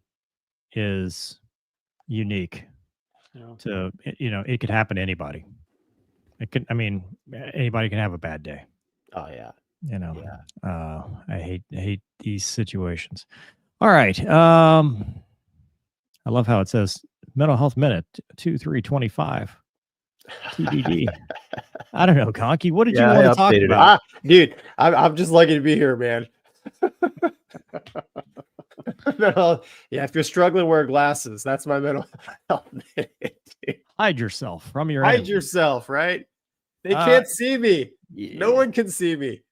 Speaker 2: is unique. To it could happen to anybody. Anybody can have a bad day.
Speaker 1: Oh yeah.
Speaker 2: I hate these situations. All right. I love how it says mental health minute 2/3/25 TBD. I don't know, Gonky. What did you want to talk about?
Speaker 1: Dude, I'm just lucky to be here, man. If you're struggling, wear glasses. That's my mental health minute.
Speaker 2: Hide yourself from your
Speaker 1: enemies. Yourself, right? They can't see me. Yeah. No one can see me.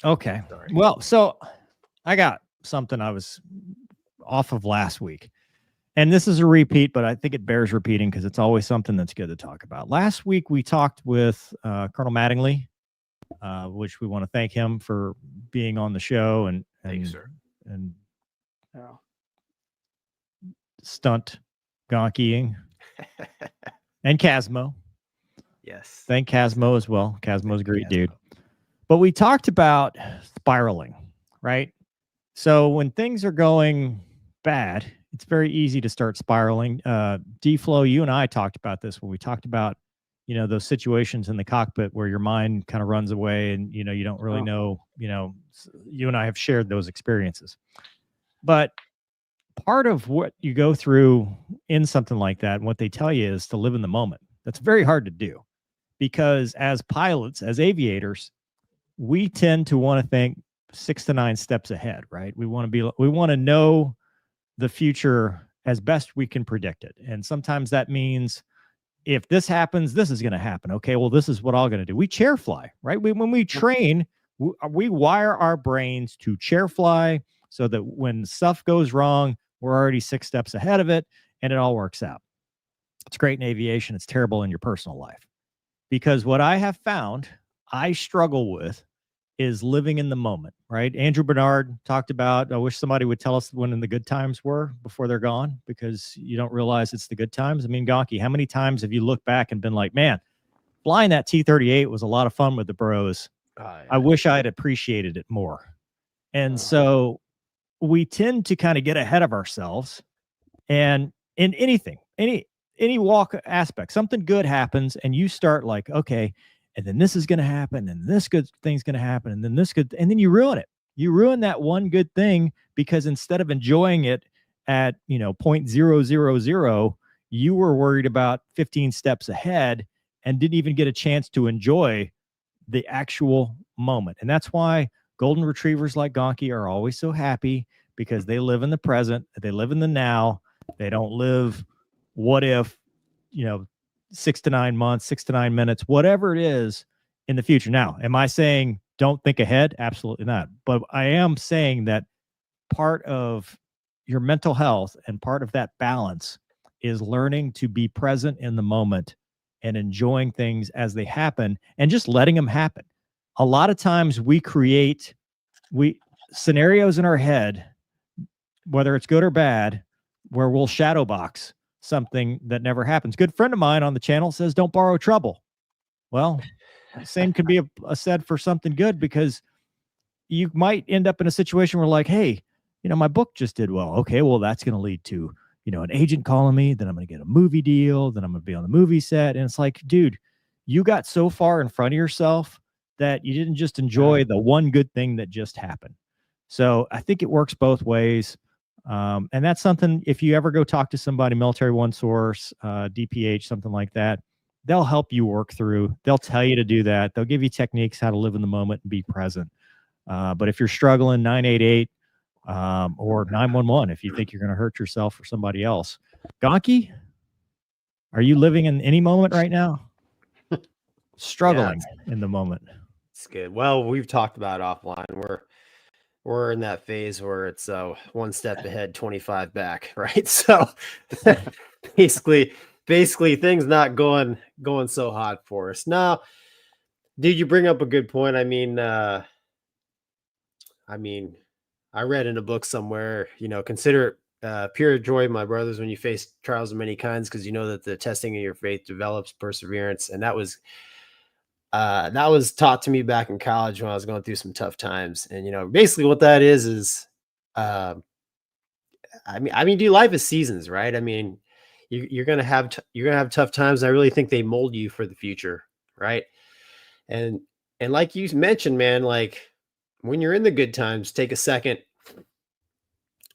Speaker 2: Okay. Sorry. Well, so I got something I was off of last week. And this is a repeat, but I think it bears repeating because it's always something that's good to talk about. Last week, we talked with Colonel Mattingly, which we want to thank him for being on the show
Speaker 1: thank you, sir.
Speaker 2: And stunt Gonkying, and Casmo.
Speaker 1: Yes.
Speaker 2: Thank Casmo as well. Casmo's a great dude. But we talked about spiraling, right? So when things are going bad, it's very easy to start spiraling. D-Flow, you and I talked about this when we talked about, those situations in the cockpit where your mind kind of runs away and, you don't really know, you and I have shared those experiences. But part of what you go through in something like that, and what they tell you is to live in the moment. That's very hard to do because as pilots, as aviators, we tend to want to think 6 to 9 steps ahead, right? We want to know the future as best we can predict it. And sometimes that means if this happens, this is going to happen. Okay, well, this is what I'm going to do. We chair fly, right? When we train, we wire our brains to chair fly so that when stuff goes wrong, we're already 6 steps ahead of it and it all works out. It's great in aviation. It's terrible in your personal life. Because what I have found I struggle with is living in the moment, right? Andrew Bernard talked about, I wish somebody would tell us when the good times were before they're gone, because you don't realize it's the good times. I mean, Gonky, how many times have you looked back and been like, man, flying that T-38 was a lot of fun with the bros.
Speaker 1: Yeah.
Speaker 2: I wish I had appreciated it more. And so we tend to kind of get ahead of ourselves, and in anything, any walk aspect, something good happens and you start like, okay, and then this is going to happen, and this good thing's going to happen, and then this good, and then you ruin it. You ruin that one good thing because instead of enjoying it at 0.000, you were worried about 15 steps ahead and didn't even get a chance to enjoy the actual moment. And that's why golden retrievers like Gonky are always so happy, because they live in the present, they live in the now. They don't live what if, 6 to 9 months, 6 to 9 minutes, whatever it is in the future. Now, am I saying don't think ahead? Absolutely not. But I am saying that part of your mental health and part of that balance is learning to be present in the moment and enjoying things as they happen and just letting them happen. A lot of times we create scenarios in our head, whether it's good or bad, where we'll shadow box something that never happens. Good friend of mine on the channel says, don't borrow trouble. Well, same could be said for something good, because you might end up in a situation where like, hey, my book just did well. Okay, well, that's going to lead to, an agent calling me, then I'm going to get a movie deal, then I'm going to be on the movie set. And it's like, dude, you got so far in front of yourself that you didn't just enjoy the one good thing that just happened. So I think it works both ways. And that's something, if you ever go talk to somebody, Military One Source, DPH, something like that, they'll help you work through. They'll tell you to do that. They'll give you techniques how to live in the moment and be present. But if you're struggling, 988 or 911, if you think you're going to hurt yourself or somebody else. Gonky, are you living in any moment right now? Struggling in the moment.
Speaker 1: It's good. Well, we've talked about offline. We're in that phase where it's 1 step ahead, 25 back, right? So basically things not going so hot for us. Now, dude, you bring up a good point. I mean, I read in a book somewhere, consider it pure joy, my brothers, when you face trials of many kinds, because you know that the testing of your faith develops perseverance. And that was taught to me back in college when I was going through some tough times. And basically what that is dude, life is seasons, right? I mean, you're gonna have tough times. And I really think they mold you for the future, right? And like you mentioned, man, like when you're in the good times, take a second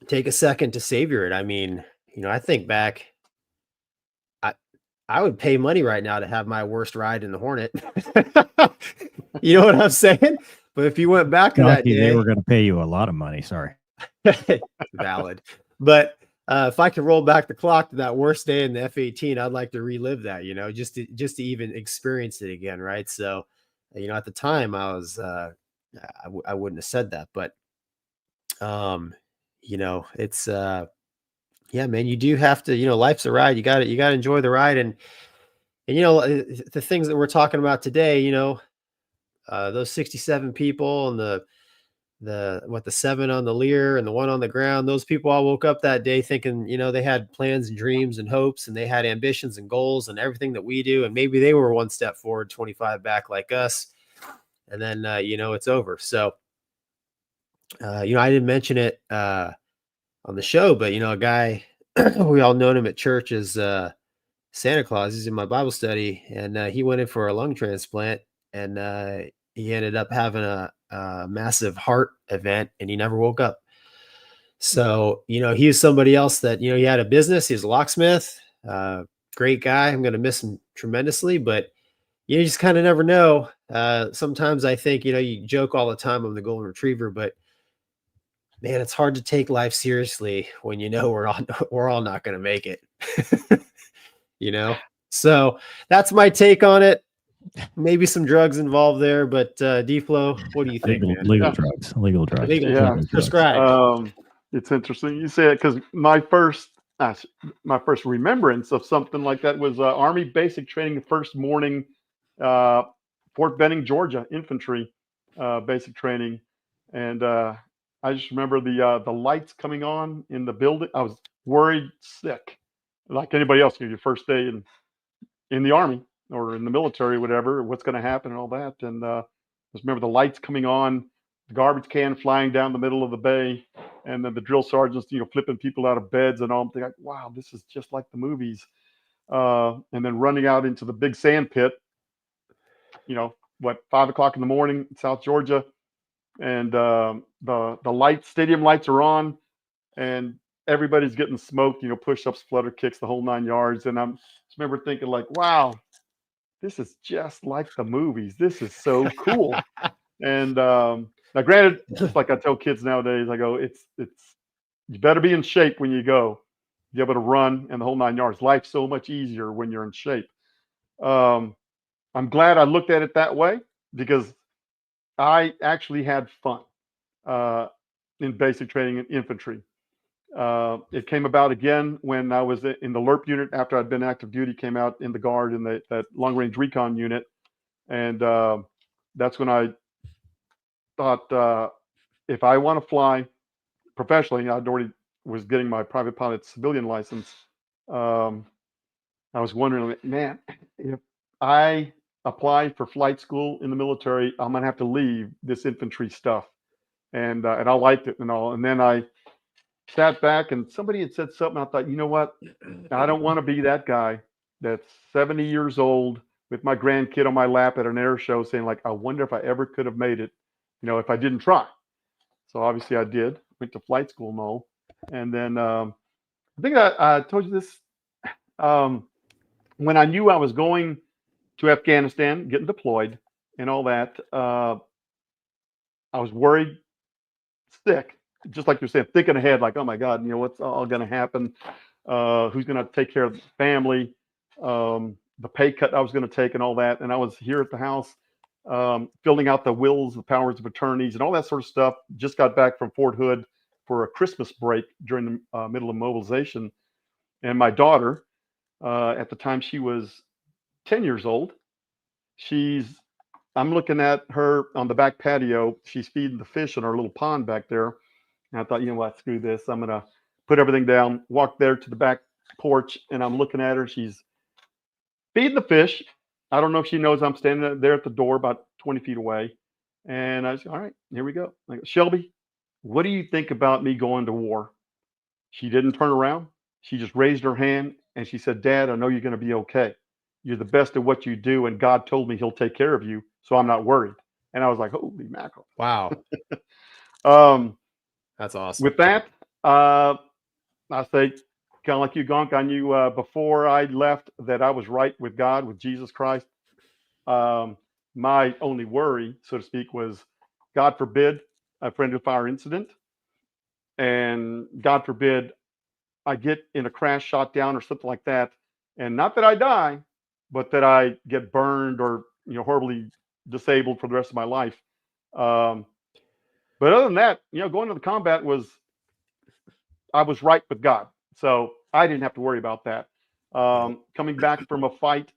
Speaker 1: to savor it. I mean, I think back, I would pay money right now to have my worst ride in the Hornet. You know what I'm saying? But if you went back to that day,
Speaker 2: they were going to pay you a lot of money. Sorry.
Speaker 1: Valid. But if I could roll back the clock to that worst day in the F-18, I'd like to relive that, just to even experience it again. Right. So, at the time I was, I wouldn't have said that, but, it's, yeah, man, you do have to, life's a ride. You got to enjoy the ride. And the things that we're talking about today, those 67 people and the 7 on the Lear and the 1 on the ground. Those people all woke up that day thinking, they had plans and dreams and hopes, and they had ambitions and goals and everything that we do. And maybe they were 1 step forward, 25 back like us. And then, it's over. So, I didn't mention it on the show, but, a guy, we all known him at church as Santa Claus. He's in my Bible study, and he went in for a lung transplant, and he ended up having a massive heart event, and he never woke up. So, he was somebody else that, he had a business. He was a locksmith, great guy. I'm going to miss him tremendously, but you just kind of never know. Sometimes I think, you joke all the time I'm the golden retriever, but man, it's hard to take life seriously when we're all not going to make it. So that's my take on it. Maybe some drugs involved there, but D-Flow, what do you think?
Speaker 2: Legal drugs.
Speaker 1: Prescribed.
Speaker 3: It's interesting you say it, because my first remembrance of something like that was Army basic training, the first morning, Fort Benning, Georgia, infantry basic training, and I just remember the lights coming on in the building. I was worried sick, like anybody else. Your first day in the Army or in the military, whatever, what's going to happen and all that. And just remember the lights coming on, the garbage can flying down the middle of the bay, and then the drill sergeants, flipping people out of beds and all. I'm thinking, wow, this is just like the movies. And then running out into the big sand pit, 5 o'clock in the morning, South Georgia, and the stadium lights are on, and everybody's getting smoked, push-ups, flutter kicks, the whole 9 yards. And I just remember thinking, like, wow, this is just like the movies. This is so cool. And now, granted, just like I tell kids nowadays, I go, it's you better be in shape when you go, be able to run and the whole 9 yards. Life's so much easier when you're in shape. I'm glad I looked at it that way, because I actually had fun in basic training in infantry. It came about again when I was in the LRP unit after I'd been active duty, came out in the Guard in that long range recon unit. And that's when I thought, if I want to fly professionally, I'd already was getting my private pilot civilian license. I was wondering, man, if I apply for flight school in the military, I'm going to have to leave this infantry stuff. And I liked it and all. And then I sat back, and somebody had said something. I thought, you know what? I don't want to be that guy that's 70 years old with my grandkid on my lap at an air show saying, like, I wonder if I ever could have made it, if I didn't try. So obviously I did. Went to flight school and all. And then I think I told you this. When I knew I was going to Afghanistan, getting deployed and all that, I was worried, sick. Just like you're saying, thinking ahead, like, oh my God, what's all going to happen? Who's going to take care of the family? The pay cut I was going to take and all that. And I was here at the house, filling out the wills, the powers of attorneys, and all that sort of stuff. Just got back from Fort Hood for a Christmas break during the middle of mobilization. And my daughter, at the time, she was 10 years old. I'm looking at her on the back patio. She's feeding the fish in our little pond back there. And I thought, you know what, screw this. I'm going to put everything down, walk there to the back porch, and I'm looking at her. She's feeding the fish. I don't know if she knows I'm standing there at the door about 20 feet away. And I said, all right, here we go. I go, Shelby, what do you think about me going to war? She didn't turn around. She just raised her hand and she said, Dad, I know you're going to be okay. You're the best at what you do, and God told me he'll take care of you, so I'm not worried. And I was like, holy mackerel.
Speaker 1: Wow. That's awesome.
Speaker 3: With that, I say, kind of like you, Gonk, I knew before I left that I was right with God, with Jesus Christ. My only worry, so to speak, was, God forbid, a friendly fire incident. And God forbid I get in a crash, shot down, or something like that. And not that I die, but that I get burned or horribly disabled for the rest of my life. But other than that, going to the combat I was right with God, so I didn't have to worry about that. Coming back from a fight,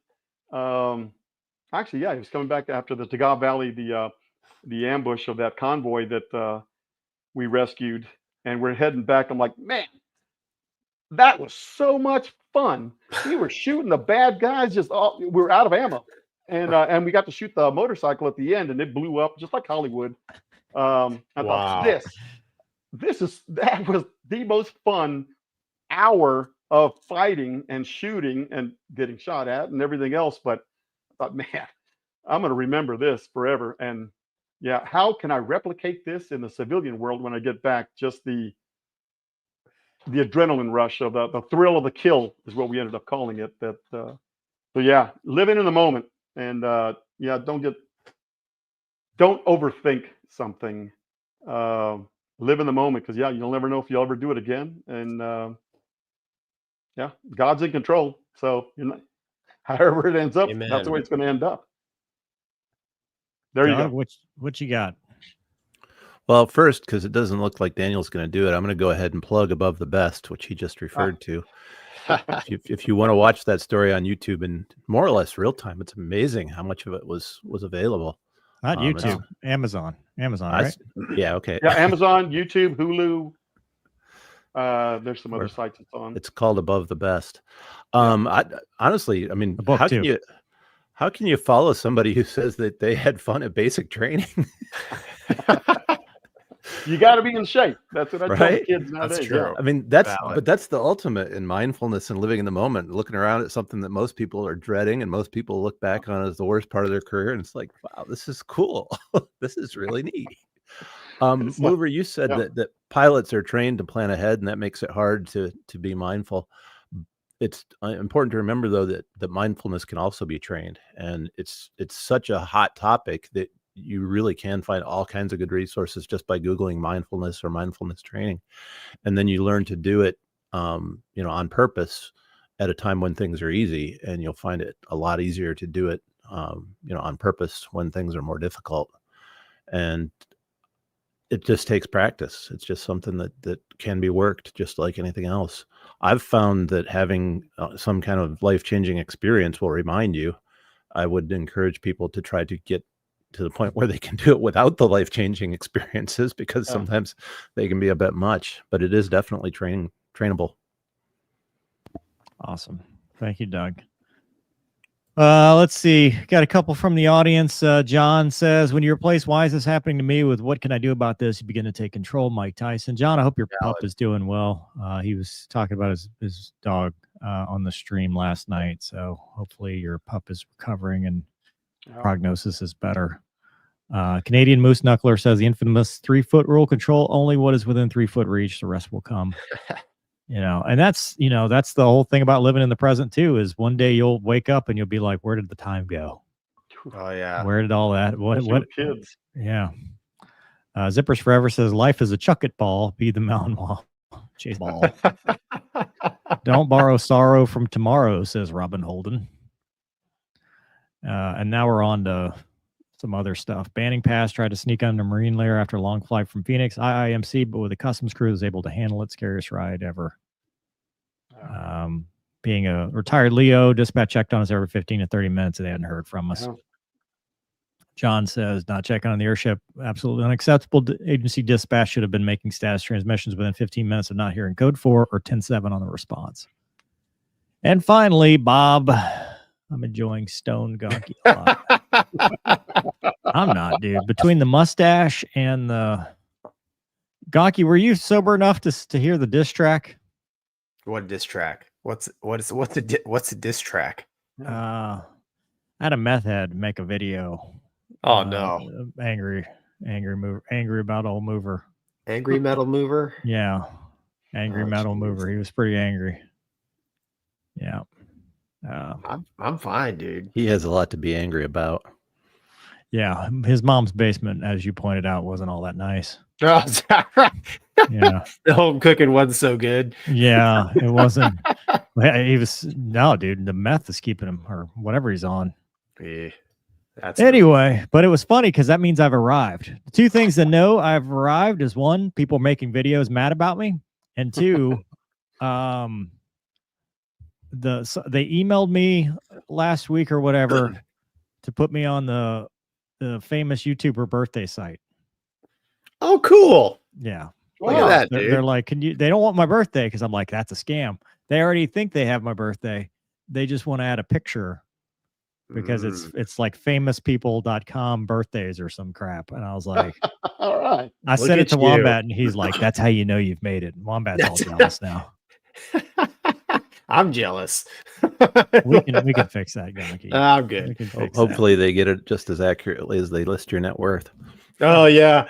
Speaker 3: actually, yeah, he was coming back after the Tagab Valley, the ambush of that convoy that we rescued, and we're heading back. I'm like, man, that was so much fun. We were shooting the bad guys, we were out of ammo. And we got to shoot the motorcycle at the end, and it blew up just like Hollywood. I thought that was the most fun hour of fighting and shooting and getting shot at and everything else. But I thought, man, I'm going to remember this forever. And yeah, how can I replicate this in the civilian world when I get back? Just the adrenaline rush of the thrill of the kill is what we ended up calling it. So yeah, living in the moment, and yeah, don't overthink something. Live in the moment, because yeah, you'll never know if you'll ever do it again. And yeah, God's in control. So however it ends up,
Speaker 1: Amen.
Speaker 3: That's the way it's going to end up. There you go.
Speaker 2: What you got?
Speaker 4: Well, first, because it doesn't look like Daniel's going to do it, I'm going to go ahead and plug Above the Best, which he just referred to. If you want to watch that story on YouTube in more or less real time, it's amazing how much of it was available.
Speaker 2: Not YouTube, Amazon, right?
Speaker 4: Yeah, okay.
Speaker 3: Yeah, Amazon, YouTube, Hulu. There's some other sites it's on.
Speaker 4: It's called Above the Best. Honestly, I mean, how can you follow somebody who says that they had fun at basic training?
Speaker 3: You got to be in shape. That's what I tell the kids nowadays.
Speaker 1: That's true.
Speaker 3: Yeah.
Speaker 4: I mean, that's the ultimate in mindfulness and living in the moment, looking around at something that most people are dreading and most people look back on as the worst part of their career. And it's like, wow, this is cool. This is really neat. Mover, you said that pilots are trained to plan ahead, and that makes it hard to be mindful. It's important to remember, though, that mindfulness can also be trained, and it's such a hot topic that you really can find all kinds of good resources just by Googling mindfulness or mindfulness training. And then you learn to do it, on purpose at a time when things are easy, and you'll find it a lot easier to do it, on purpose when things are more difficult. And it just takes practice. It's just something that can be worked just like anything else. I've found that having some kind of life-changing experience will remind you. I would encourage people to try to get to the point where they can do it without the life-changing experiences, because sometimes they can be a bit much, but it is definitely trainable.
Speaker 2: Awesome. Thank you, Doug. Let's see. Got a couple from the audience. John says, when you replace why is this happening to me with what can I do about this, you begin to take control. Mike Tyson. John, I hope your pup is doing well. He was talking about his dog on the stream last night. So hopefully your pup is recovering and prognosis is better. Canadian Moose Knuckler says the infamous 3-foot rule: control only what is within 3-foot reach. The rest will come. And that's the whole thing about living in the present too, is one day you'll wake up and you'll be like, where did the time go?
Speaker 1: Oh yeah.
Speaker 2: Where did all that? What
Speaker 3: kids?
Speaker 2: Yeah. Zippers Forever says life is a chuck it ball, be the mountain wall. Chase ball. Don't borrow sorrow from tomorrow, says Robin Holden. And now we're on to some other stuff. Banning Pass tried to sneak on the Marine layer after a long flight from Phoenix. IIMC, but with a customs crew, was able to handle it. Scariest ride ever. Being a retired Leo, dispatch checked on us every 15 to 30 minutes, and they hadn't heard from us. John says, not checking on the airship. Absolutely unacceptable. Agency dispatch should have been making status transmissions within 15 minutes of not hearing code 4 or 10-7 on the response. And finally, Bob, I'm enjoying Stone Gonky a lot. I'm not, dude. Between the mustache and the Gonky, were you sober enough to hear the diss track?
Speaker 1: What diss track? What's a diss track?
Speaker 2: I had a meth head make a video.
Speaker 1: Oh no.
Speaker 2: Angry about old Mover.
Speaker 1: Angry metal mover?
Speaker 2: Yeah. Angry metal mover. He was pretty angry. Yeah.
Speaker 1: I'm fine, dude.
Speaker 4: He has a lot to be angry about.
Speaker 2: Yeah. His mom's basement, as you pointed out, wasn't all that nice.
Speaker 1: Oh,
Speaker 2: yeah.
Speaker 1: The home cooking wasn't so good.
Speaker 2: Yeah, it wasn't. He was dude. The meth is keeping him, or whatever he's on.
Speaker 1: Yeah.
Speaker 2: Anyway, but it was funny because that means I've arrived. The two things to know I've arrived is, one, people making videos mad about me, and two, they emailed me last week or whatever to put me on the famous YouTuber birthday site.
Speaker 1: Oh, cool.
Speaker 2: Yeah.
Speaker 1: Look at that, dude.
Speaker 2: They're like, they don't want my birthday because I'm like, that's a scam. They already think they have my birthday. They just want to add a picture because it's like famouspeople.com birthdays or some crap. And I was like,
Speaker 3: All right.
Speaker 2: I sent it to Wombat and he's like, that's how you know you've made it. And Wombat's all jealous now.
Speaker 1: I'm jealous.
Speaker 2: we can fix that, Gonky.
Speaker 1: I'm good.
Speaker 2: We can fix
Speaker 4: Hopefully they get it just as accurately as they list your net worth.
Speaker 1: Oh yeah.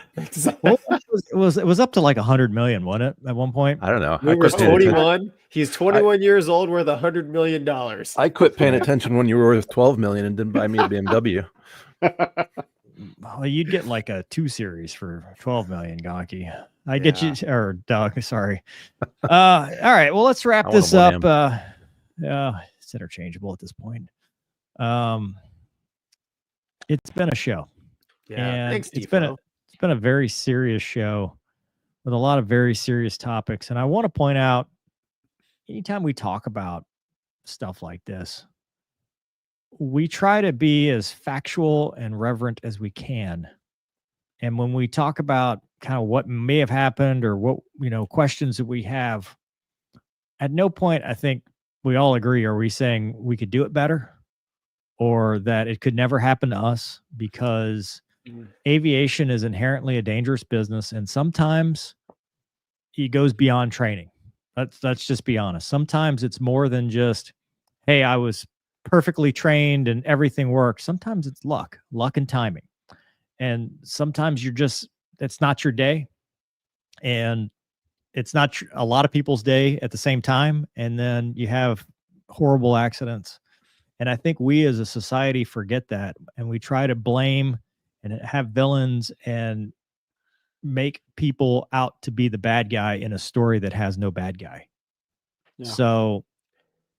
Speaker 2: Well, it was up to like 100 million, wasn't it? At one point,
Speaker 4: I don't know.
Speaker 1: We were 21. He's 21 years old, worth $100 million.
Speaker 4: I quit paying attention when you were worth 12 million and didn't buy me a BMW.
Speaker 2: Well, you'd get like a 2 Series for 12 million, Gonky. I get you, or Doug. Sorry. All right. Well, let's wrap this up. It's interchangeable at this point. It's been a show.
Speaker 1: Yeah.
Speaker 2: And
Speaker 1: Thanks,
Speaker 2: it's been a very serious show with a lot of very serious topics. And I want to point out, anytime we talk about stuff like this, we try to be as factual and reverent as we can. And when we talk about kind of what may have happened or what, questions that we have, at no point, I think we all agree, are we saying we could do it better or that it could never happen to us, because aviation is inherently a dangerous business. And sometimes it goes beyond training. Let's just be honest. Sometimes it's more than just, hey, I was perfectly trained and everything works. Sometimes it's luck and timing. And sometimes it's not your day. And it's not a lot of people's day at the same time. And then you have horrible accidents. And I think we as a society forget that. And we try to blame and have villains and make people out to be the bad guy in a story that has no bad guy. Yeah. So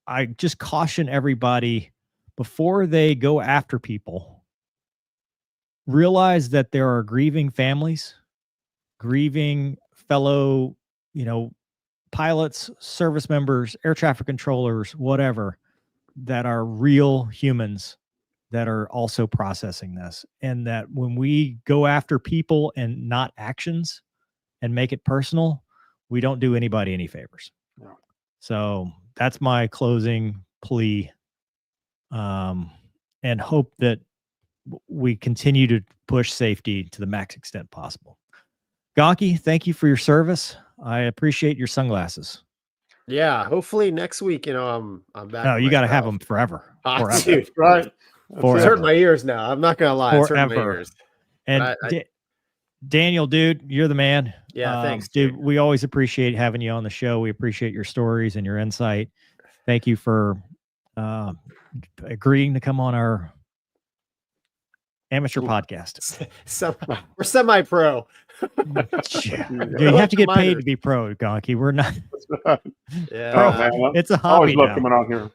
Speaker 2: I just caution everybody, before they go after people, realize that there are grieving families, grieving fellow, pilots, service members, air traffic controllers, whatever, that are real humans that are also processing this. And that when we go after people and not actions and make it personal, we don't do anybody any favors. Yeah. So that's my closing plea, and hope that we continue to push safety to the max extent possible. Gonky, thank you for your service. I appreciate your sunglasses.
Speaker 1: Yeah, hopefully next week, I'm back.
Speaker 2: No, you got to have them forever.
Speaker 1: Forever. Dude,
Speaker 3: right.
Speaker 1: It's hurting my ears now. I'm not gonna lie. It's hurting my ears.
Speaker 2: And Daniel, dude, you're the man.
Speaker 1: Yeah, thanks,
Speaker 2: dude. We always appreciate having you on the show. We appreciate your stories and your insight. Thank you for agreeing to come on our amateur podcast.
Speaker 1: We're semi-pro.
Speaker 2: You have to get paid to be pro, Gonky. We're not.
Speaker 1: Yeah,
Speaker 3: pro, man.
Speaker 2: It's a hobby.
Speaker 3: I always love
Speaker 2: now.
Speaker 3: coming on here.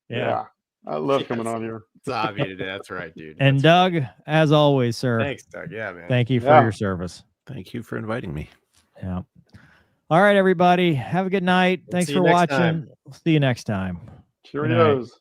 Speaker 2: Yeah.
Speaker 3: I love coming on here.
Speaker 1: It's a hobby today. That's right, dude.
Speaker 2: And Doug, as always, sir.
Speaker 1: Thanks, Doug. Yeah, man.
Speaker 2: Thank you for your service.
Speaker 4: Thank you for inviting me.
Speaker 2: Yeah. All right, everybody. Have a good night. Thanks for watching. We'll see you next time.
Speaker 3: Cheerios.